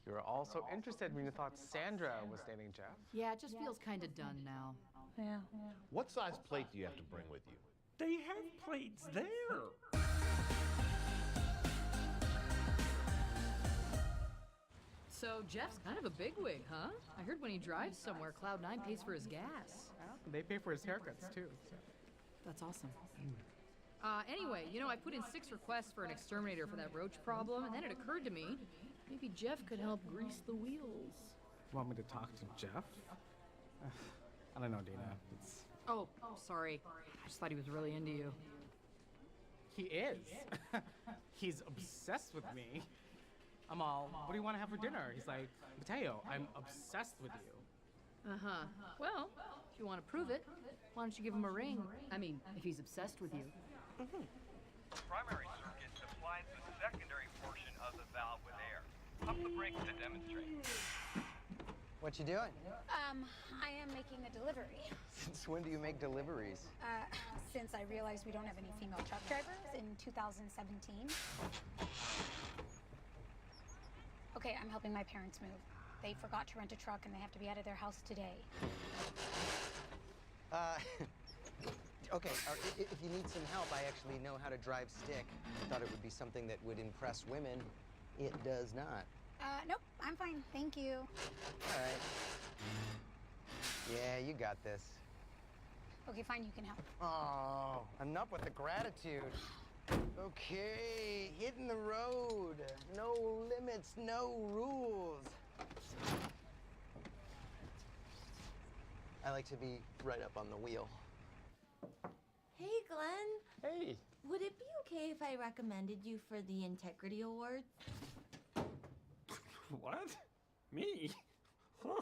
You were also interested when you thought Sandra was dating Jeff. Yeah, it just feels kind of done now. Yeah. What size plate do you have to bring with you? They have plates there. So Jeff's kind of a bigwig, huh? I heard when he drives somewhere, Cloud9 pays for his gas. They pay for his haircuts, too. So. That's awesome. Anyway, you know, I put in 6 requests for an exterminator for that roach problem, and then it occurred to me, maybe Jeff could help grease the wheels. You want me to talk to Jeff? I don't know, Dina. It's... Oh, sorry. I just thought he was really into you. He is. He's obsessed with me. I'm all, what do you want to have for dinner? He's like, Mateo, I'm obsessed with you. Uh-huh. Well, if you want to prove it, why don't you give him a ring? I mean, if he's obsessed with you. Mm-hmm. Primary circuit supplies the secondary portion of the valve with air. Pump the brakes to demonstrate. What you doing? I am making a delivery. Since when do you make deliveries? Since I realized we don't have any female truck drivers in 2017. Okay, I'm helping my parents move. They forgot to rent a truck and they have to be out of their house today. Okay, if you need some help, I actually know how to drive stick. I thought it would be something that would impress women. It does not. Nope, I'm fine, thank you. All right. Yeah, you got this. Okay, fine, you can help. Oh, enough with the gratitude. Okay, hitting the road. No limits, no rules. I like to be right up on the wheel. Hey, Glenn. Hey. Would it be okay if I recommended you for the Integrity Award? What? Me? Huh?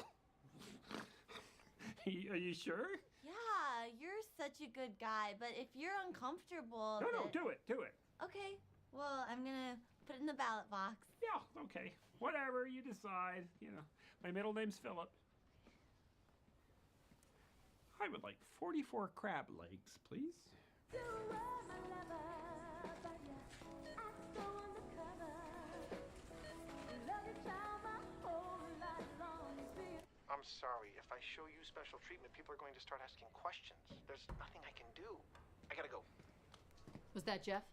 Are you sure? Yeah, you're such a good guy, but if you're uncomfortable... No, do it. Okay, well, I'm gonna put it in the ballot box. Yeah, okay. Whatever you decide. You know, my middle name's Philip. I would like 44 crab legs, please. I'm sorry. If I show you special treatment, people are going to start asking questions. There's nothing I can do. I gotta go. Was that Jeff?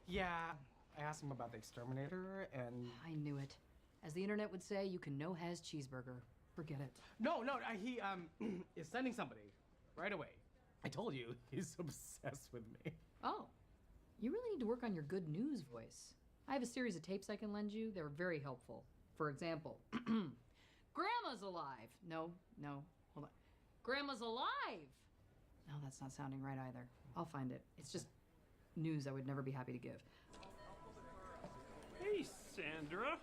Yeah, I asked him about the exterminator, and... I knew it. As the internet would say, you can no-has cheeseburger. Forget it. No, he, is sending somebody right away. I told you, he's obsessed with me. Oh, you really need to work on your good news voice. I have a series of tapes I can lend you. They're very helpful. For example, Grandma's alive. No, hold on. Grandma's alive! No, that's not sounding right either. I'll find it. It's just news I would never be happy to give. Hey, Sandra.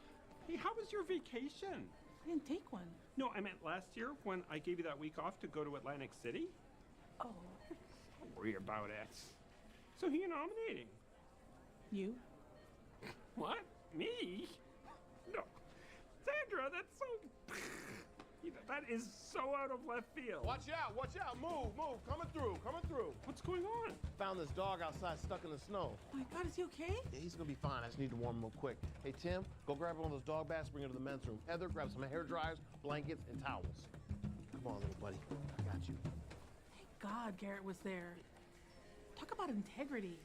Hey, how was your vacation? I didn't take one. No, I meant last year when I gave you that week off to go to Atlantic City. Oh. Don't worry about it. So who are you nominating? You? What? Me? No. Sandra, that's so... That is so out of left field. Watch out, move, coming through. What's going on? Found this dog outside stuck in the snow. Oh my God, is he okay? Yeah, he's gonna be fine. I just need to warm him real quick. Hey, Tim, go grab one of those dog baths, bring it to the men's room. Heather, grab some hair dryers, blankets, and towels. Come on, little buddy. I got you. Thank God Garrett was there. Talk about integrity.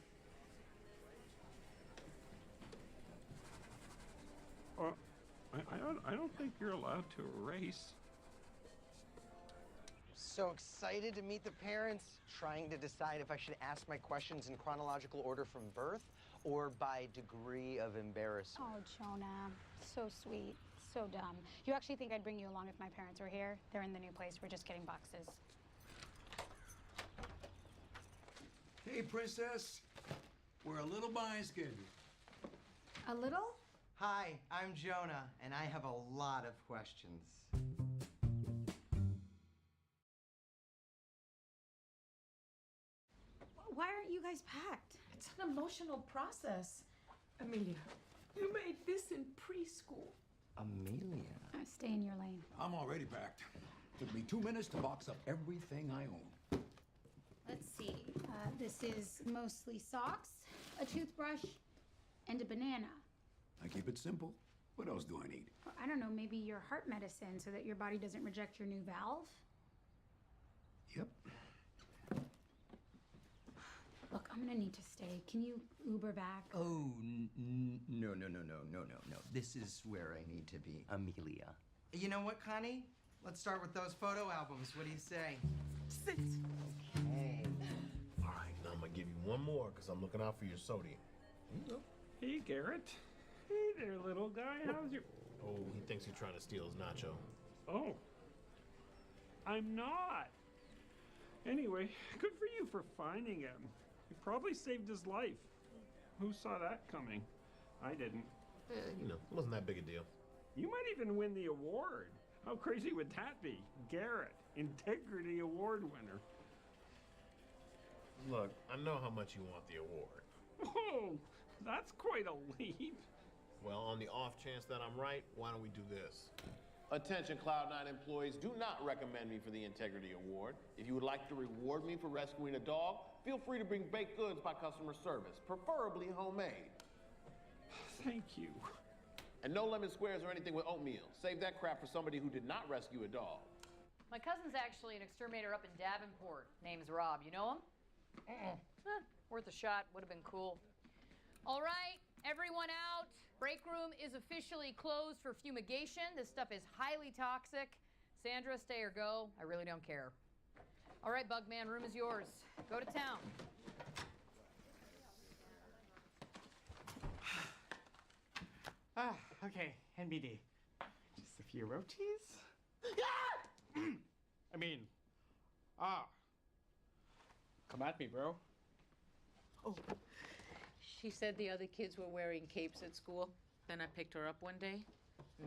I don't think you're allowed to erase. So excited to meet the parents, trying to decide if I should ask my questions in chronological order from birth or by degree of embarrassment. Oh, Jonah, so sweet, so dumb. You actually think I'd bring you along if my parents were here? They're in the new place. We're just getting boxes. Hey, Princess. We're a little behind schedule. A little? Hi, I'm Jonah, and I have a lot of questions. Why aren't you guys packed? It's an emotional process. Amelia, you made this in preschool. Amelia? Stay in your lane. I'm already packed. Took me 2 minutes to box up everything I own. Let's see. This is mostly socks, a toothbrush, and a banana. I keep it simple. What else do I need? I don't know, maybe your heart medicine so that your body doesn't reject your new valve? Yep. Look, I'm gonna need to stay. Can you Uber back? Oh, no. This is where I need to be, Amelia. You know what, Connie? Let's start with those photo albums. What do you say? Sit. Okay. All right, now I'm gonna give you one more because I'm looking out for your sodium. Here you go. Hey, Garrett. Hey there, little guy. How's your... Oh, he thinks you're trying to steal his nacho. Oh. I'm not. Anyway, good for you for finding him. You probably saved his life. Who saw that coming? I didn't. It wasn't that big a deal. You might even win the award. How crazy would that be? Garrett, Integrity Award winner. Look, I know how much you want the award. Whoa, that's quite a leap. Well, on the off chance that I'm right, why don't we do this? Attention, Cloud9 employees, do not recommend me for the Integrity Award. If you would like to reward me for rescuing a dog, feel free to bring baked goods by customer service, preferably homemade. Thank you. And no lemon squares or anything with oatmeal. Save that crap for somebody who did not rescue a dog. My cousin's actually an exterminator up in Davenport. Name's Rob. You know him? Worth a shot. Would have been cool. All right, everyone out. Break room is officially closed for fumigation. This stuff is highly toxic. Sandra, stay or go. I really don't care. All right, Bugman, room is yours. Go to town. Okay, NBD. Just a few rotis? I mean, come at me, bro. Oh, she said the other kids were wearing capes at school. Then I picked her up one day.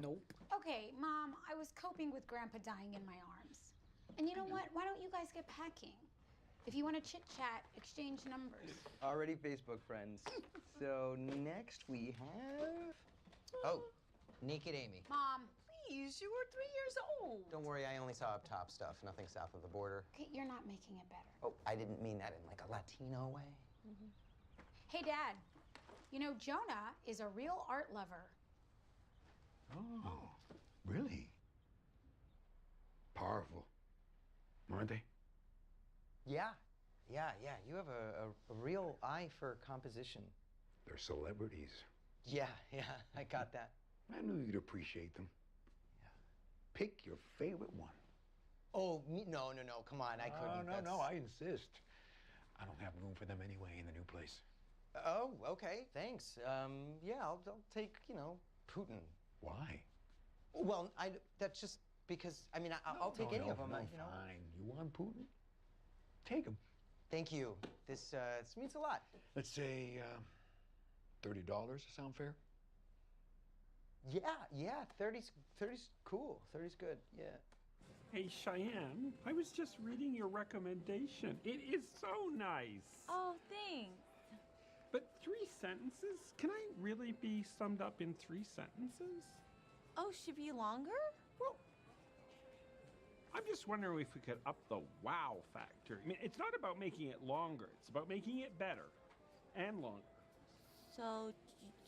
Nope. Okay, Mom, I was coping with Grandpa dying in my arms. And you know what? Why don't you guys get packing? If you want to chit-chat, exchange numbers. Already Facebook friends. So next we have... Oh, Naked Amy. Mom. Please, you were 3 years old. Don't worry, I only saw up top stuff, nothing south of the border. Okay, you're not making it better. Oh, I didn't mean that in like a Latino way. Hey, Dad. You know, Jonah is a real art lover. Oh, really? Powerful, aren't they? Yeah. You have a real eye for composition. They're celebrities. Yeah, I got that. I knew you'd appreciate them. Yeah. Pick your favorite one. Oh, no, come on, I couldn't. No, I insist. I don't have room for them anyway in the new place. Oh, okay, thanks. Yeah, I'll take, Putin. Why? Well, that's just because, I'll take any of them. Fine. You want Putin? Take him. Thank you. This means a lot. Let's say $30. Sound fair? Yeah, 30's cool. 30's good, yeah. Hey, Cheyenne, I was just reading your recommendation. It is so nice. Oh, thanks. But 3 sentences? Can I really be summed up in 3 sentences? Oh, should be longer? Well, I'm just wondering if we could up the wow factor. I mean, it's not about making it longer. It's about making it better and longer. So,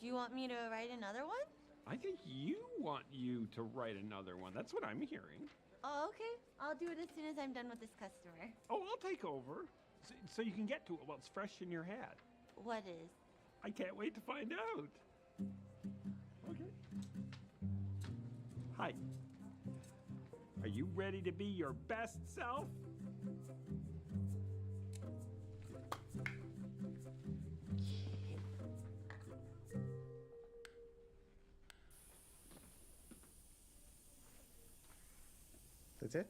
do you want me to write another one? I think you want you to write another one. That's what I'm hearing. Oh, okay. I'll do it as soon as I'm done with this customer. Oh, I'll take over. So you can get to it while it's fresh in your head. What is? I can't wait to find out. Okay. Hi. Are you ready to be your best self? That's it?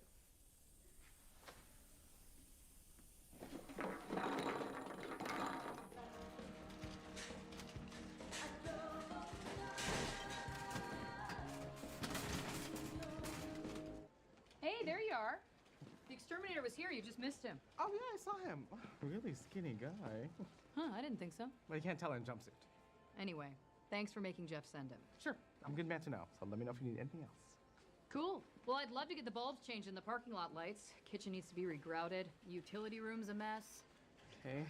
Hey, there you are. The exterminator was here. You just missed him. Oh, yeah, I saw him. Really skinny guy. Huh, I didn't think so. Well, you can't tell in a jumpsuit. Anyway, thanks for making Jeff send him. Sure, I'm a good man to know, so let me know if you need anything else. Cool. Well, I'd love to get the bulbs changed in the parking lot lights. Kitchen needs to be regrouted. Utility room's a mess. Okay,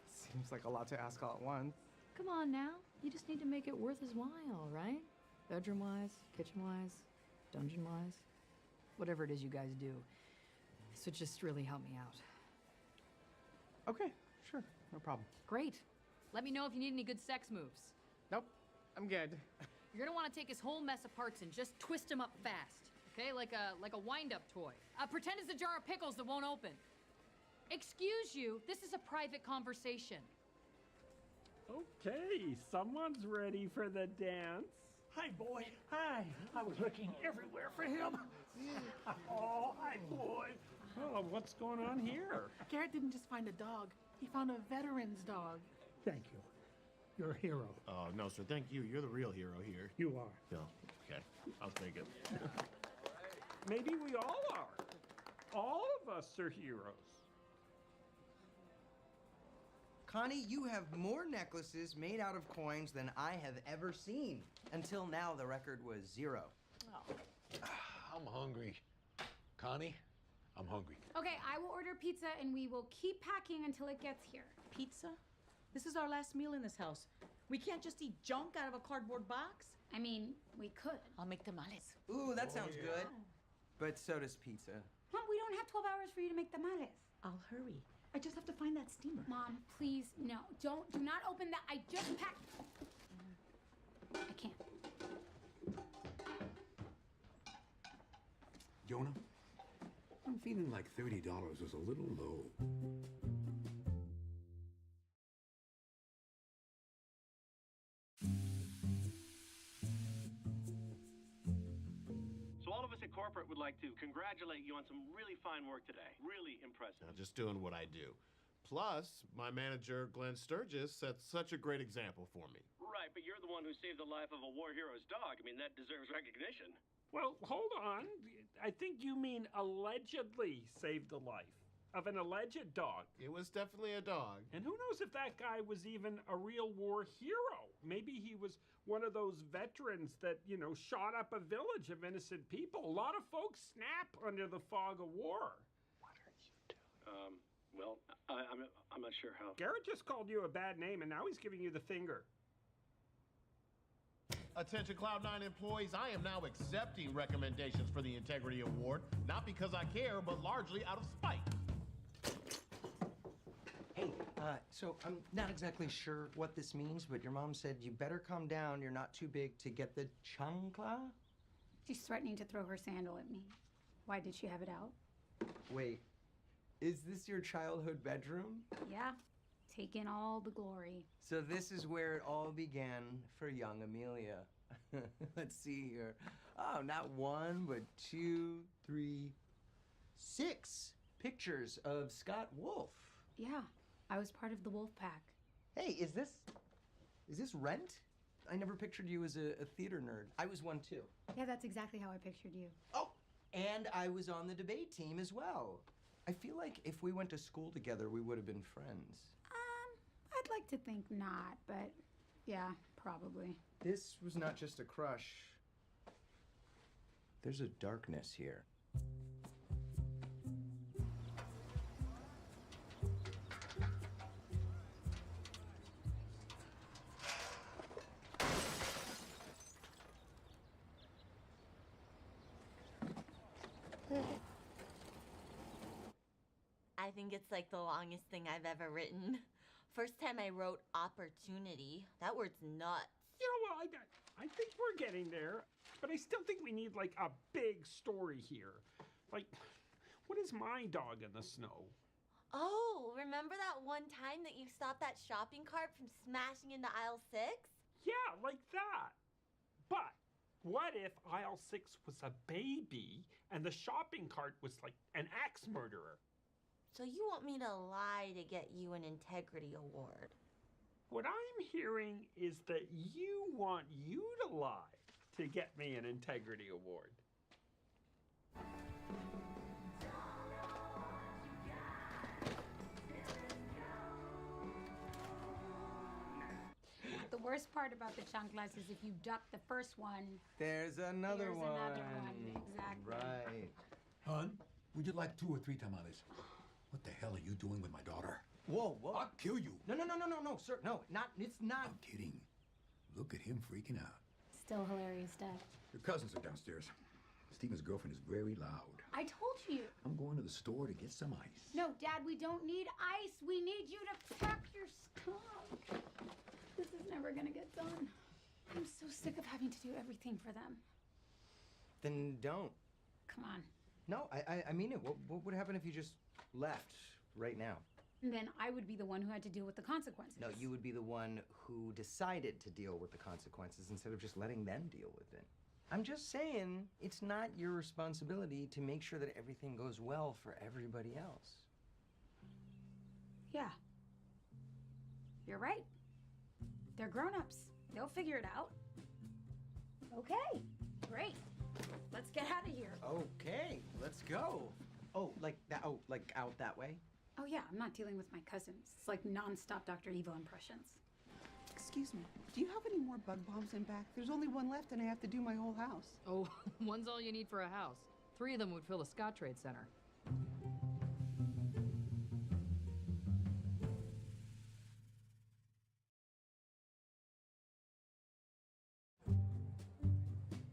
seems like a lot to ask all at once. Come on now. You just need to make it worth his while, right? Bedroom-wise, kitchen-wise, dungeon-wise. Whatever it is you guys do. So just really help me out. Okay, sure, no problem. Great. Let me know if you need any good sex moves. Nope, I'm good. You're gonna want to take his whole mess of parts and just twist him up fast, okay? Like a wind-up toy. Pretend it's a jar of pickles that won't open. Excuse you, this is a private conversation. Okay, someone's ready for the dance. Hi, boy. Hi. I was looking everywhere for him. Oh, hi, boy. Oh, what's going on here? Garrett didn't just find a dog. He found a veteran's dog. Thank you. You're a hero. Oh, no, sir. Thank you. You're the real hero here. You are. No. Okay. I'll take it. Maybe we all are. All of us are heroes. Connie, you have more necklaces made out of coins than I have ever seen. Until now, the record was 0. Oh. I'm hungry. Connie, I'm hungry. Okay, I will order pizza and we will keep packing until it gets here. Pizza? This is our last meal in this house. We can't just eat junk out of a cardboard box. I mean, we could. I'll make tamales. Ooh, that sounds good. But so does pizza. Mom, we don't have 12 hours for you to make tamales. I'll hurry. I just have to find that steamer. Mom, please, no. Do not open that. I just packed. I can't. Jonah, I'm feeling like $30 is a little low. So all of us at corporate would like to congratulate you on some really fine work today. Really impressive. I'm just doing what I do. Plus, my manager, Glenn Sturgis, set such a great example for me. Right, but you're the one who saved the life of a war hero's dog. I mean, that deserves recognition. Well, hold on. I think you mean allegedly saved the life of an alleged dog. It was definitely a dog. And who knows if that guy was even a real war hero? Maybe he was one of those veterans that, shot up a village of innocent people. A lot of folks snap under the fog of war. What are you doing? Well, I'm not sure how. Garrett just called you a bad name, and now he's giving you the finger. Attention Cloud9 employees, I am now accepting recommendations for the Integrity Award, not because I care, but largely out of spite. Hey, so I'm not exactly sure what this means, but your mom said you better calm down. You're not too big to get the chancla. She's threatening to throw her sandal at me. Why did she have it out? Wait, is this your childhood bedroom? Yeah, take in all the glory. So this is where it all began for young Amelia. Let's see here. Oh, not 1, but 2, 3, 6 pictures of Scott Wolf. Yeah, I was part of the wolf pack. Hey, is this Rent? I never pictured you as a theater nerd. I was one too. Yeah, that's exactly how I pictured you. Oh, and I was on the debate team as well. I feel like if we went to school together, we would have been friends. I'd like to think not, but yeah, probably. This was not just a crush. There's a darkness here. I think it's like the longest thing I've ever written. First time I wrote opportunity. That word's nuts. Yeah, well, I think we're getting there, but I still think we need like a big story here. Like, what is my dog in the snow? Oh, remember that one time that you stopped that shopping cart from smashing into aisle 6? Yeah, like that. But what if aisle 6 was a baby and the shopping cart was like an axe murderer? So you want me to lie to get you an integrity award? What I'm hearing is that you want you to lie to get me an integrity award. The worst part about the chanclas is if you duck the first one, There's another there's one. another one. Exactly. Right. Hon, would you like 2 or 3 tamales? What the hell are you doing with my daughter? Whoa, whoa. I'll kill you. No, sir. No, it's not. I'm kidding. Look at him freaking out. Still hilarious, Dad. Your cousins are downstairs. Stephen's girlfriend is very loud. I told you. I'm going to the store to get some ice. No, Dad, we don't need ice. We need you to pack your stuff. This is never gonna get done. I'm so sick of having to do everything for them. Then don't. Come on. No, I mean it. What would happen if you just left right now? And then I would be the one who had to deal with the consequences. No, you would be the one who decided to deal with the consequences instead of just letting them deal with it. I'm just saying, it's not your responsibility to make sure that everything goes well for everybody else. Yeah. You're right. They're grown-ups. They'll figure it out. Okay, great. Let's get out of here. Okay, let's go. Oh, like that? Oh, like out that way? Oh yeah, I'm not dealing with my cousins. It's like non-stop Dr. Evil impressions. Excuse me, do you have any more bug bombs in back? There's only one left and I have to do my whole house. Oh, one's all you need for a house. 3 of them would fill the Scottrade Center.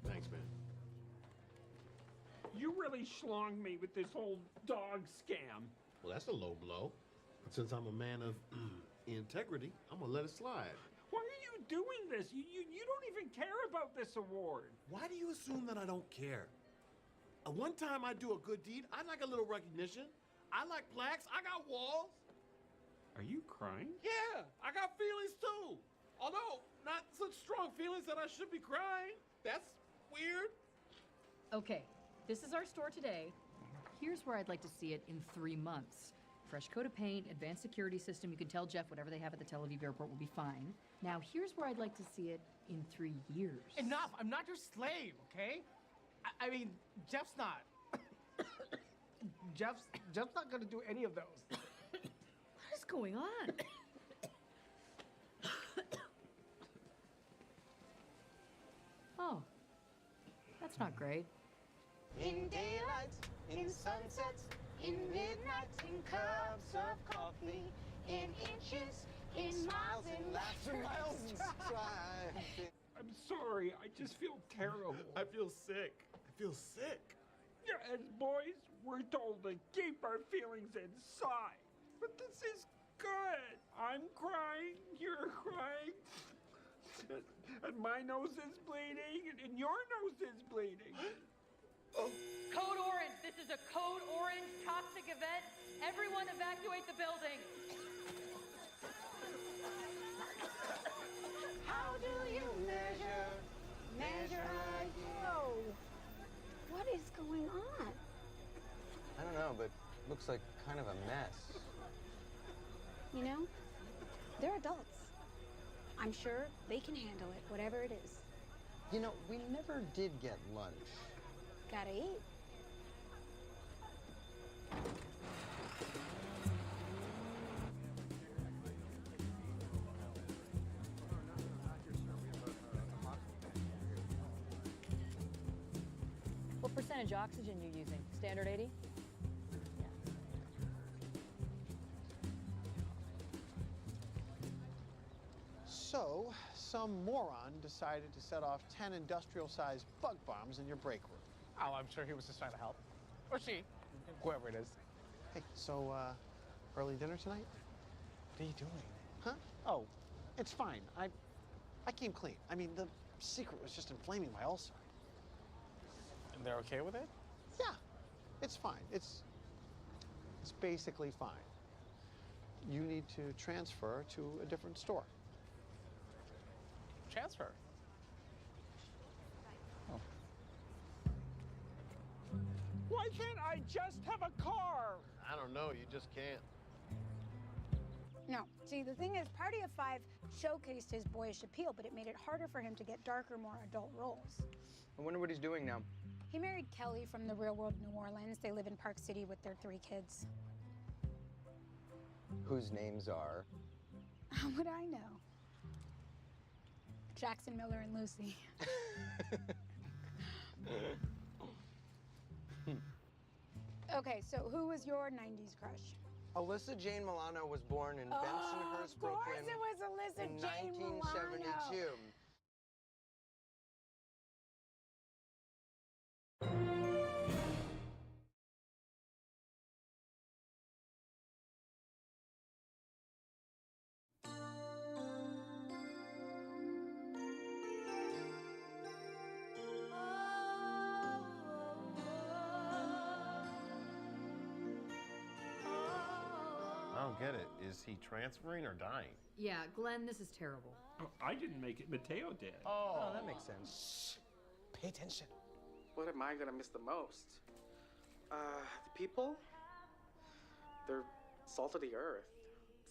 Thanks, man. You really schlonged me with this whole dog scam. Well, that's a low blow. But since I'm a man of integrity, I'm gonna let it slide. Why are you doing this? You don't even care about this award. Why do you assume that I don't care? One time I do a good deed, I like a little recognition. I like plaques. I got walls. Are you crying? Yeah, I got feelings too. Although, not such strong feelings that I should be crying. That's weird. Okay, this is our store today. Here's where I'd like to see it in 3 months. Fresh coat of paint, advanced security system. You can tell Jeff whatever they have at the Tel Aviv airport will be fine. Now, here's where I'd like to see it in 3 years. Enough! I'm not your slave, okay? I mean, Jeff's not. Jeff's not gonna do any of those. What is going on? Oh, that's not great. In daylight, in sunsets, in midnight, in cups of coffee, in inches, in miles, in laughter, miles in strife. I'm sorry, I just feel terrible. I feel sick. I feel sick. Yeah, as boys, we're told to keep our feelings inside. But this is good. I'm crying, you're crying. And my nose is bleeding, and your nose is bleeding. Oh. Code Orange, this is a Code Orange toxic event. Everyone evacuate the building. How do you measure Whoa. What is going on? I don't know, but looks like kind of a mess. You know, they're adults. I'm sure they can handle it, whatever it is. You know, we never did get lunch. Gotta eat. What percentage oxygen you using? Standard 80? So, some moron decided to set off 10 industrial-sized bug bombs in your break room. Oh, I'm sure he was just trying to help. Or she, whoever it is. Hey, so, early dinner tonight? What are you doing? Huh? Oh, it's fine. I came clean. I mean, the secret was just inflaming my ulcer. And they're okay with it? Yeah, it's fine. It's basically fine. You need to transfer to a different store. Transfer? Oh. Why can't I just have a car? I don't know, you just can't. No. See, the thing is, Party of Five showcased his boyish appeal, but it made it harder for him to get darker, more adult roles. I wonder what he's doing now. He married Kelly from the real world New Orleans. They live in Park City with their 3 kids. Whose names are? How would I know? Jackson, Miller, and Lucy. Okay, so who was your 90s crush? Alyssa Jane Milano was born in Bensonhurst, Brooklyn. Of course it was Alyssa in Jane 1972. Milano. I don't get it. Is he transferring or dying? Yeah, Glenn, this is terrible. Oh, I didn't make it. Mateo did. Oh, that makes sense. Pay attention. What am I gonna miss the most? The people? They're salt of the earth.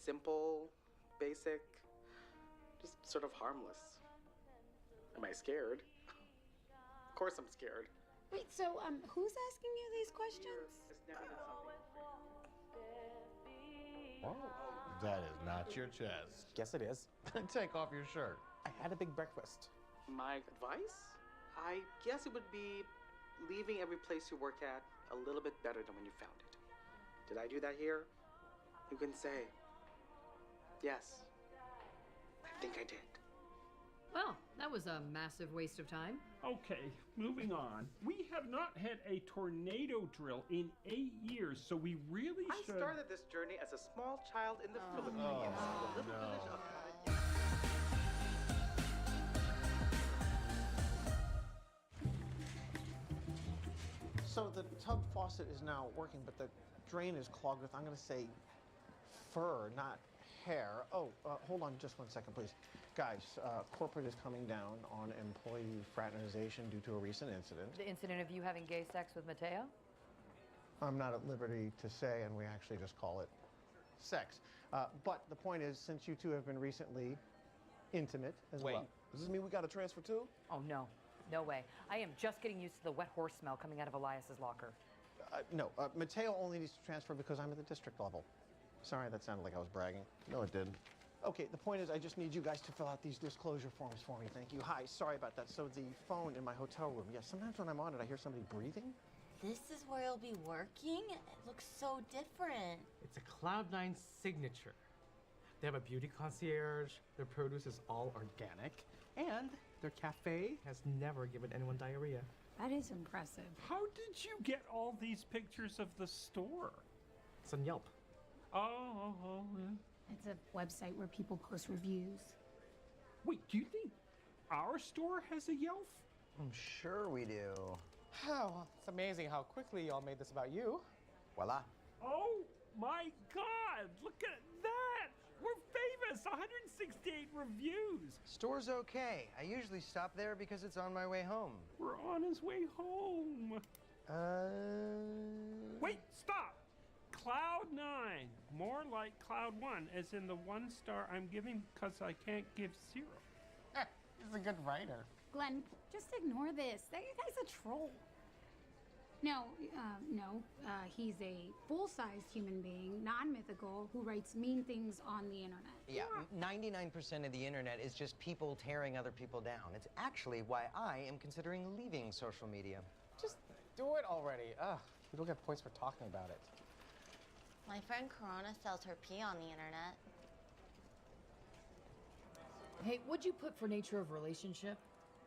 Simple, basic, just sort of harmless. Am I scared? Of course I'm scared. Wait, so who's asking you these questions? Oh, that is not your chest. Guess it is. Take off your shirt. I had a big breakfast. My advice? I guess it would be leaving every place you work at a little bit better than when you found it. Did I do that here? You can say, yes, I think I did. Well, that was a massive waste of time. Okay, moving on. We have not had a tornado drill in 8 years, so we really should... I started this journey as a small child in the Philippines, the little village of... So the tub faucet is now working, but the drain is clogged with, I'm going to say, fur, not hair. Oh, hold on just 1 second, please. Guys, corporate is coming down on employee fraternization due to a recent incident. The incident of you having gay sex with Mateo? I'm not at liberty to say, and we actually just call it sex. But the point is, since you two have been recently intimate as well. Does this mean we got to transfer too? Oh, no. No way. I am just getting used to the wet horse smell coming out of Elias's locker. No, Mateo only needs to transfer because I'm at the district level. Sorry, that sounded like I was bragging. No, it didn't. Okay, the point is I just need you guys to fill out these disclosure forms for me. Thank you. Hi, sorry about that. So the phone in my hotel room. Yeah, sometimes when I'm on it, I hear somebody breathing. This is where you'll be working? It looks so different. It's a Cloud9 signature. They have a beauty concierge, their produce is all organic, and their cafe has never given anyone diarrhea. That is impressive. How did you get all these pictures of the store? It's on Yelp. Oh, yeah. It's a website where people post reviews. Wait, do you think our store has a Yelp? I'm sure we do. Oh, it's amazing how quickly y'all made this about you. Voila. Oh my God, look at that! We're famous, 168 reviews. Store's okay. I usually stop there because it's on my way home. We're on his way home. Wait, stop! Cloud9, more like Cloud1, as in the 1 star I'm giving because I can't give 0. He's a good writer. Glenn, just ignore this. That guy's a troll. No, he's a full-sized human being, non-mythical, who writes mean things on the internet. Yeah, 99% of the internet is just people tearing other people down. It's actually why I am considering leaving social media. Just do it already. Ugh, we don't get points for talking about it. My friend Corona sells her pee on the internet. Hey, what'd you put for nature of relationship?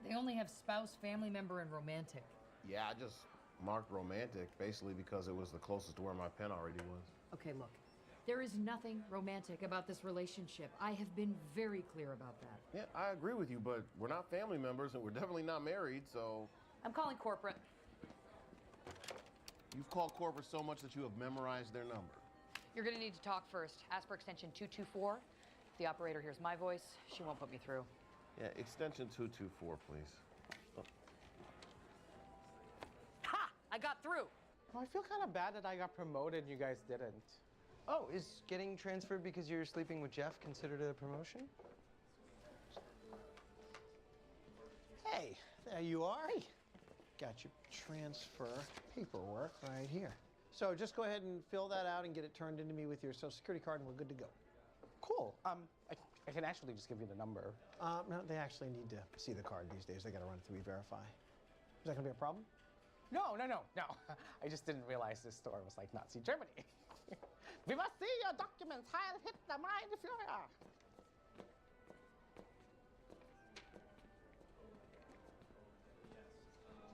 They only have spouse, family member, and romantic. Yeah, I just marked romantic basically because it was the closest to where my pen already was. Okay, look. There is nothing romantic about this relationship. I have been very clear about that. Yeah, I agree with you, but we're not family members and we're definitely not married, so... I'm calling corporate. You've called corporate so much that you have memorized their number. You're gonna need to talk first. Ask for extension 224. If the operator hears my voice, she won't put me through. Yeah, extension 224, please. Oh. Ha! I got through. Oh, I feel kind of bad that I got promoted and you guys didn't. Oh, is getting transferred because you're sleeping with Jeff considered a promotion? Hey, there you are. Hey. Got your transfer paperwork right here. So just go ahead and fill that out and get it turned into me with your Social Security card, and we're good to go. Cool. I can actually just give you the number. No, they actually need to see the card these days. They got to run it through E-Verify. Is that going to be a problem? No. I just didn't realize this store was like Nazi Germany. We must see your documents. Heil Hitler, meine Führer.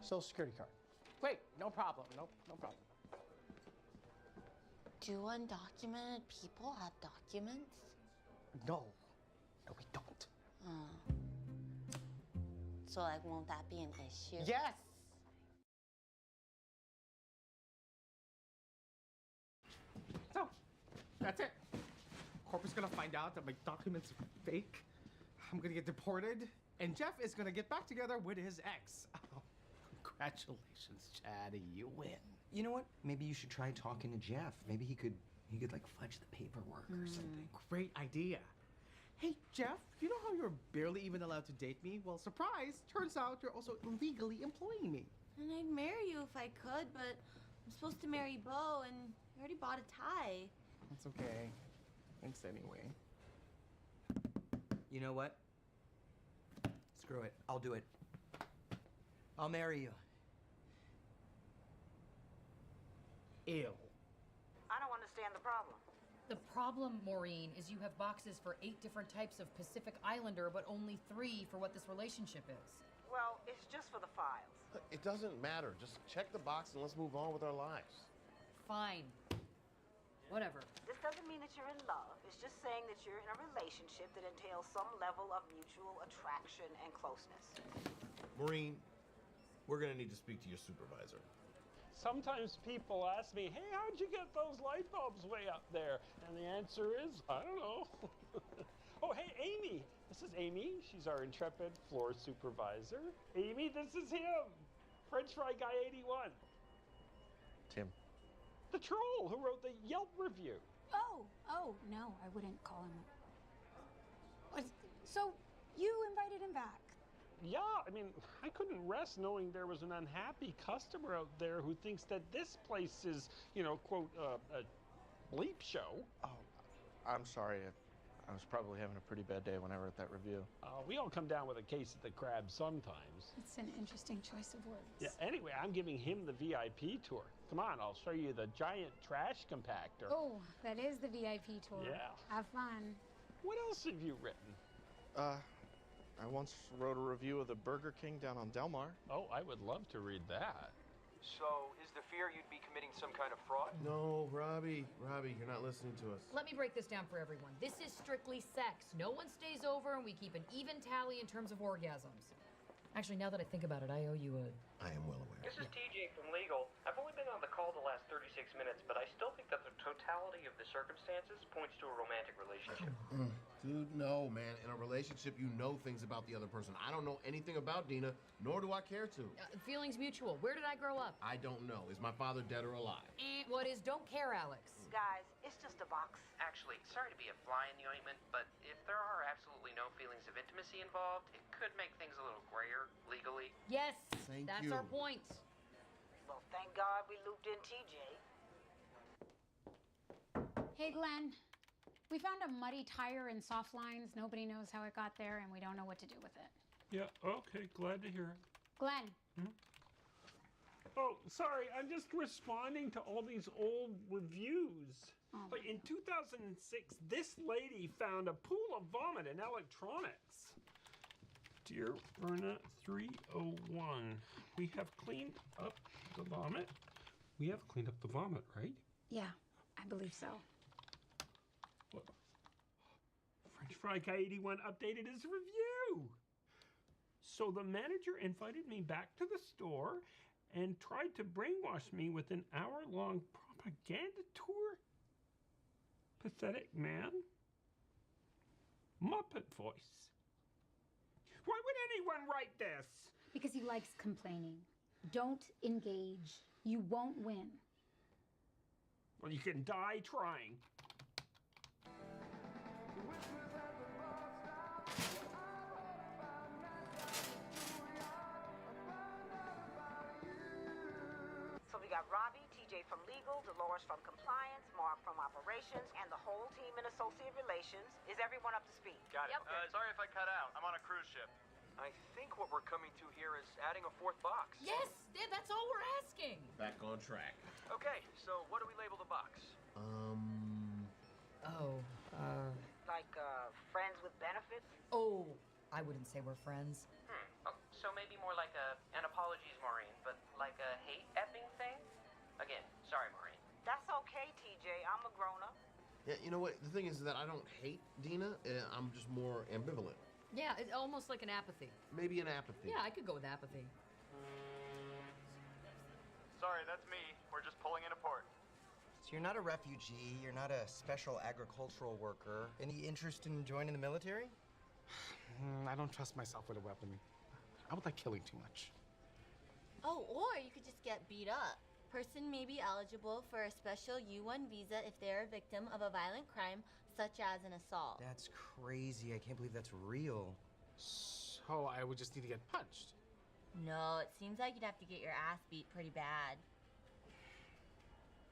Social Security card. Wait, no problem. No problem. Do undocumented people have documents? No, we don't. So, like, won't that be an issue? Yes. So, that's it. Corporate's gonna find out that my documents are fake. I'm gonna get deported, and Jeff is gonna get back together with his ex. Oh, congratulations, Chad. You win. You know what? Maybe you should try talking to Jeff. Maybe he could like fudge the paperwork or something. Great idea. Hey, Jeff, you know how you're barely even allowed to date me? Well, surprise, turns out you're also illegally employing me. And I'd marry you if I could, but I'm supposed to marry Bo, and I already bought a tie. That's okay. Thanks anyway. You know what? Screw it. I'll do it. I'll marry you. Ew. I don't understand the problem. The problem, Maureen, is you have boxes for 8 different types of Pacific Islander, but only 3 for what this relationship is. Well, it's just for the files. It doesn't matter. Just check the box and let's move on with our lives. Fine. Whatever. This doesn't mean that you're in love. It's just saying that you're in a relationship that entails some level of mutual attraction and closeness. Maureen, we're gonna need to speak to your supervisor. Sometimes people ask me, hey, how'd you get those light bulbs way up there? And the answer is, I don't know. Oh, hey, Amy. This is Amy. She's our intrepid floor supervisor. Amy, this is him. French Fry Guy 81. Tim. The troll who wrote the Yelp review. Oh, no, I wouldn't call him. So, you invited him back? Yeah, I mean, I couldn't rest knowing there was an unhappy customer out there who thinks that this place is, quote, a bleep show. Oh, I'm sorry. I was probably having a pretty bad day when I wrote that review. We all come down with a case of the crab sometimes. It's an interesting choice of words. Yeah, anyway, I'm giving him the VIP tour. Come on, I'll show you the giant trash compactor. Oh, that is the VIP tour. Yeah. Have fun. What else have you written? I once wrote a review of the Burger King down on Del Mar. Oh, I would love to read that. So, is the fear you'd be committing some kind of fraud? No, Robbie, you're not listening to us. Let me break this down for everyone. This is strictly sex. No one stays over, and we keep an even tally in terms of orgasms. Actually, now that I think about it, I owe you a... I am well aware. This is TJ from Legal. I've only been on the call the last 36 minutes, but I still think that the totality of the circumstances points to a romantic relationship. Dude, no, man. In a relationship, you know things about the other person. I don't know anything about Dina, nor do I care to. Feelings mutual. Where did I grow up? I don't know. Is my father dead or alive? What is don't care, Alex? Guys, it's just a box. Actually, sorry to be a fly in the ointment, but if there are absolutely no feelings of intimacy involved, it could make things a little grayer legally. Yes, Thank that's you. our point. Well, thank God we looped in TJ. Hey, Glenn. We found a muddy tire in soft lines. Nobody knows how it got there, and we don't know what to do with it. Yeah, okay, glad to hear it. Glenn. Oh, sorry, I'm just responding to all these old reviews. Like in 2006, this lady found a pool of vomit in electronics. Dear Verna 301, we have cleaned up the vomit. We have cleaned up the vomit, right? Yeah, I believe so. French Fry Guy 81 updated his review. So the manager invited me back to the store and tried to brainwash me with an hour-long propaganda tour? Pathetic man. Muppet voice. Why would anyone write this? Because he likes complaining. Don't engage. You won't win. Well, you can die trying. So we got Robbie, TJ from legal, Dolores from compliance, Mark from operations, and the whole team in associate relations. Is everyone up to speed? Got it. Sorry if I cut out. I'm on a cruise ship. I think what we're coming to here is adding a fourth box. Yes, yeah, that's all we're asking. Back on track. Okay, so what do we label the box? Like, friends with benefits? Oh, I wouldn't say we're friends. So maybe more like an apologies, Maureen, but like a hate effing thing? Again, sorry, Maureen. That's okay, TJ. I'm a grown-up. Yeah, you know what? The thing is that I don't hate Dina. I'm just more ambivalent. Yeah, it's almost like an apathy. Maybe an apathy. Yeah, I could go with apathy. Sorry, that's me. We're just pulling into port. So you're not a refugee, you're not a special agricultural worker. Any interest in joining the military? I don't trust myself with a weapon. I would like killing too much. Oh, or you could just get beat up. Person may be eligible for a special U1 visa if they're a victim of a violent crime, such as an assault. That's crazy. I can't believe that's real. So I would just need to get punched. No, it seems like you'd have to get your ass beat pretty bad.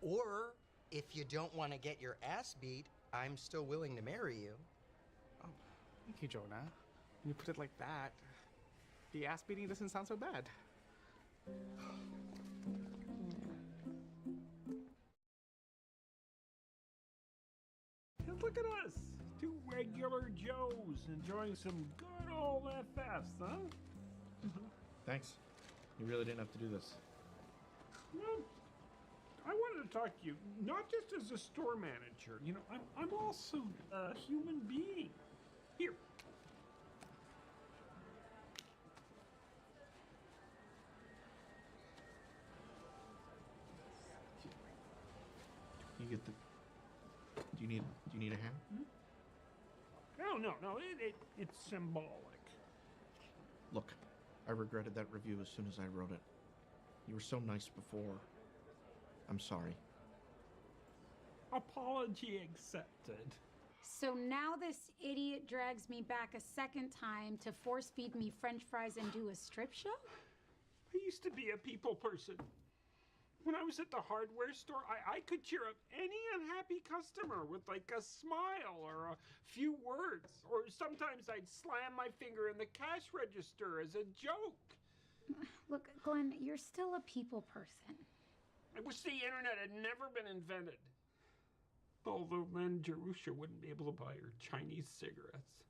Or, if you don't want to get your ass beat, I'm still willing to marry you. Oh, thank you, Jonah. When you put it like that, the ass beating doesn't sound so bad. And look at us, two regular Joes enjoying some good old FS, huh? Thanks. You really didn't have to do this. Well, I wanted to talk to you, not just as a store manager. You know, I'm also a human being. Here. You get the. Do you need a hand? No. It's symbolic. Look, I regretted that review as soon as I wrote it. You were so nice before. I'm sorry. Apology accepted. So now this idiot drags me back a second time to force feed me French fries and do a strip show? I used to be a people person. When I was at the hardware store, I could cheer up any unhappy customer with like a smile or a few words. Or sometimes I'd slam my finger in the cash register as a joke. Look, Glenn, you're still a people person. I wish the internet had never been invented. Although then Jerusha wouldn't be able to buy her Chinese cigarettes.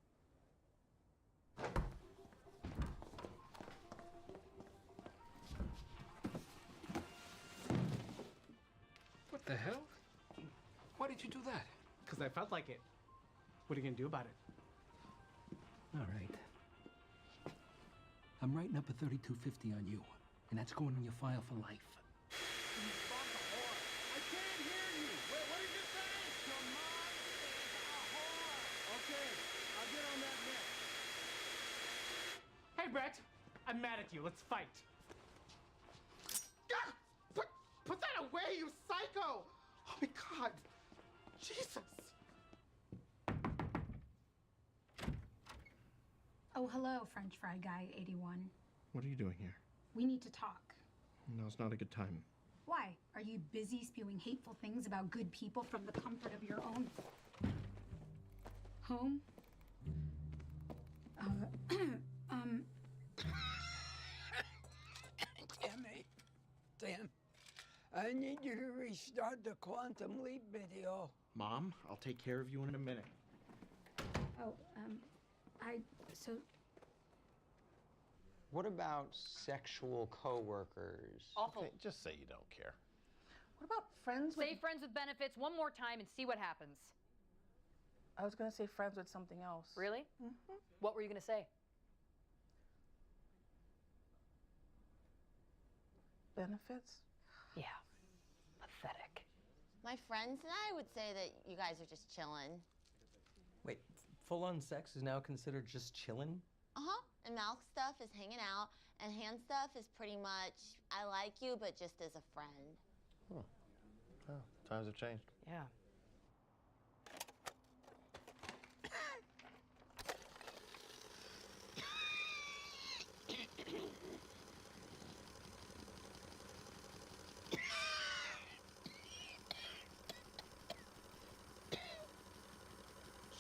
What the hell? Why did you do that? Because I felt like it. What are you gonna do about it? All right. I'm writing up a 3250 on you, and that's going in your file for life. I can't hear you. Wait, what did you say? Samar is a whore. Okay, I'll get on that next. Hey, Brett! I'm mad at you. Let's fight. Ah! Put that away, you psycho! Oh my God! Jesus! Oh, hello, French fry guy 81. What are you doing here? We need to talk. Now's not a good time. Why? Are you busy spewing hateful things about good people from the comfort of your own home? Dan, I need you to restart the Quantum Leap video. Mom, I'll take care of you in a minute. So What about sexual coworkers? Awful. Okay, just say you don't care. What about friends with... Say friends with benefits one more time and see what happens. I was gonna say friends with something else. Really? Mm-hmm. What were you gonna say? Benefits? Yeah. Pathetic. My friends and I would say that you guys are just chilling. Wait, full-on sex is now considered just chilling? Uh-huh. And mouth stuff is hanging out, and hand stuff is pretty much, I like you, but just as a friend. Oh, times have changed. Yeah.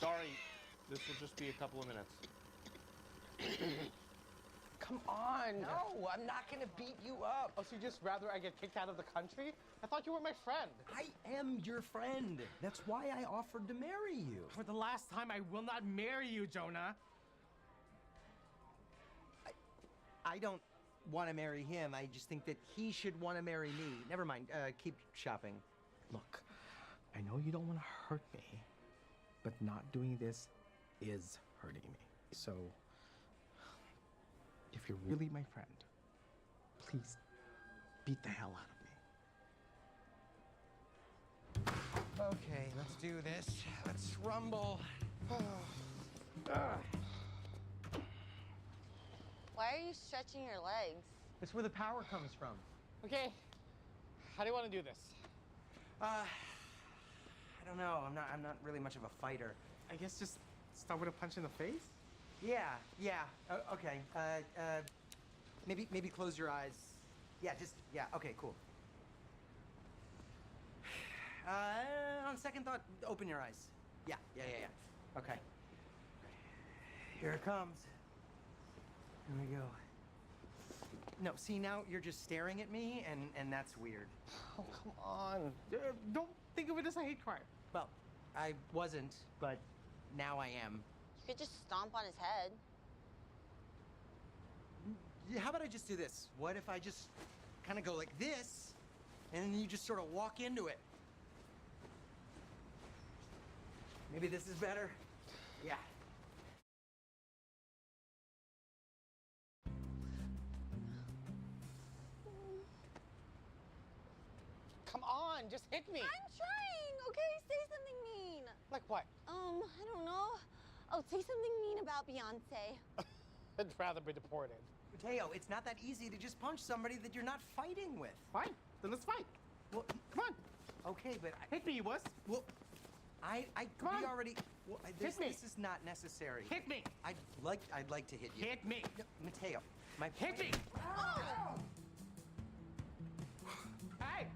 Sorry, this will just be a couple of minutes. Come on. No, I'm not gonna beat you up. Oh, so you just rather I get kicked out of the country? I thought you were my friend. I am your friend. That's why I offered to marry you. For the last time, I will not marry you, Jonah. I don't want to marry him. I just think that he should want to marry me. Never mind. Keep shopping. Look, I know you don't want to hurt me, but not doing this is hurting me. So, if you're really my friend, please beat the hell out of me. Okay, let's do this. Let's rumble. Why are you stretching your legs? It's where the power comes from. Okay, how do you want to do this? I don't know. I'm not really much of a fighter. I guess just start with a punch in the face? Yeah. Okay. Maybe close your eyes. Yeah. Okay. Cool. On second thought, open your eyes. Yeah. Okay. Here it comes. Here we go. No, see, now you're just staring at me, and that's weird. Oh, come on. Don't think of it as a hate crime. Well, I wasn't, but now I am. You could just stomp on his head. How about I just do this? What if I just kind of go like this, and then you just sort of walk into it? Maybe this is better? Yeah. Come on, just hit me. I'm trying, okay? Say something mean. Like what? I don't know. Oh, say something mean about Beyonce. I'd rather be deported. Mateo, it's not that easy to just punch somebody that you're not fighting with. Fine, then let's fight. Well, come on. Okay, but hit me, you wuss. Well, Come on. already. Well, Hit me. This is not necessary. Hit me. I'd like to hit you. Hit me. No, Mateo, my Hit me. Oh! Hey.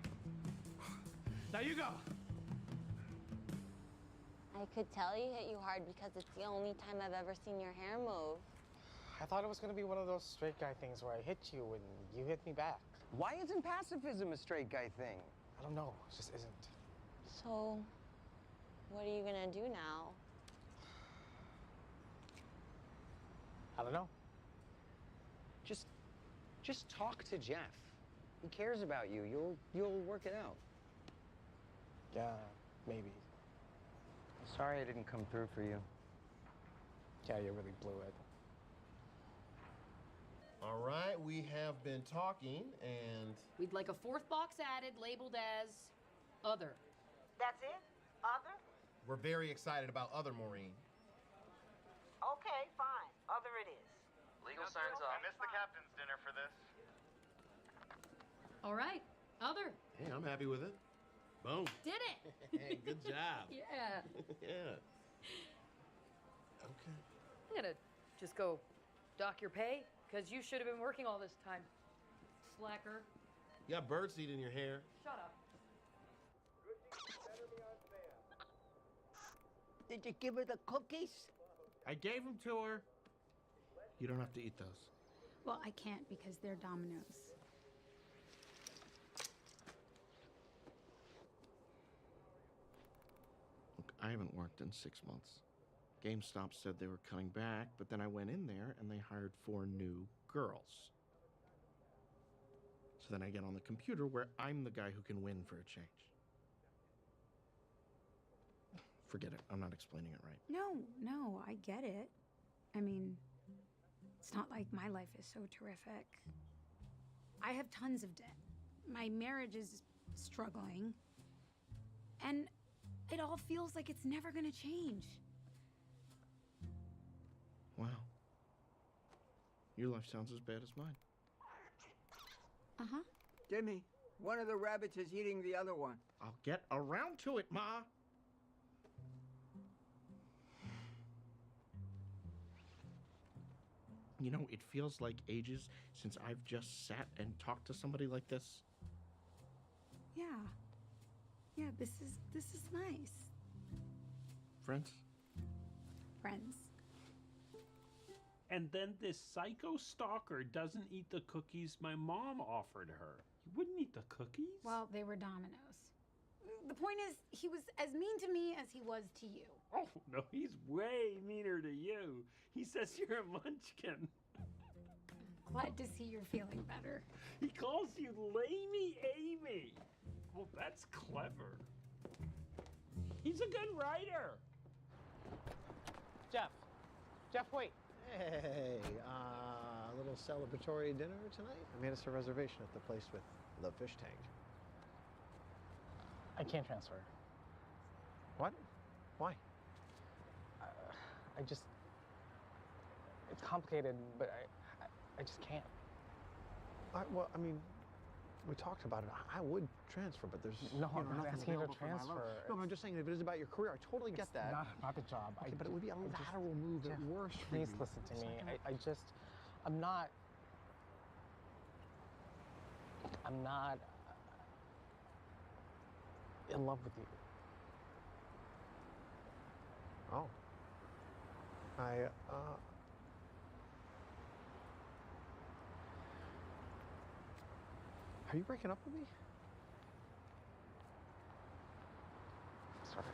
Now you go. I could tell you hit you hard because it's the only time I've ever seen your hair move. I thought it was gonna be one of those straight guy things where I hit you and you hit me back. Why isn't pacifism a straight guy thing? I don't know, it just isn't. So, what are you gonna do now? I don't know. Just talk to Jeff. He cares about you. You'll work it out. Yeah, maybe. Sorry I didn't come through for you. Yeah, you really blew it. All right, we have been talking, and We'd like a fourth box added labeled as other. That's it? Other? we're very excited about other Maureen. Okay, fine. Other it is. Legal signs off. I missed the captain's dinner for this. All right, other. Hey, I'm happy with it. Boom. Did it. Hey, good job. Yeah. Yeah. Okay. I'm gonna just go dock your pay because you should have been working all this time. Slacker. You got birdseed in your hair. Shut up. Did you give her the cookies? I gave them to her. You don't have to eat those. Well, I can't because they're Domino's. Look, I haven't worked in 6 months. GameStop said they were coming back, but then I went in there and they hired 4 new girls. So then I get on the computer where I'm the guy who can win for a change. Forget it. I'm not explaining it right. No, I get it. I mean, it's not like my life is so terrific. I have tons of debt. My marriage is struggling. And it all feels like it's never gonna change. Wow. Your life sounds as bad as mine. Uh-huh. Jimmy, one of the rabbits is eating the other one. I'll get around to it, Ma. You know, it feels like ages since I've just sat and talked to somebody like this. Yeah. Yeah, this is nice. Friends? Friends. And then this psycho stalker doesn't eat the cookies my mom offered her. You wouldn't eat the cookies? Well, they were Domino's. The point is, he was as mean to me as he was to you. Oh, no, he's way meaner to you. He says you're a munchkin. Glad to see you're feeling better. He calls you Lamey Amy. Well, that's clever. He's a good writer. Jeff, wait. Hey, a little celebratory dinner tonight? I made us a reservation at the place with the fish tank. I can't transfer. What? Why? It's complicated, but I just can't. Well, I mean, we talked about it. I would transfer, but there's No, I'm not nothing asking you to available for my loan. transfer. No, I'm just saying if it is about your career, I totally get that. Not the job. Okay, but it would be a lateral move at worst for you. Please listen to me. I'm not in love with you. Oh. Are you breaking up with me? Sorry.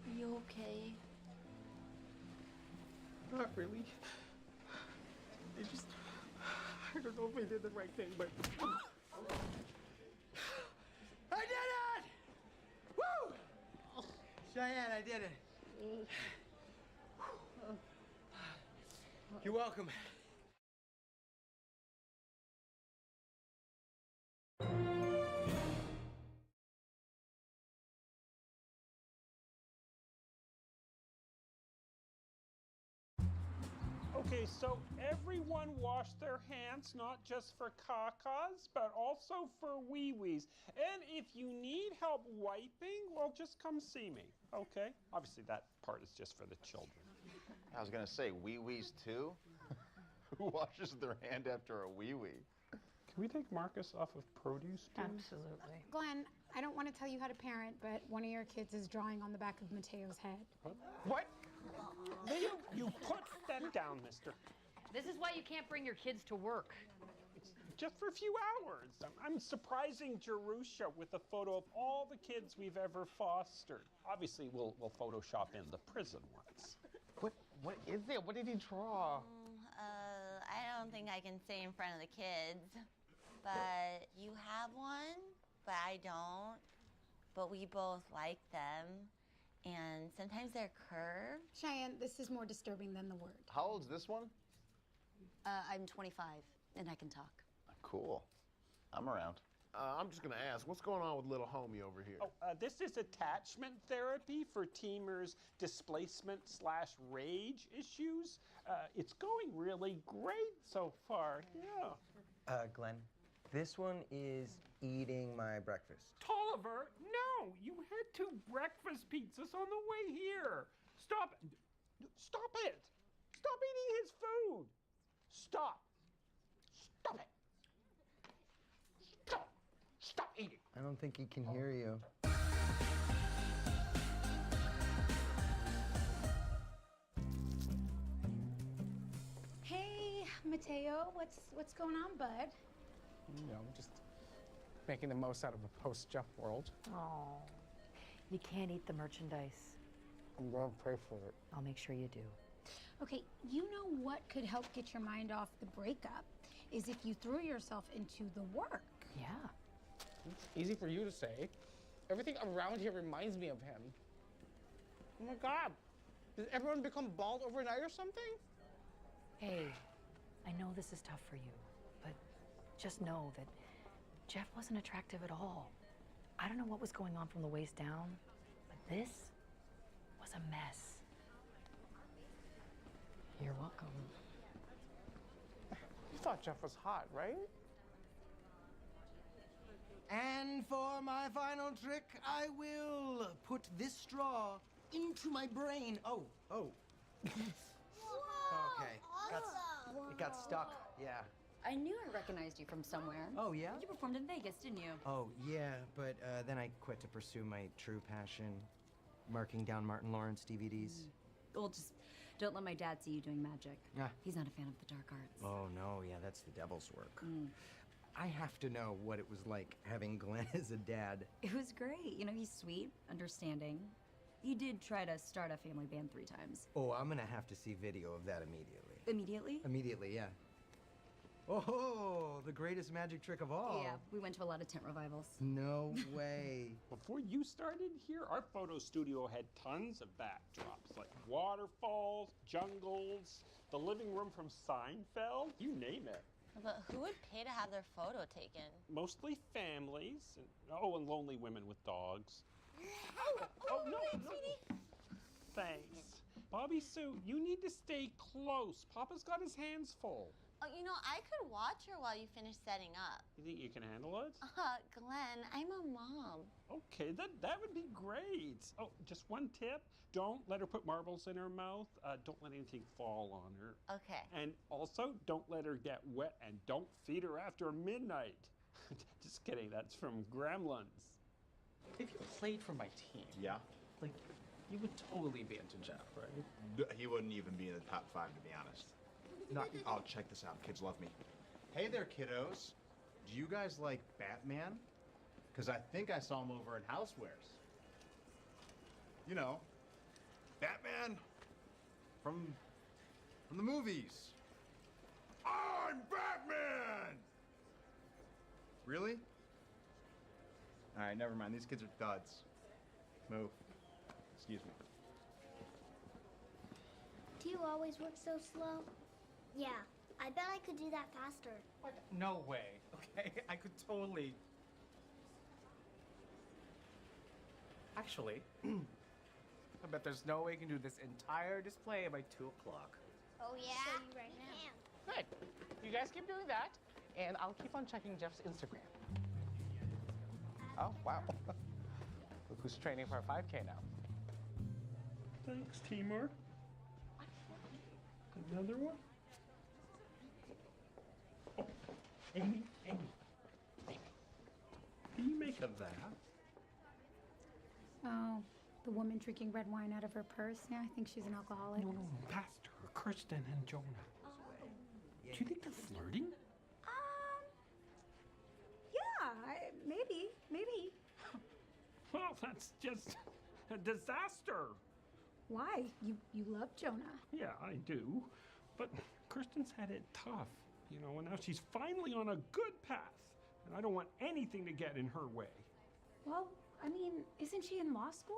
Are you okay? Not really. I don't know if I did the right thing, but... I did it! Woo! Cheyenne, I did it. You're welcome. Okay, so everyone wash their hands, not just for cacas, but also for wee-wees. And if you need help wiping, well, just come see me, okay? Obviously, that part is just for the children. I was gonna say, wee-wees too? Who washes their hand after a wee-wee? Can we take Marcus off of produce, please? Absolutely. Glenn, I don't want to tell you how to parent, but one of your kids is drawing on the back of Mateo's head. What? You put that down, mister. This is why you can't bring your kids to work. It's just for a few hours. I'm surprising Jerusha with a photo of all the kids we've ever fostered. Obviously, we'll Photoshop in the prison ones. What is it? What did he draw? I don't think I can say in front of the kids. But you have one, but I don't. But we both like them. And sometimes they're curved. Cheyenne, this is more disturbing than the word. How old's this one? I'm 25, and I can talk. Cool. I'm around. I'm just gonna ask, what's going on with little homie over here? This is attachment therapy for teamers' displacement/rage issues. It's going really great so far, yeah. Glenn, this one is eating my breakfast. Tolliver, no! You had 2 breakfast pizzas on the way here. Stop it! Stop it! Stop eating his food! Stop! Stop it! Stop! Stop eating! I don't think he can hear you. Hey, Mateo, what's going on, bud? You know, just making the most out of a post-Jeff world. Oh, you can't eat the merchandise. I'm going to pray for it. I'll make sure you do. Okay, you know what could help get your mind off the breakup is if you threw yourself into the work. Yeah. It's easy for you to say. Everything around here reminds me of him. Oh my God. Did everyone become bald overnight or something? Hey, I know this is tough for you, but just know that Jeff wasn't attractive at all. I don't know what was going on from the waist down, but this was a mess. You're welcome. You thought Jeff was hot, right? And for my final trick, I will put this straw into my brain. Oh. Okay. It got stuck. Yeah. I knew I recognized you from somewhere. Oh, yeah? You performed in Vegas, didn't you? Oh, yeah, but then I quit to pursue my true passion, marking down Martin Lawrence DVDs. Well, just don't let my dad see you doing magic. Ah. He's not a fan of the dark arts. Oh, no, yeah, that's the devil's work. Mm. I have to know what it was like having Glenn as a dad. It was great. You know, he's sweet, understanding. He did try to start a family band 3 times. Oh, I'm gonna have to see video of that immediately. Immediately? Immediately, yeah. Oh, the greatest magic trick of all. Yeah, we went to a lot of tent revivals. No way. Before you started here, our photo studio had tons of backdrops, like waterfalls, jungles, the living room from Seinfeld, you name it. But who would pay to have their photo taken? Mostly families, and lonely women with dogs. No. Thanks. Bobby Sue, you need to stay close. Papa's got his hands full. Oh, you know, I could watch her while you finish setting up. You think you can handle it? Glenn, I'm a mom. Okay, that would be great. Oh, just one tip. Don't let her put marbles in her mouth. Don't let anything fall on her. Okay. And also, don't let her get wet, and don't feed her after midnight. Just kidding, that's from Gremlins. If you played for my team, Yeah. like, you would totally be into Jeff, right? He wouldn't even be in the top 5, to be honest. Oh, check this out. Kids love me. Hey there, kiddos. Do you guys like Batman? Because I think I saw him over at Housewares. You know, Batman from the movies. I'm Batman! Really? All right, never mind. These kids are duds. Move. Excuse me. Do you always work so slow? Yeah, I bet I could do that faster. What? No way, okay? I could totally... Actually, I bet there's no way you can do this entire display by 2 o'clock. Oh, yeah? Show you right now. Good. You guys keep doing that, and I'll keep on checking Jeff's Instagram. Oh, wow. Look who's training for a 5K now. Thanks, Timur. Another one? Oh, Amy. What do you make of that? Oh, the woman drinking red wine out of her purse? Yeah, I think she's an alcoholic. No, Pastor, Kirsten and Jonah. Do you think they're flirting? Yeah, maybe. Well, that's just a disaster. Why? You love Jonah. Yeah, I do. But Kirsten's had it tough, you know, and now she's finally on a good path. And I don't want anything to get in her way. Well, I mean, isn't she in law school?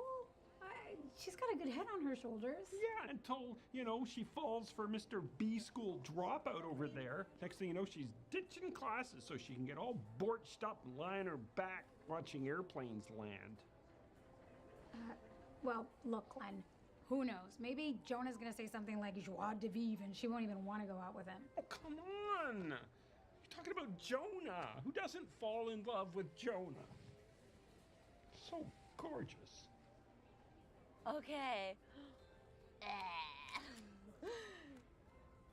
She's got a good head on her shoulders. Yeah, until, you know, she falls for Mr. B school dropout over there. Next thing you know, she's ditching classes so she can get all borched up and lie on her back watching airplanes land. Well, look, Glenn, who knows? Maybe Jonah's gonna say something like joie de vivre and she won't even want to go out with him. Oh, come on! You're talking about Jonah. Who doesn't fall in love with Jonah? So gorgeous. Okay.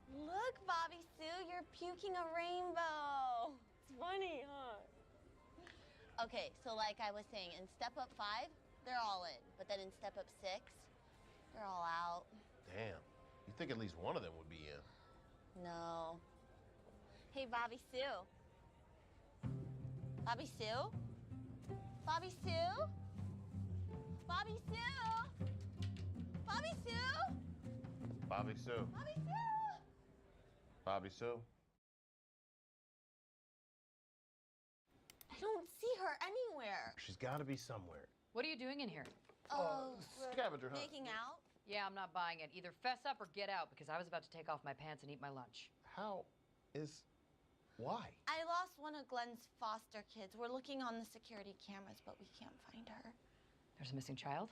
Look, Bobby Sue, you're puking a rainbow. It's funny, huh? Okay, so like I was saying, in step up 5, they're all in. But then in step up 6, they're all out. Damn. You think at least one of them would be in? No. Hey, Bobby Sue. Bobby Sue? Bobby Sue? Bobby Sue? Bobby Sue? Bobby Sue. Bobby Sue! Bobby Sue. I don't see her anywhere. She's got to be somewhere. What are you doing in here? Oh, we're scavenger hunt. making out? Yeah, I'm not buying it. Either fess up or get out, because I was about to take off my pants and eat my lunch. Why? I lost one of Glenn's foster kids. We're looking on the security cameras, but we can't find her. There's a missing child?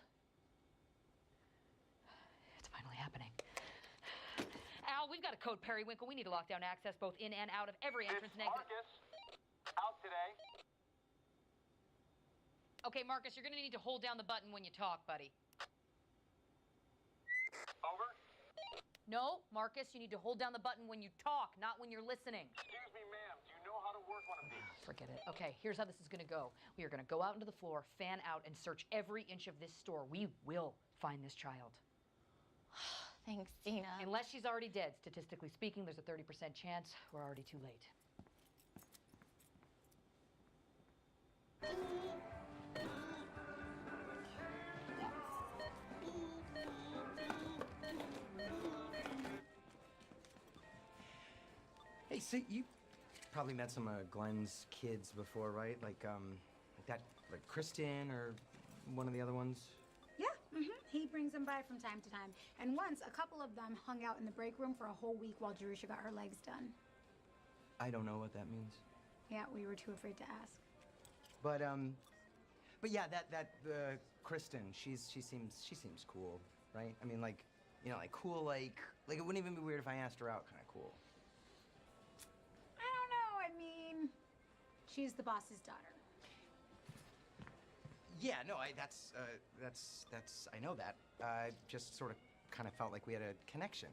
It's finally happening. Al, we've got a code periwinkle. We need to lock down access both in and out of every entrance and exit. Marcus, out today. Okay, Marcus, you're gonna need to hold down the button when you talk, buddy. Over. No, Marcus, you need to hold down the button when you talk, not when you're listening. Excuse me, ma'am. Do you know how to work one of these? Forget it. Okay, here's how this is gonna go. We are gonna go out into the floor, fan out, and search every inch of this store. We will find this child. Thanks, Dina. Unless she's already dead. Statistically speaking, there's a 30% chance we're already too late. Hey, so you probably met some of Glenn's kids before, right? Like Kristen or one of the other ones? Yeah, he brings them by from time to time. And once, a couple of them hung out in the break room for a whole week while Jerusha got her legs done. I don't know what that means. Yeah, we were too afraid to ask. But yeah, that Kristen, she seems cool, right? I mean, like cool, like it wouldn't even be weird if I asked her out, kind of cool. I don't know. I mean, she's the boss's daughter. Yeah, no, that's I know that. I just sort of kind of felt like we had a connection.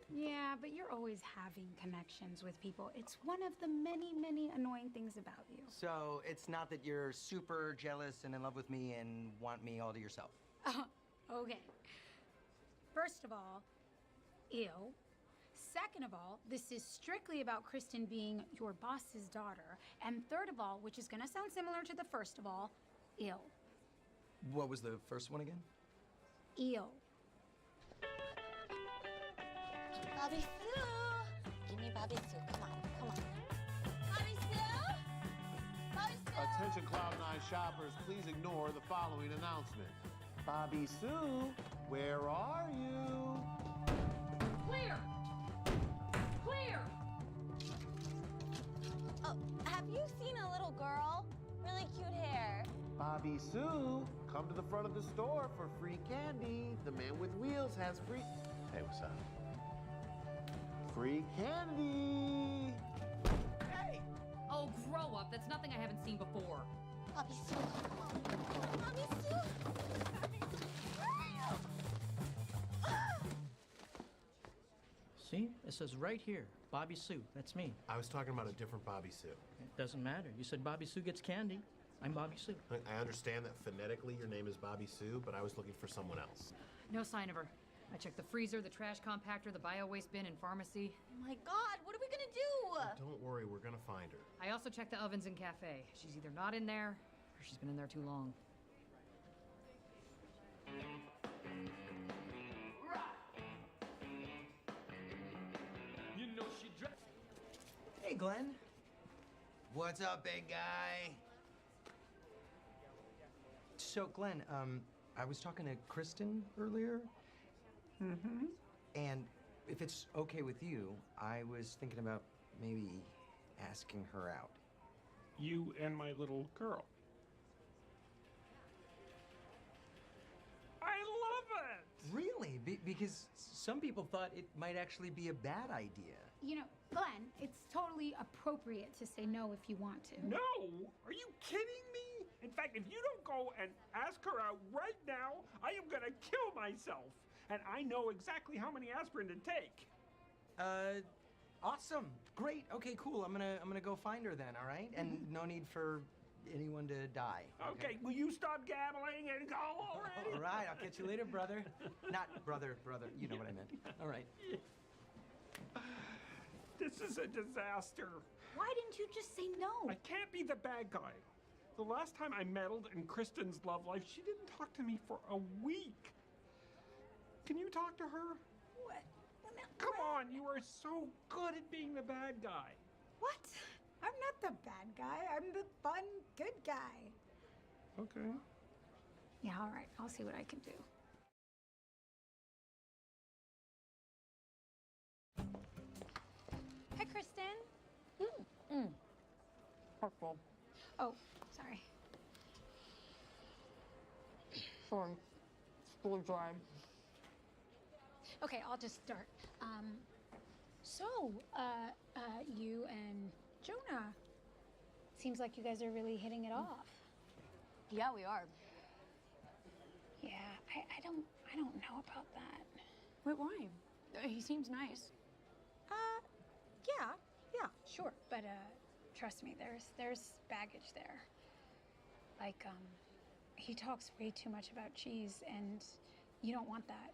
Yeah, but you're always having connections with people. It's one of the many, many annoying things about you. So it's not that you're super jealous and in love with me and want me all to yourself. Okay. First of all, ew. Second of all, this is strictly about Kristen being your boss's daughter. And third of all, which is gonna sound similar to the first of all, ew. What was the first one again? Ew. Bobby Sue! Give me Bobby Sue. Come on. Bobby Sue! Bobby Sue! Attention Cloud9 shoppers, please ignore the following announcement. Bobby Sue, where are you? Clear! Clear! Oh, have you seen a little girl? Really cute hair. Bobby Sue, come to the front of the store for free candy. The man with wheels has free... Hey, what's up? Free candy! Hey! Oh, grow up. That's nothing I haven't seen before. Bobby Sue. Bobby Sue! See? It says right here, Bobby Sue. That's me. I was talking about a different Bobby Sue. It doesn't matter. You said Bobby Sue gets candy. I'm Bobby Sue. I understand that phonetically your name is Bobby Sue, but I was looking for someone else. No sign of her. I checked the freezer, the trash compactor, the bio-waste bin, and pharmacy. Oh my God, what are we gonna do? Don't worry, we're gonna find her. I also checked the ovens and cafe. She's either not in there, or she's been in there too long. You know she Hey, Glenn. What's up, big guy? So, Glenn, I was talking to Kristen earlier. Mm-hmm. And if it's okay with you, I was thinking about maybe asking her out. You and my little girl. I love it! Really? Because some people thought it might actually be a bad idea. You know, Glenn, it's totally appropriate to say no if you want to. No! Are you kidding me? In fact, if you don't go and ask her out right now, I am gonna kill myself. And I know exactly how many aspirin to take. Awesome. Great. Okay, cool. I'm gonna go find her then, all right? And no need for anyone to die. Okay, will you stop gabbling and go already? All right, I'll catch you later, brother. Not brother. You know what I meant. All right. This is a disaster. Why didn't you just say no? I can't be the bad guy. The last time I meddled in Kristen's love life, she didn't talk to me for a week. Can you talk to her? Come on, you are so good at being the bad guy. What? I'm not the bad guy. I'm the fun, good guy. Okay. Yeah, all right. I'll see what I can do. Hi, Kristen. Purple. Oh, sorry. Sorry. School drive. Okay, I'll just start. You and Jonah. Seems like you guys are really hitting it off. Yeah, we are. Yeah, I don't know about that. Wait, why? He seems nice. Yeah, sure. But trust me, there's baggage there. Like, he talks way too much about cheese, and you don't want that.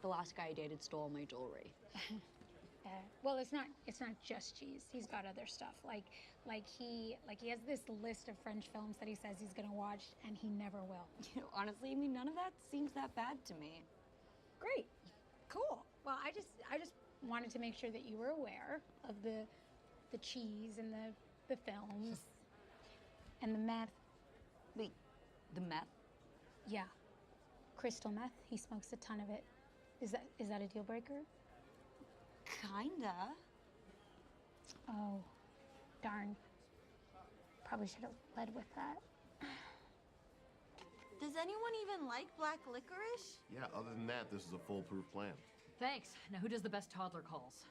The last guy I dated stole my jewelry. Well, it's not just cheese. He's got other stuff. Like he has this list of French films that he says he's gonna watch, and he never will. You know, honestly, I mean, none of that seems that bad to me. Great, cool. Well, I just wanted to make sure that you were aware of the cheese and the films and the meth. Wait, the meth? Yeah, crystal meth. He smokes a ton of it. Is that a deal breaker? Kinda. Oh, darn. Probably should have led with that. Does anyone even like black licorice? Yeah, other than that, this is a foolproof plan. Thanks. Now, who does the best toddler calls?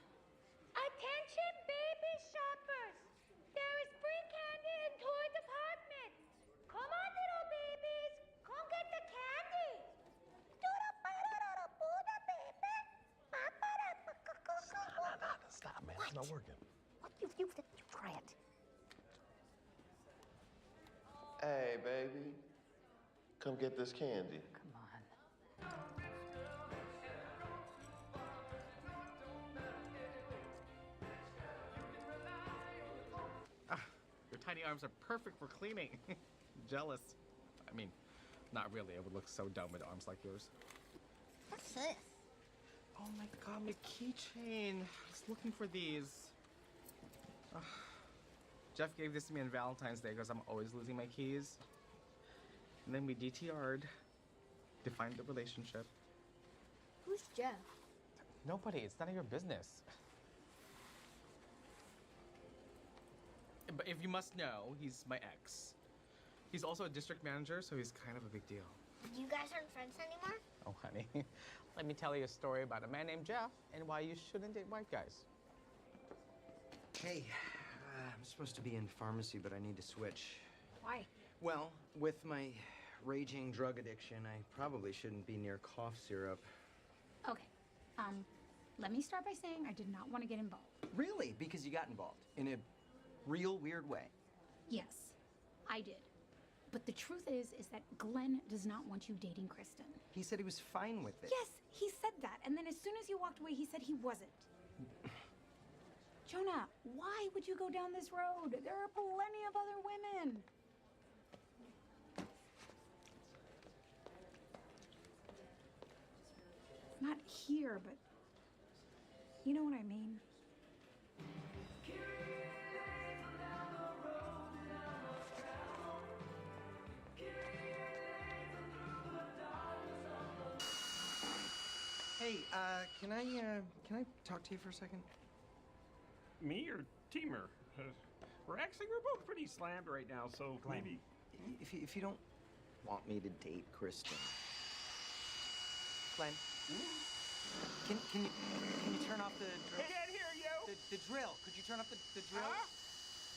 Attention, baby shoppers! There is free candy in toy department. Come on, little babies. Come get the candy. Stop, man. It's not working. You try it. Hey, baby. Come get this candy. Come on. Your tiny arms are perfect for cleaning. Jealous. I mean, not really. I would look so dumb with arms like yours. What's this? Oh my god, my keychain. I was looking for these. Jeff gave this to me on Valentine's Day because I'm always losing my keys. And then we DTR'd, defined the relationship. Who's Jeff? Nobody, it's none of your business. But if you must know, he's my ex. He's also a district manager, so he's kind of a big deal. You guys aren't friends anymore? Oh, honey, let me tell you a story about a man named Jeff and why you shouldn't date white guys. Hey, I'm supposed to be in pharmacy, but I need to switch. Why? Well, with my raging drug addiction, I probably shouldn't be near cough syrup. Okay. Let me start by saying I did not want to get involved. Really? Because you got involved in a real weird way. Yes, I did. But the truth is that Glenn does not want you dating Kristen. He said he was fine with it. Yes, he said that. And then as soon as you walked away, he said he wasn't. Jonah, why would you go down this road? There are plenty of other women. Not here, but you know what I mean. Hey, can I talk to you for a second? Me or Teamer? We're both pretty slammed right now, so Glenn, maybe. If you don't want me to date Kristen, Glenn, can you turn off the drill? I can't hear you. The drill. Could you turn off the drill?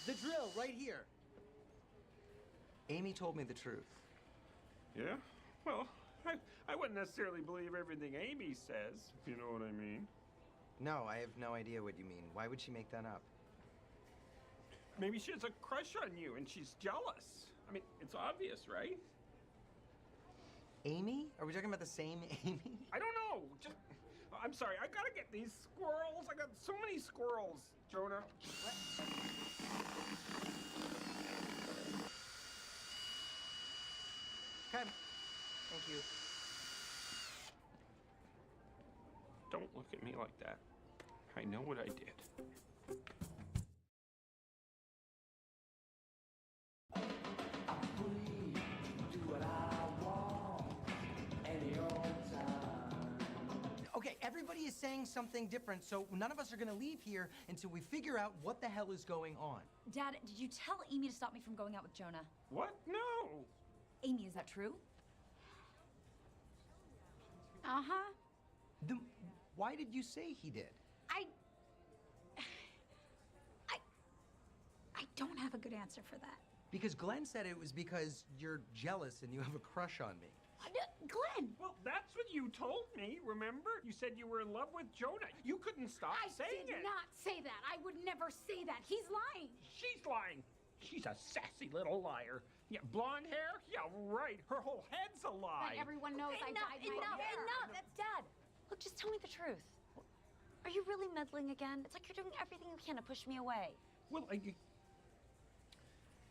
The drill right here. Amy told me the truth. Yeah? Well, I wouldn't necessarily believe everything Amy says, if you know what I mean. No, I have no idea what you mean. Why would she make that up? Maybe she has a crush on you and she's jealous. I mean, it's obvious, right? Amy? Are we talking about the same Amy? I don't know. I'm sorry. I gotta get these squirrels. I got so many squirrels, Jonah. Okay. Thank you. don't look at me like that. I know what I did. Okay, everybody is saying something different, so none of us are gonna leave here until we figure out what the hell is going on. Dad, did you tell Amy to stop me from going out with Jonah? What? No! Amy, is that true? Uh-huh. Then why did you say he did? I don't have a good answer for that. Because Glenn said it was because you're jealous and you have a crush on me. Glenn! Well, that's what you told me, remember? You said you were in love with Jonah. You couldn't stop saying I did it. not say that. I would never say that. He's lying. She's lying. She's a sassy little liar. Yeah, blonde hair? Yeah, right. Her whole head's a lie. And everyone knows I dyed my hair. Enough! That's Dad. Look, just tell me the truth. Are you really meddling again? It's like you're doing everything you can to push me away. Well,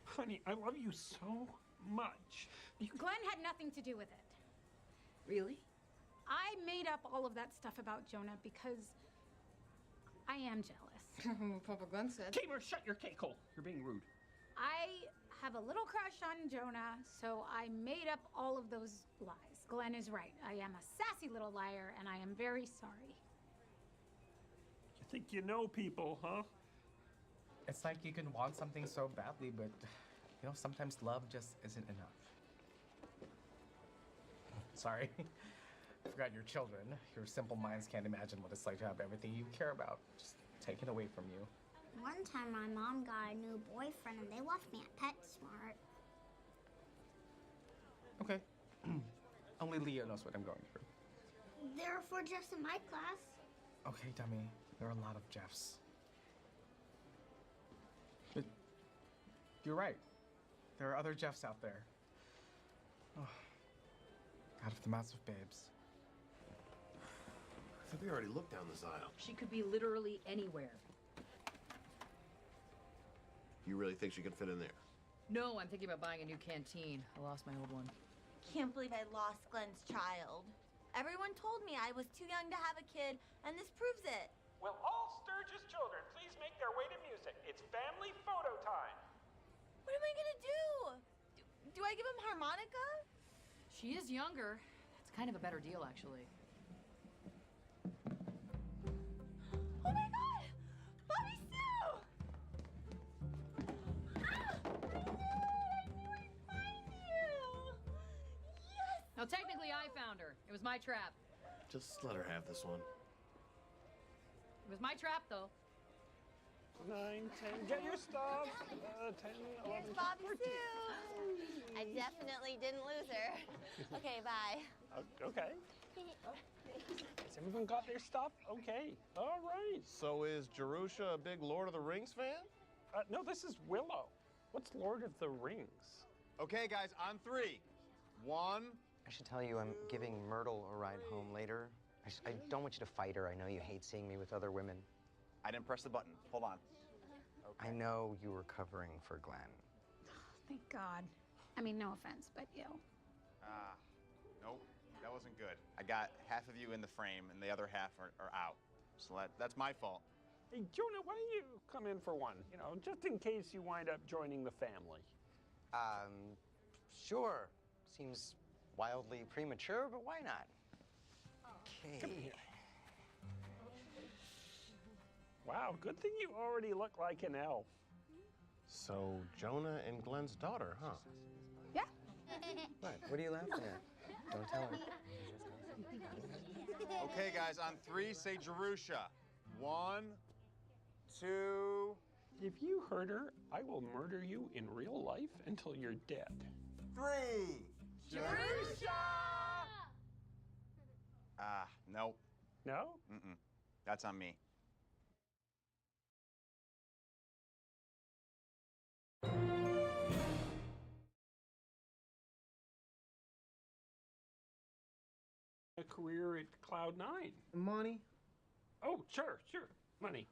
honey, I love you so much. Glenn had nothing to do with it. Really? I made up all of that stuff about Jonah because I am jealous. Papa Glenn said. Tamer, shut your cake hole. You're being rude. I have a little crush on Jonah, so I made up all of those lies. Glenn is right. I am a sassy little liar, and I am very sorry. You think you know people, huh? It's like you can want something so badly, but, you know, sometimes love just isn't enough. Sorry. I forgot your children. Your simple minds can't imagine what it's like to have everything you care about just taken away from you. One time my mom got a new boyfriend and they left me at PetSmart. Okay. Only Leah knows what I'm going through. There are 4 Jeffs in my class. Okay, dummy. There are a lot of Jeffs. But you're right. There are other Jeffs out there. Oh. Out of the mouths of babes. I think we already looked down this aisle. She could be literally anywhere. You really think she could fit in there? No, I'm thinking about buying a new canteen. I lost my old one. Can't believe I lost Glenn's child. Everyone told me I was too young to have a kid, and this proves it. Will all Sturgis children please make their way to music? It's family photo time. What am I gonna do? Do I give him harmonica? She is younger. It's kind of a better deal, actually. Oh my God! Bobby Sue! Ah! I knew I'd find you! Yes! Now, technically, I found her. It was my trap. Just let her have this one. It was my trap, though. 9, 10, get your stuff. 10, 11, Here's Bobby Sue! I definitely didn't lose her. Okay, bye. Okay. Has everyone got their stuff? Okay. All right. So is Jerusha a big Lord of the Rings fan? No, this is Willow. What's Lord of the Rings? Okay, guys, on 3. 1. I should tell you I'm giving Myrtle a ride home later. I don't want you to fight her. I know you hate seeing me with other women. I didn't press the button. Hold on. I know you were covering for Glenn. Thank God. I mean, no offense, but Nope, that wasn't good. I got half of you in the frame and the other half are out. So that's my fault. Hey, Jonah, why don't you come in for one? You know, just in case you wind up joining the family. Sure. Seems wildly premature, but why not? Okay. Wow, good thing you already look like an elf. So, Jonah and Glenn's daughter, huh? Yeah. What? What are you laughing at? Don't tell her. Okay, guys, on 3, say Jerusha. 1, 2. If you hurt her, I will murder you in real life until you're dead. 3. Jerusha! Nope. No? Mm-mm. That's on me. A career at Cloud9. Money? Oh, sure. Money.